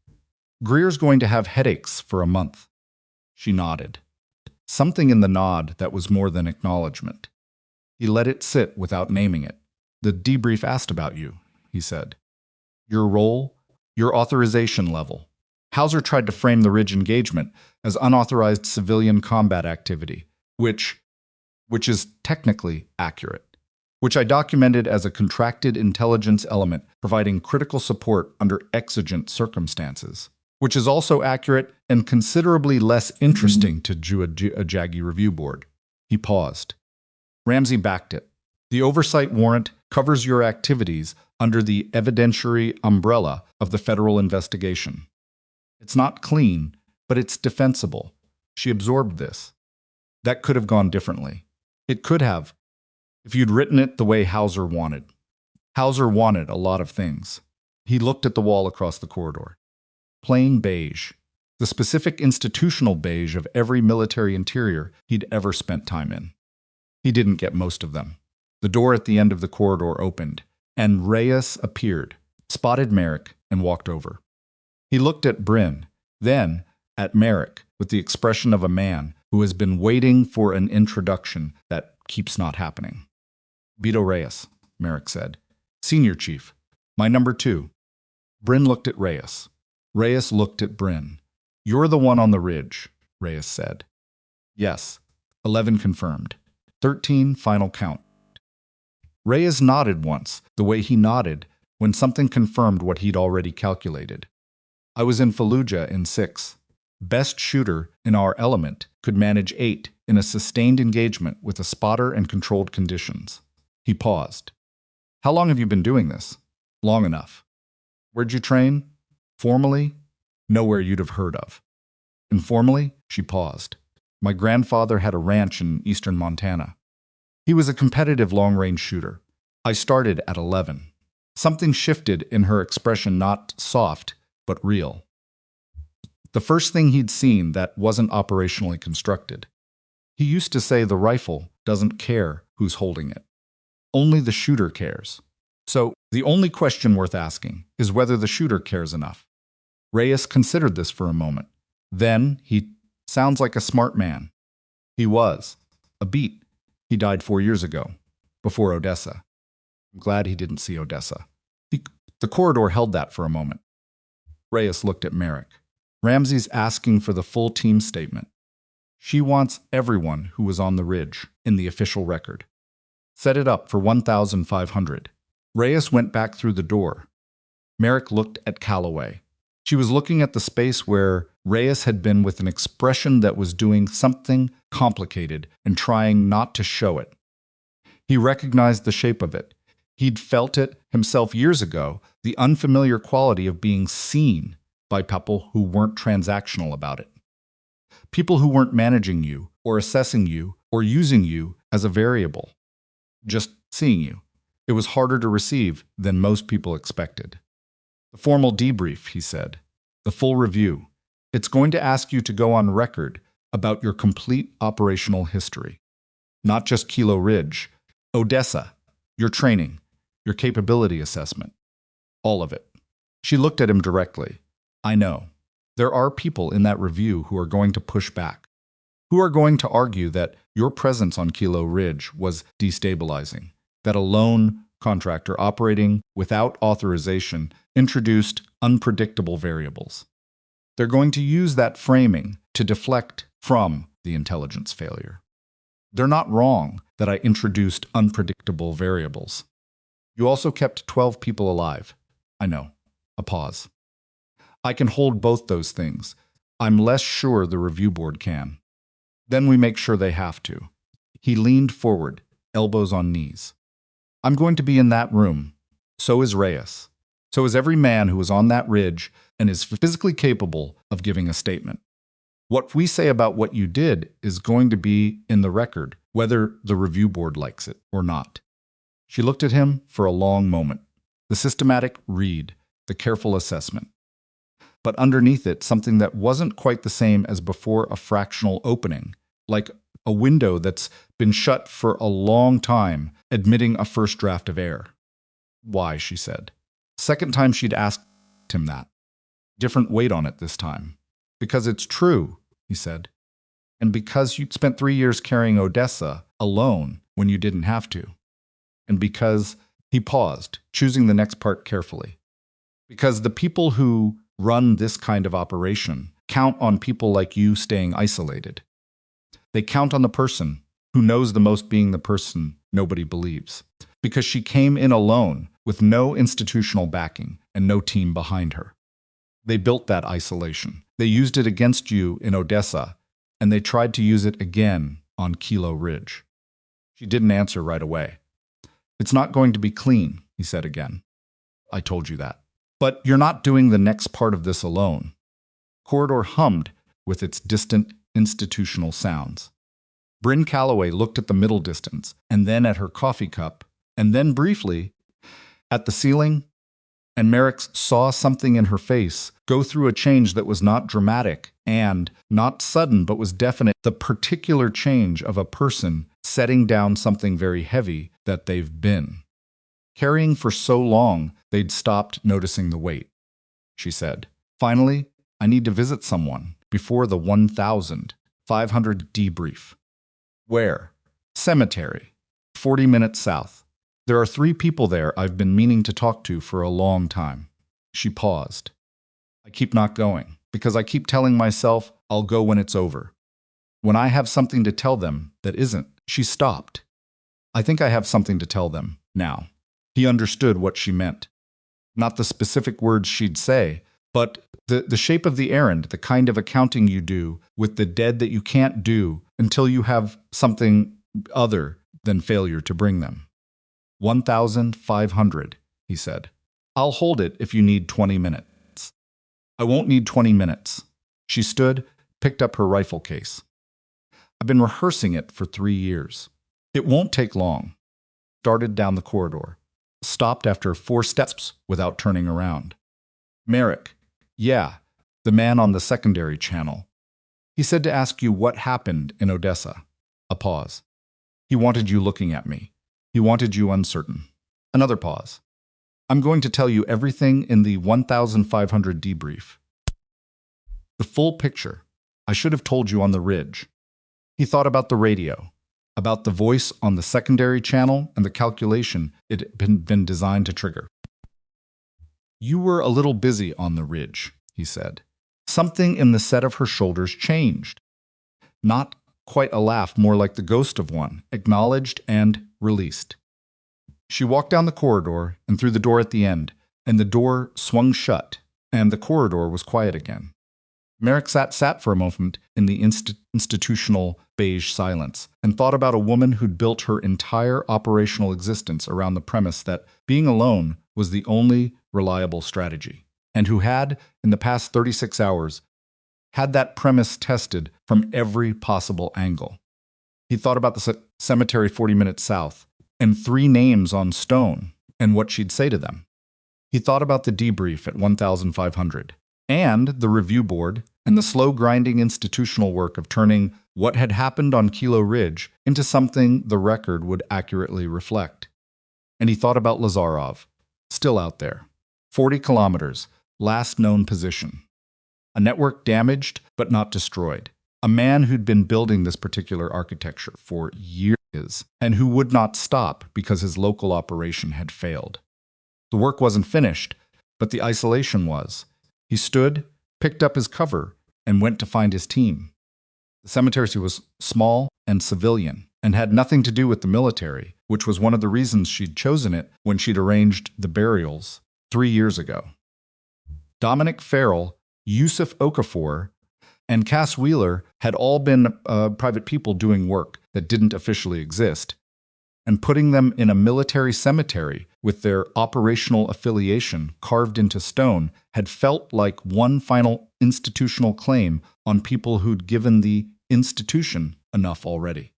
Greer's going to have headaches for a month." She nodded. Something in the nod that was more than acknowledgement. He let it sit without naming it. "The debrief asked about you," he said. "Your role, Your authorization level. Hauser tried to frame the Ridge engagement as unauthorized civilian combat activity, which is technically accurate, which I documented as a contracted intelligence element providing critical support under exigent circumstances, which is also accurate and considerably less interesting to a Jaggi review board. He paused. Ramsey backed it. The oversight warrant covers your activities under the evidentiary umbrella of the federal investigation. It's not clean, but it's defensible. She absorbed this. That could have gone differently. It could have, if you'd written it the way Hauser wanted. Hauser wanted a lot of things. He looked at the wall across the corridor. Plain beige. The specific institutional beige of every military interior he'd ever spent time in. He didn't get most of them. The door at the end of the corridor opened, and Reyes appeared, spotted Merrick, and walked over. He looked at Bryn, then at Merrick, with the expression of a man who has been waiting for an introduction that keeps not happening. Beto Reyes, Merrick said. Senior Chief, my number 2. Bryn looked at Reyes. Reyes looked at Bryn. You're the one on the ridge, Reyes said. Yes. 11 confirmed. 13 final count. Reyes nodded once, the way he nodded when something confirmed what he'd already calculated. I was in Fallujah in 6. Best shooter in our element could manage 8 in a sustained engagement with a spotter and controlled conditions. He paused. How long have you been doing this? Long enough. Where'd you train? Formally? Nowhere you'd have heard of. Informally? She paused. My grandfather had a ranch in eastern Montana. He was a competitive long-range shooter. I started at 11. Something shifted in her expression, not soft, but real. The first thing he'd seen that wasn't operationally constructed. He used to say the rifle doesn't care who's holding it. Only the shooter cares. So, the only question worth asking is whether the shooter cares enough. Reyes considered this for a moment. Then, he sounds like a smart man. He was. A beat. He died 4 years ago, before Odessa. I'm glad he didn't see Odessa. The corridor held that for a moment. Reyes looked at Merrick. Ramsey's asking for the full team statement. She wants everyone who was on the ridge in the official record. Set it up for 1,500. Reyes went back through the door. Merrick looked at Calloway. She was looking at the space where Reyes had been with an expression that was doing something complicated and trying not to show it. He recognized the shape of it. He'd felt it himself years ago, the unfamiliar quality of being seen by people who weren't transactional about it. People who weren't managing you or assessing you or using you as a variable. Just seeing you. It was harder to receive than most people expected. The formal debrief, he said. The full review. It's going to ask you to go on record about your complete operational history. Not just Kilo Ridge, Odessa, your training, your capability assessment. All of it. She looked at him directly. I know. There are people in that review who are going to push back, who are going to argue that your presence on Kilo Ridge was destabilizing, that a lone contractor operating without authorization introduced unpredictable variables. They're going to use that framing to deflect from the intelligence failure. They're not wrong that I introduced unpredictable variables. You also kept 12 people alive. I know. A pause. I can hold both those things. I'm less sure the review board can. Then we make sure they have to. He leaned forward, elbows on knees. I'm going to be in that room. So is Reyes. So is every man who is on that ridge and is physically capable of giving a statement. What we say about what you did is going to be in the record, whether the review board likes it or not. She looked at him for a long moment. The systematic read, the careful assessment. But underneath it, something that wasn't quite the same as before a fractional opening, like a window that's been shut for a long time, admitting a first draft of air. Why, she said. Second time she'd asked him that. Different weight on it this time. Because it's true, he said. And because you spent 3 years carrying Odessa alone when you didn't have to. And because he paused, choosing the next part carefully. Because the people who run this kind of operation count on people like you staying isolated. They count on the person who knows the most being the person nobody believes. Because she came in alone with no institutional backing and no team behind her. They built that isolation. They used it against you in Odessa, and they tried to use it again on Kilo Ridge. She didn't answer right away. It's not going to be clean, he said again. I told you that. But you're not doing the next part of this alone. Corridor hummed with its distant institutional sounds. Bryn Calloway looked at the middle distance, and then at her coffee cup, and then briefly at the ceiling, and Merrick saw something in her face go through a change that was not dramatic and not sudden but was definite, the particular change of a person setting down something very heavy that they've been carrying for so long they'd stopped noticing the weight. She said, "Finally, I need to visit someone before the 1500 debrief." Where? Cemetery, 40 minutes south. There are 3 people there I've been meaning to talk to for a long time. She paused. I keep not going, because I keep telling myself I'll go when it's over. When I have something to tell them that isn't. She stopped. I think I have something to tell them now. He understood what she meant. Not the specific words she'd say, but the shape of the errand, the kind of accounting you do with the dead that you can't do until you have something other than failure to bring them. 1500, he said. I'll hold it if you need 20 minutes. I won't need 20 minutes. She stood, picked up her rifle case. I've been rehearsing it for 3 years. It won't take long. Started down the corridor. Stopped after 4 steps without turning around. Merrick. Yeah, the man on the secondary channel. He said to ask you what happened in Odessa. A pause. He wanted you looking at me. He wanted you uncertain. Another pause. I'm going to tell you everything in the 1500 debrief. The full picture. I should have told you on the ridge. He thought about the radio, about the voice on the secondary channel and the calculation it had been designed to trigger. You were a little busy on the ridge, he said. Something in the set of her shoulders changed. Not quite a laugh, more like the ghost of one, acknowledged and released. She walked down the corridor and through the door at the end, and the door swung shut, and the corridor was quiet again. Merrick sat for a moment in the institutional beige silence and thought about a woman who'd built her entire operational existence around the premise that being alone was the only reliable strategy, and who had, in the past 36 hours, had that premise tested from every possible angle. He thought about the cemetery 40 minutes south, and 3 names on stone, and what she'd say to them. He thought about the debrief at 1500, and the review board, and the slow grinding institutional work of turning what had happened on Kilo Ridge into something the record would accurately reflect. And he thought about Lazarov, still out there, 40 kilometers, last known position. A network damaged but not destroyed. A man who'd been building this particular architecture for years and who would not stop because his local operation had failed. The work wasn't finished, but the isolation was. He stood, picked up his cover, and went to find his team. The cemetery was small and civilian and had nothing to do with the military, which was one of the reasons she'd chosen it when she'd arranged the burials 3 years ago. Dominic Farrell, Yusuf Okafor, and Cass Wheeler had all been private people doing work that didn't officially exist, and putting them in a military cemetery with their operational affiliation carved into stone had felt like one final institutional claim on people who'd given the institution enough already.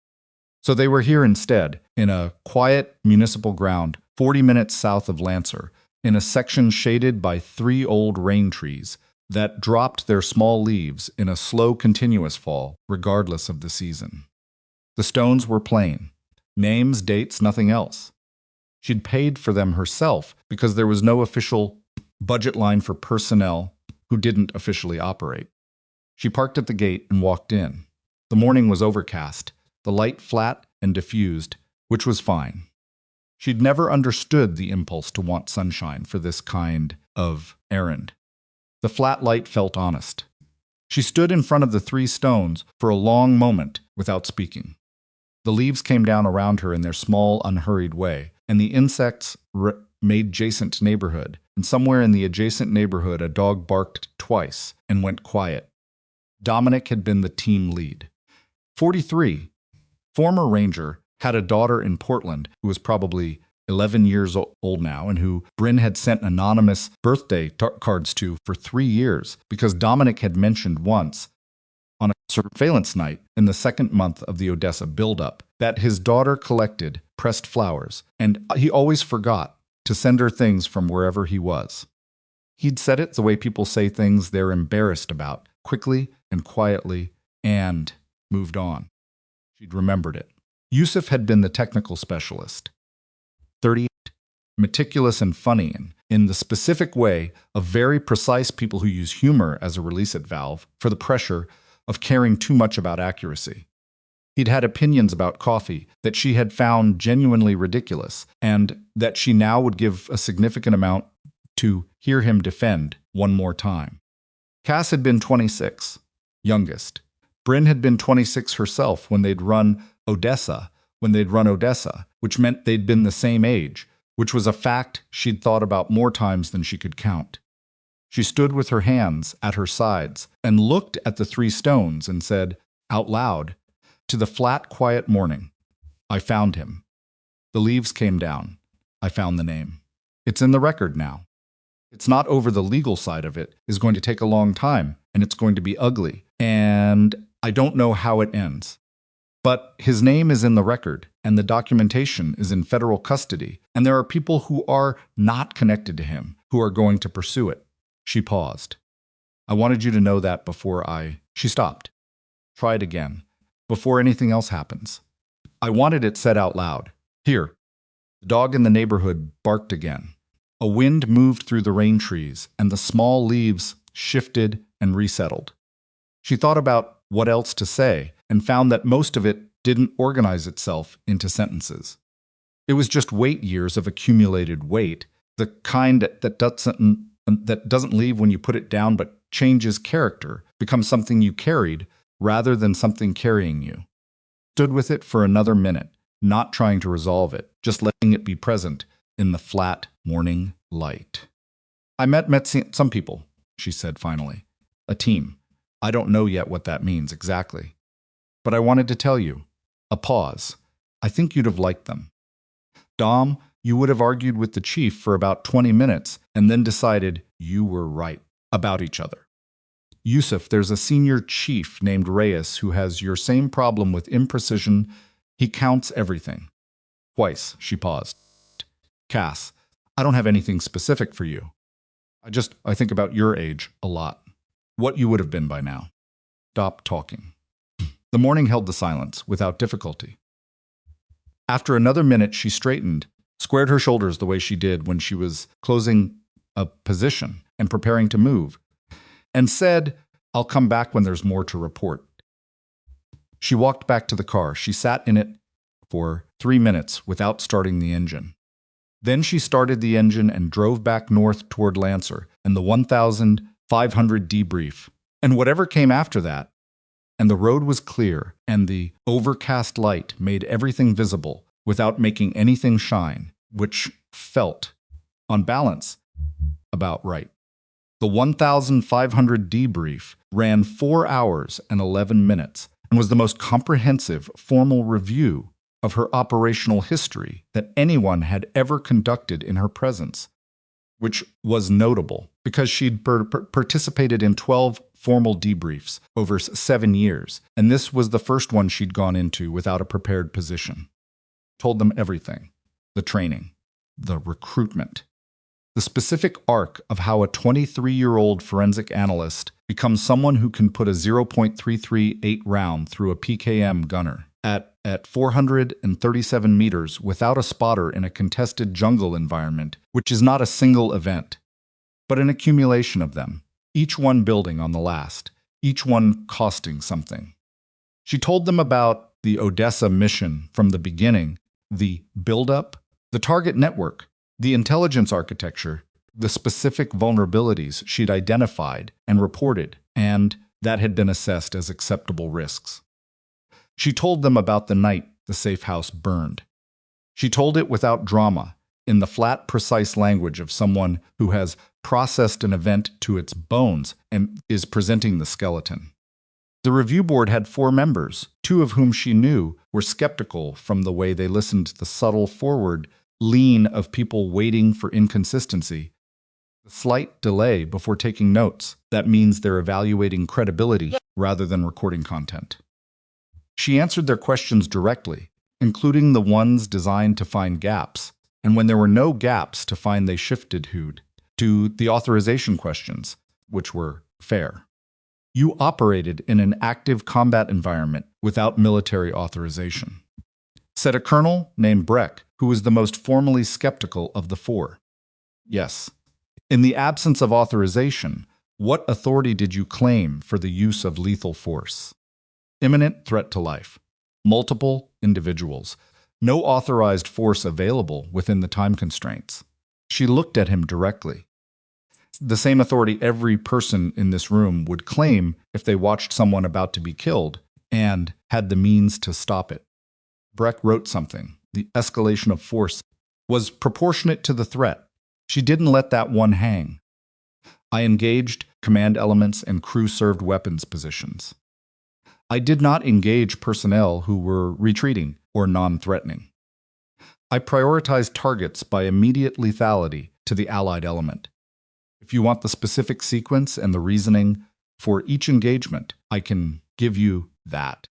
So they were here instead, in a quiet municipal ground 40 minutes south of Lancer, in a section shaded by 3 old rain trees that dropped their small leaves in a slow continuous fall, regardless of the season. The stones were plain. Names, dates, nothing else. She'd paid for them herself because there was no official budget line for personnel who didn't officially operate. She parked at the gate and walked in. The morning was overcast, the light flat and diffused, which was fine. She'd never understood the impulse to want sunshine for this kind of errand. The flat light felt honest. She stood in front of the 3 stones for a long moment without speaking. The leaves came down around her in their small, unhurried way, and the insects made adjacent neighborhood. And somewhere in the adjacent neighborhood, a dog barked twice and went quiet. Dominic had been the team lead. 43, former ranger, had a daughter in Portland who was probably 11 years old now and who Bryn had sent anonymous birthday cards to for 3 years because Dominic had mentioned once on a surveillance night in the 2nd month of the Odessa buildup that his daughter collected pressed flowers, and he always forgot to send her things from wherever he was. He'd said it the way people say things they're embarrassed about, quickly and quietly, and moved on. She'd remembered it. Yusuf had been the technical specialist. 38, meticulous and funny, and in the specific way of very precise people who use humor as a release-it valve for the pressure of caring too much about accuracy. He'd had opinions about coffee that she had found genuinely ridiculous, and that she now would give a significant amount to hear him defend one more time. Cass had been 26, youngest. Bryn had been 26 herself when they'd run Odessa, which meant they'd been the same age, which was a fact she'd thought about more times than she could count. She stood with her hands at her sides and looked at the 3 stones and said, out loud, to the flat, quiet morning, I found him. The leaves came down. I found the name. It's in the record now. It's not over. The legal side of it is going to take a long time, and it's going to be ugly, and I don't know how it ends. But his name is in the record, and the documentation is in federal custody, and there are people who are not connected to him who are going to pursue it. She paused. I wanted you to know that before She stopped. Try it again, before anything else happens. I wanted it said out loud. Here. The dog in the neighborhood barked again. A wind moved through the rain trees, and the small leaves shifted and resettled. She thought about what else to say, and found that most of it didn't organize itself into sentences. It was just weight years of accumulated weight, the kind that doesn't leave when you put it down but changes character, becomes something you carried rather than something carrying you. Stood with it for another minute, not trying to resolve it, just letting it be present in the flat morning light. I met some people, she said finally. A team. I don't know yet what that means exactly. But I wanted to tell you. A pause. I think you'd have liked them. Dom, you would have argued with the chief for about 20 minutes and then decided you were right about each other. Yusuf, there's a senior chief named Reyes who has your same problem with imprecision. He counts everything. Twice, she paused. Cass, I don't have anything specific for you. I think about your age a lot. What you would have been by now. Stop talking. The morning held the silence without difficulty. After another minute, she straightened, squared her shoulders the way she did when she was closing a position and preparing to move, and said, I'll come back when there's more to report. She walked back to the car. She sat in it for 3 minutes without starting the engine. Then she started the engine and drove back north toward Lancer and the 1,500 debrief, and whatever came after that. And the road was clear, and the overcast light made everything visible without making anything shine, which felt, on balance, about right. The 1,500 debrief ran 4 hours and 11 minutes and was the most comprehensive formal review of her operational history that anyone had ever conducted in her presence, which was notable because she'd participated in 12 formal debriefs over 7 years, and this was the first one she'd gone into without a prepared position. Told them everything: the training, the recruitment, the specific arc of how a 23-year-old forensic analyst becomes someone who can put a 0.338 round through a PKM gunner at 437 meters without a spotter in a contested jungle environment, which is not a single event, but an accumulation of them, each one building on the last, each one costing something. She told them about the Odessa mission from the beginning, the buildup, the target network, the intelligence architecture, the specific vulnerabilities she'd identified and reported, and that had been assessed as acceptable risks. She told them about the night the safe house burned. She told it without drama, in the flat, precise language of someone who has processed an event to its bones and is presenting the skeleton. The review board had 4 members, 2 of whom she knew were skeptical from the way they listened to the subtle forward lean of people waiting for inconsistency. The slight delay before taking notes, that means they're evaluating credibility rather than recording content. She answered their questions directly, including the ones designed to find gaps, and when there were no gaps to find, they shifted Hood to the authorization questions, which were fair. You operated in an active combat environment without military authorization, said a colonel named Breck, who was the most formally skeptical of the 4. Yes. In the absence of authorization, what authority did you claim for the use of lethal force? Imminent threat to life. Multiple individuals. No authorized force available within the time constraints. She looked at him directly. The same authority every person in this room would claim if they watched someone about to be killed and had the means to stop it. Breck wrote something. The escalation of force was proportionate to the threat. She didn't let that one hang. I engaged command elements and crew-served weapons positions. I did not engage personnel who were retreating or non-threatening. I prioritized targets by immediate lethality to the allied element. If you want the specific sequence and the reasoning for each engagement, I can give you that.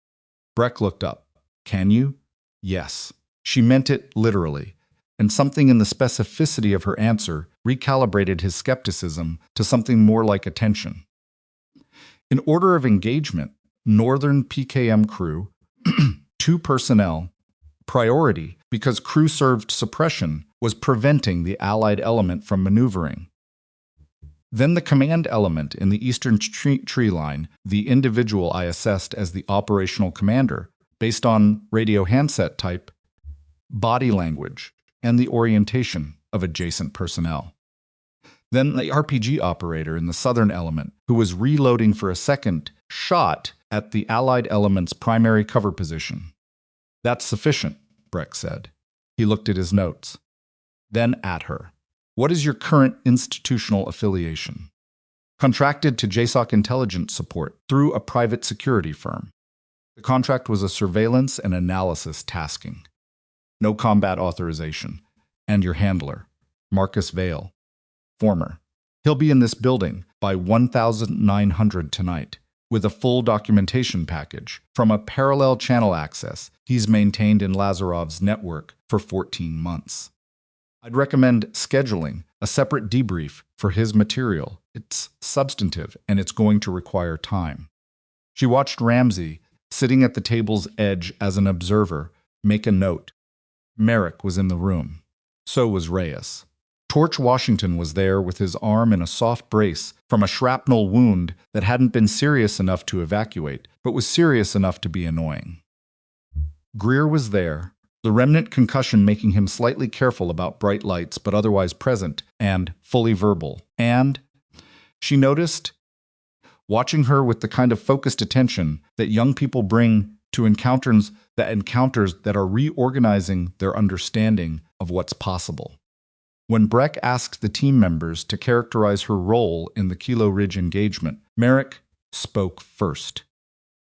Breck looked up. Can you? Yes. She meant it literally, and something in the specificity of her answer recalibrated his skepticism to something more like attention. In order of engagement, Northern PKM crew, 2 personnel, priority because crew-served suppression was preventing the Allied element from maneuvering. Then the command element in the eastern tree line, the individual I assessed as the operational commander, based on radio handset type, body language, and the orientation of adjacent personnel. Then the RPG operator in the southern element, who was reloading for a second, shot at the Allied element's primary cover position. That's sufficient, Breck said. He looked at his notes. Then at her. What is your current institutional affiliation? Contracted to JSOC intelligence support through a private security firm. The contract was a surveillance and analysis tasking. No combat authorization. And your handler, Marcus Vale. Former. He'll be in this building by 1900 tonight, with a full documentation package from a parallel channel access he's maintained in Lazarov's network for 14 months. I'd recommend scheduling a separate debrief for his material. It's substantive, and it's going to require time. She watched Ramsey, sitting at the table's edge as an observer, make a note. Merrick was in the room. So was Reyes. Torch Washington was there with his arm in a soft brace from a shrapnel wound that hadn't been serious enough to evacuate, but was serious enough to be annoying. Greer was there, the remnant concussion making him slightly careful about bright lights but otherwise present and fully verbal. And she noticed, watching her with the kind of focused attention that young people bring to encounters that are reorganizing their understanding of what's possible. When Breck asked the team members to characterize her role in the Kilo Ridge engagement, Merrick spoke first.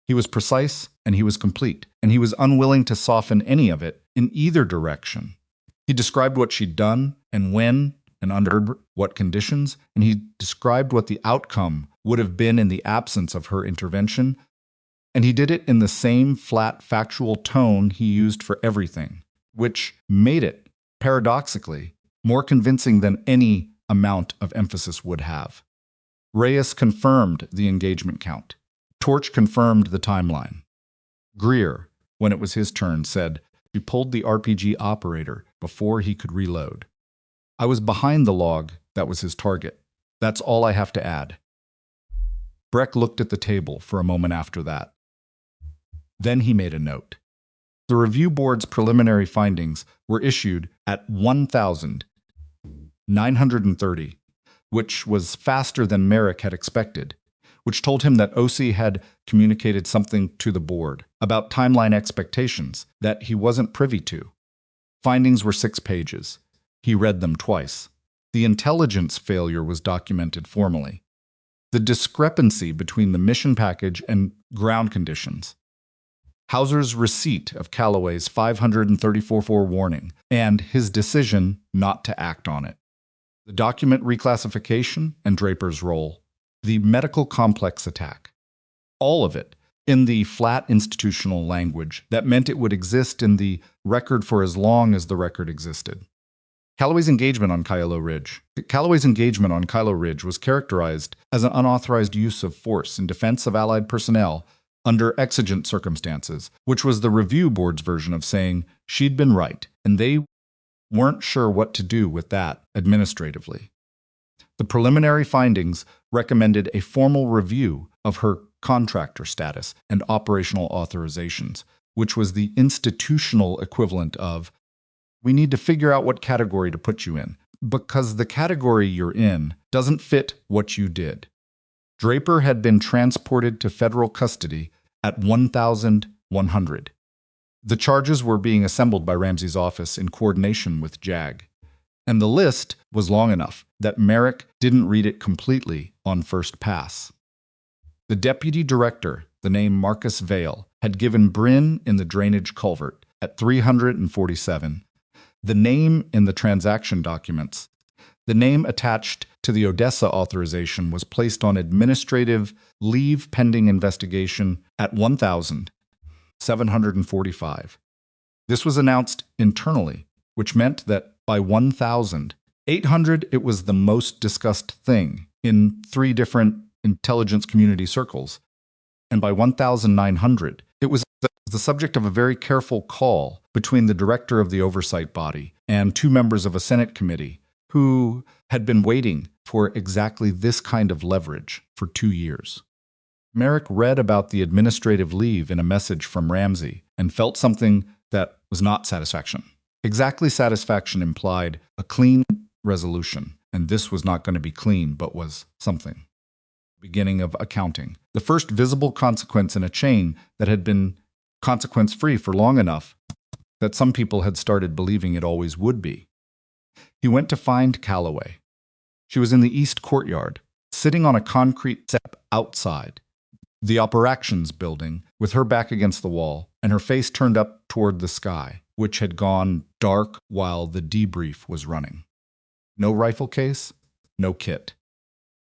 He was precise and he was complete, and he was unwilling to soften any of it in either direction. He described what she'd done and when and under what conditions, and he described what the outcome would have been in the absence of her intervention, and he did it in the same flat, factual tone he used for everything, which made it, paradoxically, more convincing than any amount of emphasis would have. Reyes confirmed the engagement count. Torch confirmed the timeline. Greer, when it was his turn, said she pulled the RPG operator before he could reload. I was behind the log that was his target. That's all I have to add. Breck looked at the table for a moment after that. Then he made a note. The review board's preliminary findings were issued at 1,930 which was faster than Merrick had expected, which told him that OC had communicated something to the board about timeline expectations that he wasn't privy to. Findings were 6 pages. He read them twice. The intelligence failure was documented formally. The discrepancy between the mission package and ground conditions. Hauser's receipt of Calloway's 534-4 warning and his decision not to act on it. The document reclassification and Draper's role. The medical complex attack. All of it in the flat institutional language that meant it would exist in the record for as long as the record existed. Calloway's engagement on Kylo Ridge. Calloway's engagement on Kylo Ridge was characterized as an unauthorized use of force in defense of Allied personnel under exigent circumstances, which was the review board's version of saying she'd been right, and they weren't sure what to do with that administratively. The preliminary findings recommended a formal review of her contractor status and operational authorizations, which was the institutional equivalent of, we need to figure out what category to put you in, because the category you're in doesn't fit what you did. Draper had been transported to federal custody at 1,100. The charges were being assembled by Ramsey's office in coordination with JAG. And the list was long enough that Merrick didn't read it completely on first pass. The deputy director, the name Marcus Vale, had given Bryn in the drainage culvert at 347. The name in the transaction documents. The name attached to the Odessa authorization was placed on administrative leave pending investigation at 1,745. This was announced internally, which meant that by 1,800 it was the most discussed thing in 3 different intelligence community circles, and by 1,900 it was the subject of a very careful call between the director of the oversight body and 2 members of a Senate committee who had been waiting for exactly this kind of leverage for 2 years. Merrick read about the administrative leave in a message from Ramsey and felt something that was not satisfaction. Exactly satisfaction implied a clean resolution, and this was not going to be clean, but was something. Beginning of accounting. The first visible consequence in a chain that had been consequence-free for long enough that some people had started believing it always would be. He went to find Calloway. She was in the east courtyard, sitting on a concrete step outside the operations building, with her back against the wall and her face turned up toward the sky, which had gone dark while the debrief was running. No rifle case, no kit.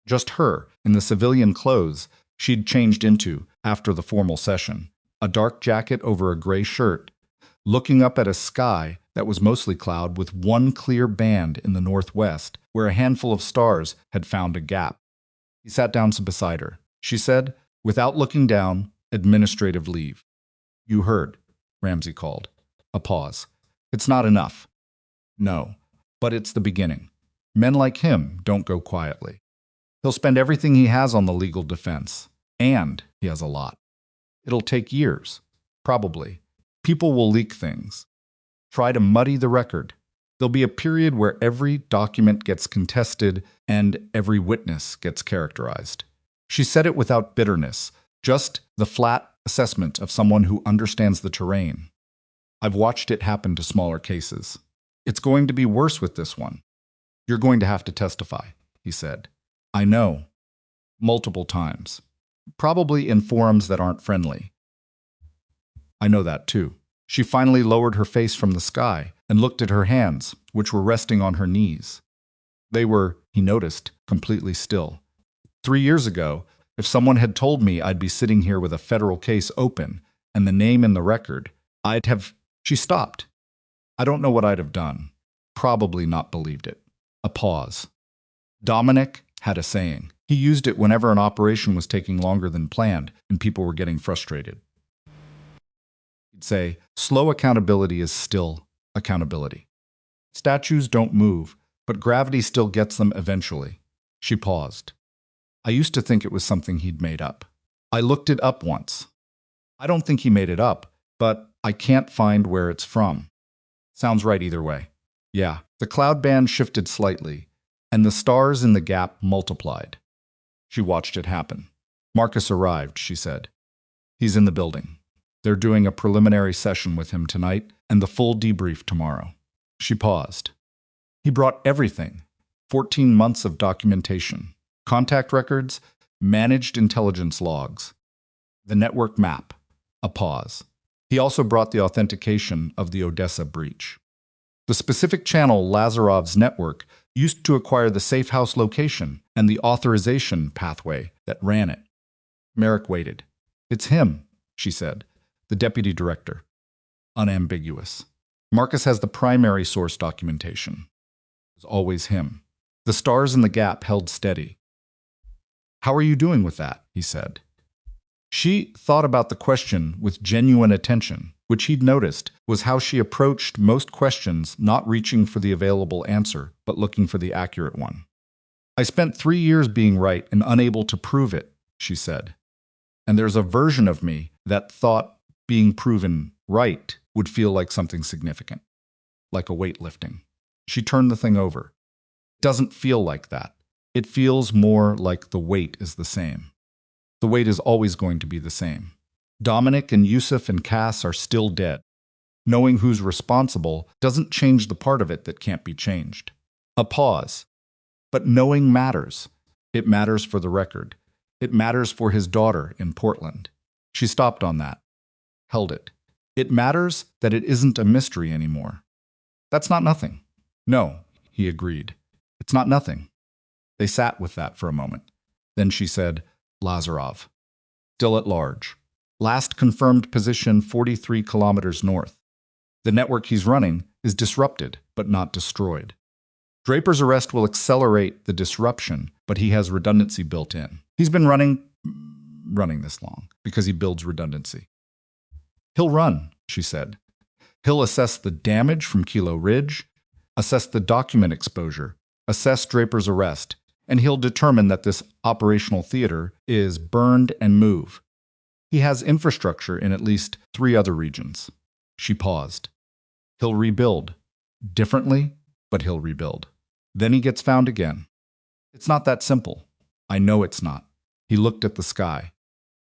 Just her, in the civilian clothes she'd changed into after the formal session, a dark jacket over a gray shirt, looking up at a sky that was mostly cloud with one clear band in the northwest where a handful of stars had found a gap. He sat down beside her. She said, without looking down, administrative leave. You heard, Ramsey called. A pause. It's not enough. No, but it's the beginning. Men like him don't go quietly. He'll spend everything he has on the legal defense. And he has a lot. It'll take years. Probably. People will leak things. Try to muddy the record. There'll be a period where every document gets contested and every witness gets characterized. She said it without bitterness, just the flat assessment of someone who understands the terrain. I've watched it happen to smaller cases. It's going to be worse with this one. You're going to have to testify, he said. I know. Multiple times. Probably in forums that aren't friendly. I know that too. She finally lowered her face from the sky and looked at her hands, which were resting on her knees. They were, he noticed, completely still. 3 years ago, if someone had told me I'd be sitting here with a federal case open and the name in the record, I'd have... She stopped. I don't know what I'd have done. Probably not believed it. A pause. Dominic had a saying. He used it whenever an operation was taking longer than planned and people were getting frustrated. He'd say, slow accountability is still accountability. Statues don't move, but gravity still gets them eventually. She paused. I used to think it was something he'd made up. I looked it up once. I don't think he made it up, but I can't find where it's from. Sounds right either way. Yeah, the cloud band shifted slightly, and the stars in the gap multiplied. She watched it happen. Marcus arrived, she said. He's in the building. They're doing a preliminary session with him tonight and the full debrief tomorrow. She paused. He brought everything. 14 months of documentation, contact records, managed intelligence logs, the network map, a pause. He also brought the authentication of the Odessa breach. The specific channel Lazarov's network used to acquire the safe house location and the authorization pathway that ran it. Merrick waited. It's him, she said, the deputy director. Unambiguous. Marcus has the primary source documentation. It's always him. The stars in the gap held steady. How are you doing with that? He said. She thought about the question with genuine attention, which he'd noticed was how she approached most questions, not reaching for the available answer, but looking for the accurate one. I spent 3 years being right and unable to prove it, she said. And there's a version of me that thought being proven right would feel like something significant, like a weightlifting. She turned the thing over. It doesn't feel like that. It feels more like the weight is the same. The weight is always going to be the same. Dominic and Yusuf and Cass are still dead. Knowing who's responsible doesn't change the part of it that can't be changed. A pause. But knowing matters. It matters for the record. It matters for his daughter in Portland. She stopped on that. Held it. It matters that it isn't a mystery anymore. That's not nothing. No, he agreed. It's not nothing. They sat with that for a moment. Then she said, Lazarov. Still at large. Last confirmed position 43 kilometers north. The network he's running is disrupted, but not destroyed. Draper's arrest will accelerate the disruption, but he has redundancy built in. He's been running this long because he builds redundancy. He'll run, she said. He'll assess the damage from Kilo Ridge, assess the document exposure, assess Draper's arrest, and he'll determine that this operational theater is burned and move. He has infrastructure in at least 3 other regions. She paused. He'll rebuild. Differently, but he'll rebuild. Then he gets found again. It's not that simple. I know it's not. He looked at the sky.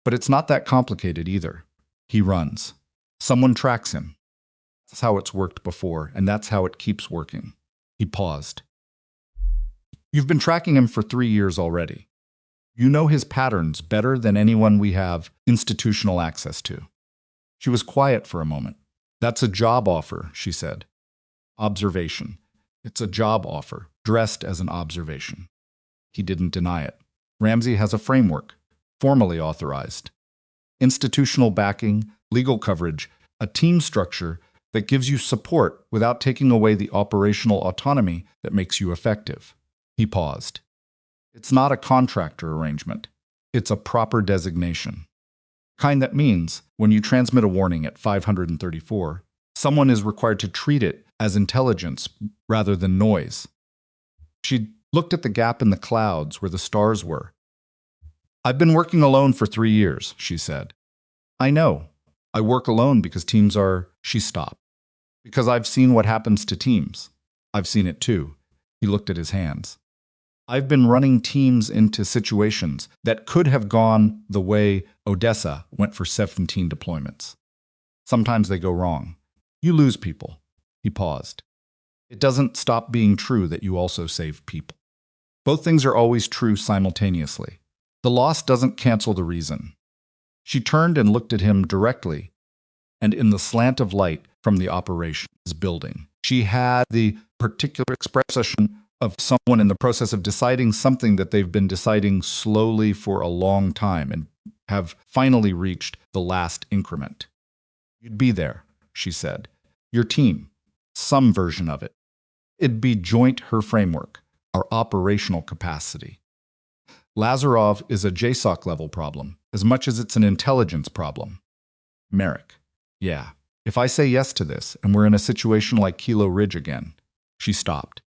But it's not that complicated either. He runs. Someone tracks him. That's how it's worked before, and that's how it keeps working. He paused. You've been tracking him for 3 years already. You know his patterns better than anyone we have institutional access to. She was quiet for a moment. That's a job offer, she said. Observation. It's a job offer, dressed as an observation. He didn't deny it. Ramsey has a framework, formally authorized. Institutional backing, legal coverage, a team structure that gives you support without taking away the operational autonomy that makes you effective. He paused. It's not a contractor arrangement. It's a proper designation. Kind that means when you transmit a warning at 534, someone is required to treat it as intelligence rather than noise. She looked at the gap in the clouds where the stars were. I've been working alone for 3 years, she said. I know. I work alone because teams are... She stopped. Because I've seen what happens to teams. I've seen it too. He looked at his hands. I've been running teams into situations that could have gone the way Odessa went for 17 deployments. Sometimes they go wrong. You lose people. He paused. It doesn't stop being true that you also save people. Both things are always true simultaneously. The loss doesn't cancel the reason. She turned and looked at him directly, and in the slant of light from the operations building, she had the particular expression of someone in the process of deciding something that they've been deciding slowly for a long time and have finally reached the last increment. You'd be there, she said. Your team. Some version of it. It'd be joint her framework, our operational capacity. Lazarov is a JSOC level problem, as much as it's an intelligence problem. Merrick. Yeah. If I say yes to this, and we're in a situation like Kilo Ridge again. She stopped.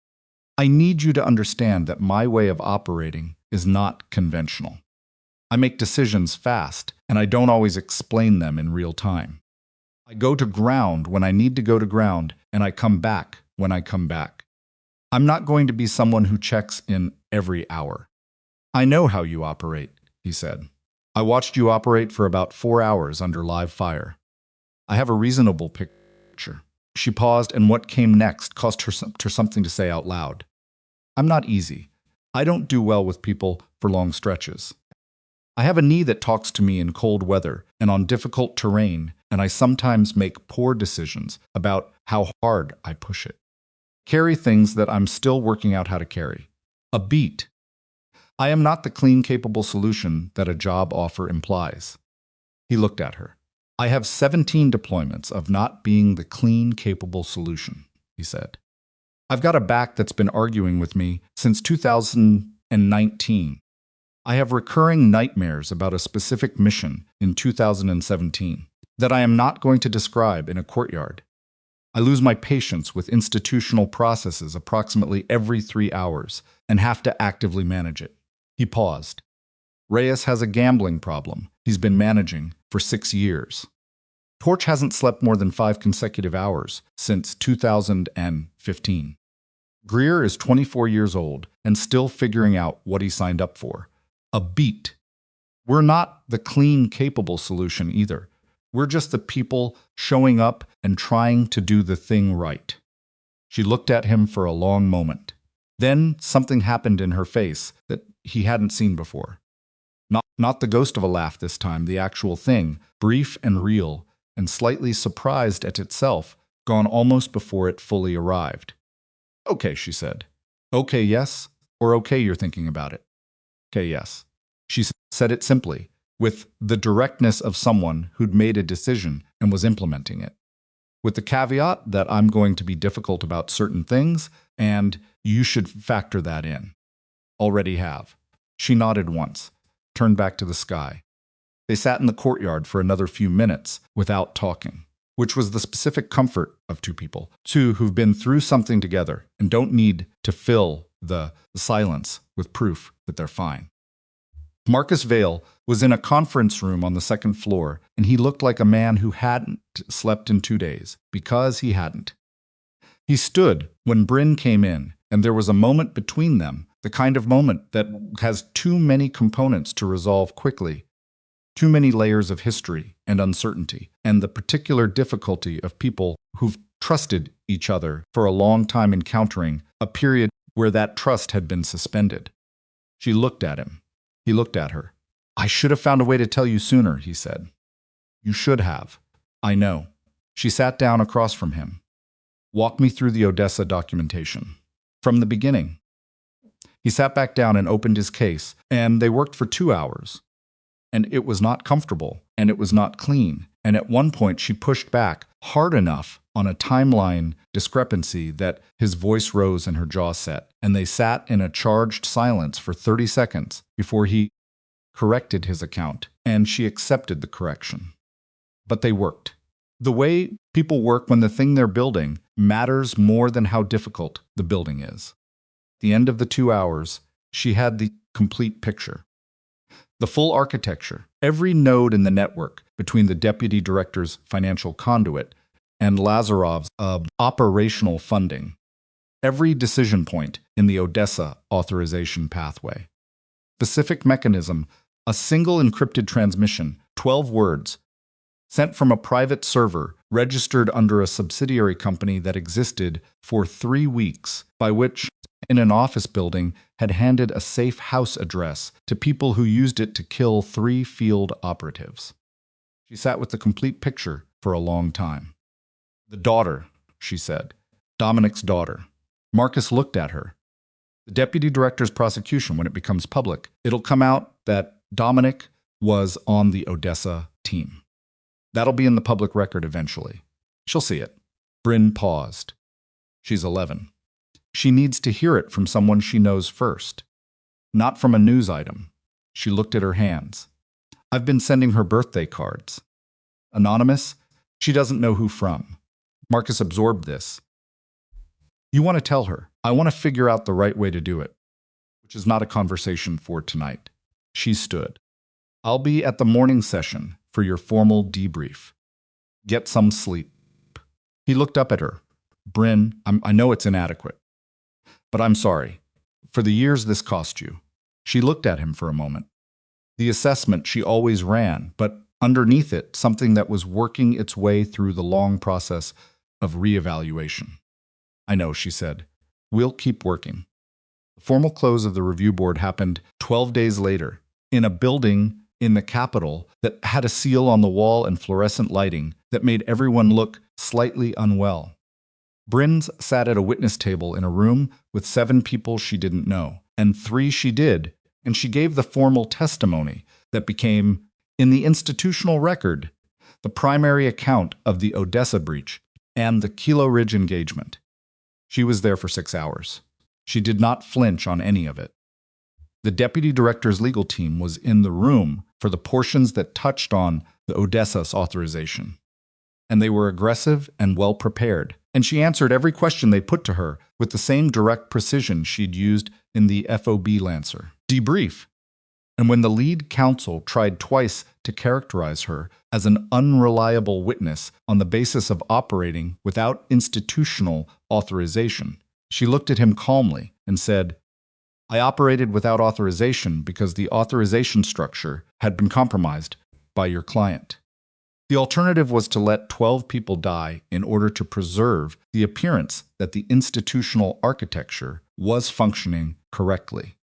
I need you to understand that my way of operating is not conventional. I make decisions fast, and I don't always explain them in real time. I go to ground when I need to go to ground, and I come back when I come back. I'm not going to be someone who checks in every hour. I know how you operate, he said. I watched you operate for about 4 hours under live fire. I have a reasonable picture. She paused, and what came next cost her something to say out loud. I'm not easy. I don't do well with people for long stretches. I have a knee that talks to me in cold weather and on difficult terrain, and I sometimes make poor decisions about how hard I push it. Carry things that I'm still working out how to carry. A beat. I am not the clean, capable solution that a job offer implies. He looked at her. I have 17 deployments of not being the clean, capable solution, he said. I've got a back that's been arguing with me since 2019. I have recurring nightmares about a specific mission in 2017 that I am not going to describe in a courtyard. I lose my patience with institutional processes approximately every 3 hours and have to actively manage it. He paused. Reyes has a gambling problem he's been managing for 6 years. Torch hasn't slept more than 5 consecutive hours since 2015. Greer is 24 years old and still figuring out what he signed up for. A beat. We're not the clean, capable solution either. We're just the people showing up and trying to do the thing right. She looked at him for a long moment. Then something happened in her face that he hadn't seen before. Not the ghost of a laugh this time, the actual thing, brief and real, and slightly surprised at itself, gone almost before it fully arrived. Okay, she said. Okay, yes, or okay, you're thinking about it. Okay, yes. She said it simply, with the directness of someone who'd made a decision and was implementing it. With the caveat that I'm going to be difficult about certain things, and you should factor that in. Already have. She nodded once, turned back to the sky. They sat in the courtyard for another few minutes without talking, which was the specific comfort of two people, two who've been through something together and don't need to fill the silence with proof that they're fine. Marcus Vale was in a conference room on the second floor, and he looked like a man who hadn't slept in 2 days, because he hadn't. He stood when Bryn came in, and there was a moment between them, the kind of moment that has too many components to resolve quickly, too many layers of history and uncertainty, and the particular difficulty of people who've trusted each other for a long time encountering a period where that trust had been suspended. She looked at him. He looked at her. I should have found a way to tell you sooner, he said. You should have. I know. She sat down across from him. Walk me through the Odessa documentation. From the beginning. He sat back down and opened his case, and they worked for 2 hours. And it was not comfortable, and it was not clean. And at one point she pushed back hard enough on a timeline discrepancy that his voice rose and her jaw set, and they sat in a charged silence for 30 seconds before he corrected his account, and she accepted the correction. But they worked. The way people work when the thing they're building matters more than how difficult the building is. At the end of the 2 hours, she had the complete picture. The full architecture, every node in the network between the deputy director's financial conduit and Lazarov's operational funding, every decision point in the Odessa authorization pathway. Specific mechanism, a single encrypted transmission, 12 words, sent from a private server registered under a subsidiary company that existed for 3 weeks, by which in an office building had handed a safe house address to people who used it to kill 3 field operatives. She sat with the complete picture for a long time. The daughter, she said. Dominic's daughter. Marcus looked at her. The deputy director's prosecution, when it becomes public, it'll come out that Dominic was on the Odessa team. That'll be in the public record eventually. She'll see it. Bryn paused. She's 11. She needs to hear it from someone she knows first, not from a news item. She looked at her hands. I've been sending her birthday cards. Anonymous? She doesn't know who from. Marcus absorbed this. You want to tell her. I want to figure out the right way to do it, which is not a conversation for tonight. She stood. I'll be at the morning session for your formal debrief. Get some sleep. He looked up at her. Bryn, I know it's inadequate. But I'm sorry. For the years this cost you. She looked at him for a moment. The assessment she always ran, but underneath it, something that was working its way through the long process of reevaluation. I know, she said. We'll keep working. The formal close of the review board happened 12 days later, in a building in the capital that had a seal on the wall and fluorescent lighting that made everyone look slightly unwell. Brins sat at a witness table in a room with 7 people she didn't know, and 3 she did, and she gave the formal testimony that became, in the institutional record, the primary account of the Odessa breach and the Kilo Ridge engagement. She was there for 6 hours. She did not flinch on any of it. The deputy director's legal team was in the room for the portions that touched on the Odessa's authorization. And they were aggressive and well prepared, and she answered every question they put to her with the same direct precision she'd used in the FOB Lancer. Debrief. And when the lead counsel tried twice to characterize her as an unreliable witness on the basis of operating without institutional authorization, she looked at him calmly and said, I operated without authorization because the authorization structure had been compromised by your client. The alternative was to let 12 people die in order to preserve the appearance that the institutional architecture was functioning correctly.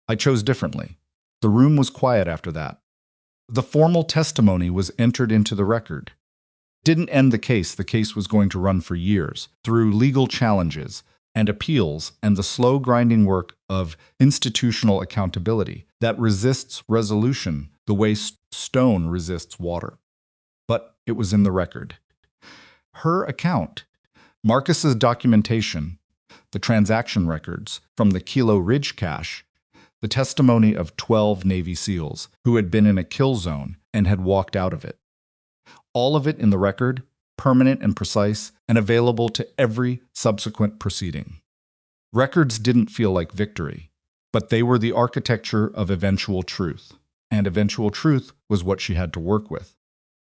I chose differently. The room was quiet after that. The formal testimony was entered into the record. Didn't end the case was going to run for years, through legal challenges and appeals and the slow grinding work of institutional accountability that resists resolution the way stone resists water. But it was in the record. Her account, Marcus's documentation, the transaction records from the Kilo Ridge cache, the testimony of 12 Navy SEALs who had been in a kill zone and had walked out of it. All of it in the record, permanent and precise, and available to every subsequent proceeding. Records didn't feel like victory, but they were the architecture of eventual truth, and eventual truth was what she had to work with.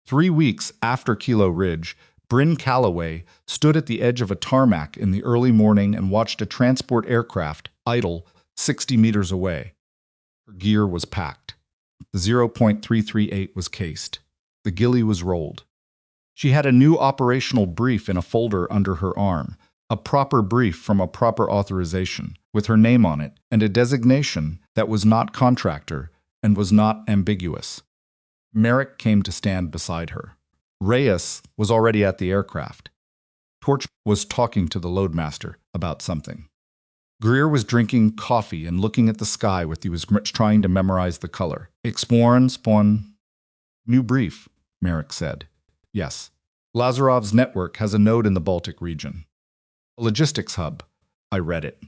3 weeks after Kilo Ridge, Bryn Calloway stood at the edge of a tarmac in the early morning and watched a transport aircraft idle 60 meters away. Her gear was packed. The 0.338 was cased. The ghillie was rolled. She had a new operational brief in a folder under her arm, a proper brief from a proper authorization, with her name on it, and a designation that was not contractor and was not ambiguous. Merrick came to stand beside her. Reyes was already at the aircraft. Torch was talking to the loadmaster about something. Greer was drinking coffee and looking at the sky with he was trying to memorize the color. Spawn. New brief, Merrick said. Yes. Lazarov's network has a node in the Baltic region. A logistics hub. I read it.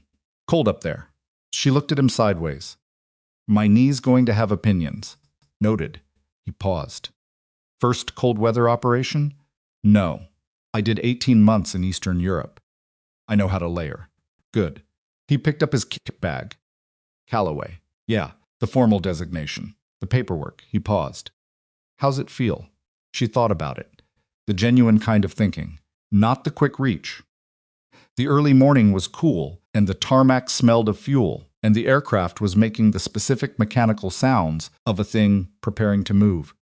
Cold up there. She looked at him sideways. My knee's going to have opinions. Noted. He paused. First cold weather operation? No. I did 18 months in Eastern Europe. I know how to layer. Good. He picked up his kit bag. Calloway. Yeah, the formal designation. The paperwork. He paused. How's it feel? She thought about it. The genuine kind of thinking. Not the quick reach. The early morning was cool, and the tarmac smelled of fuel, and the aircraft was making the specific mechanical sounds of a thing preparing to move.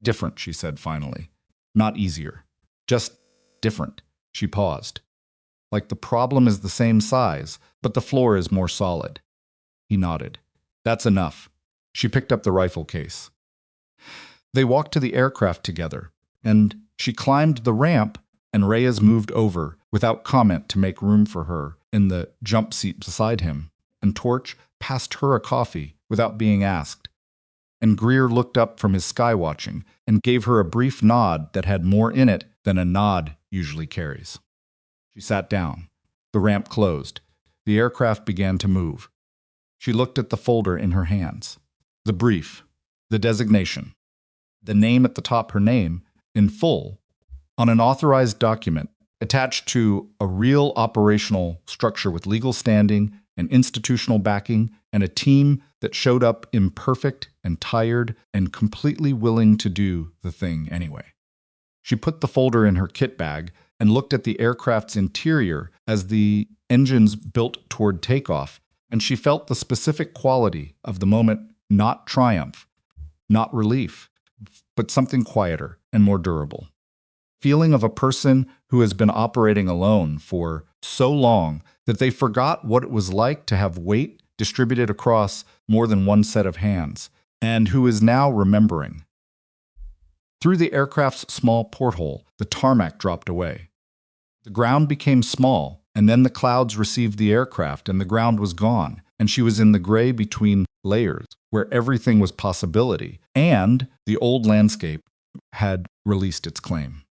Different, she said finally. Not easier. Just different. She paused. Like the problem is the same size, but the floor is more solid. He nodded. That's enough. She picked up the rifle case. They walked to the aircraft together, and she climbed the ramp, and Reyes moved over without comment to make room for her in the jump seat beside him, and Torch passed her a coffee without being asked. And Greer looked up from his skywatching and gave her a brief nod that had more in it than a nod usually carries. She sat down. The ramp closed. The aircraft began to move. She looked at the folder in her hands. The brief, the designation, the name at the top, her name, in full, on an authorized document attached to a real operational structure with legal standing and institutional backing and a team that showed up imperfect and tired and completely willing to do the thing anyway. She put the folder in her kit bag and looked at the aircraft's interior as the engines built toward takeoff, and she felt the specific quality of the moment, not triumph, not relief, but something quieter and more durable. Feeling of a person who has been operating alone for so long that they forgot what it was like to have weight distributed across more than one set of hands, and who is now remembering. Through the aircraft's small porthole, the tarmac dropped away. The ground became small, and then the clouds received the aircraft, and the ground was gone, and she was in the gray between layers, where everything was possibility, and the old landscape had released its claim.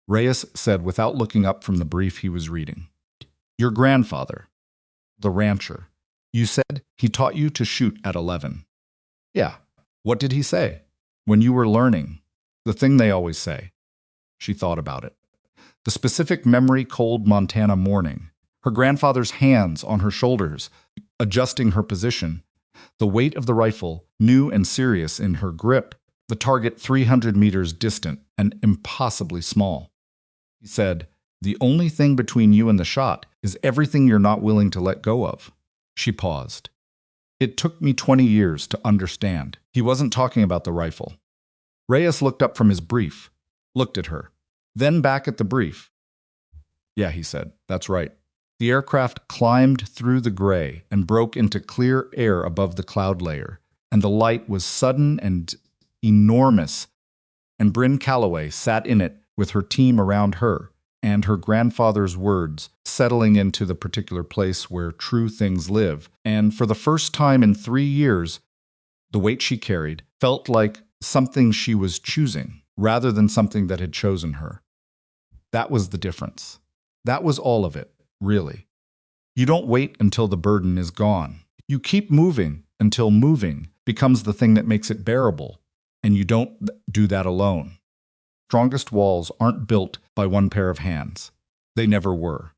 Reyes said without looking up from the brief he was reading, "Your grandfather, the rancher, you said he taught you to shoot at 11. Yeah. What did he say? When you were learning, the thing they always say." She thought about it. The specific memory cold Montana morning, her grandfather's hands on her shoulders, adjusting her position, the weight of the rifle, new and serious in her grip, the target 300 meters distant and impossibly small. He said, "The only thing between you and the shot is everything you're not willing to let go of." She paused. "It took me 20 years to understand." He wasn't talking about the rifle. Reyes looked up from his brief, looked at her, then back at the brief. "Yeah," he said, "that's right." The aircraft climbed through the gray and broke into clear air above the cloud layer, and the light was sudden and enormous, and Bryn Calloway sat in it with her team around her, and her grandfather's words settling into the particular place where true things live, and for the first time in 3 years, the weight she carried felt like something she was choosing, rather than something that had chosen her. That was the difference. That was all of it, really. You don't wait until the burden is gone. You keep moving until moving becomes the thing that makes it bearable, and you don't do that alone. Strongest walls aren't built by one pair of hands. They never were.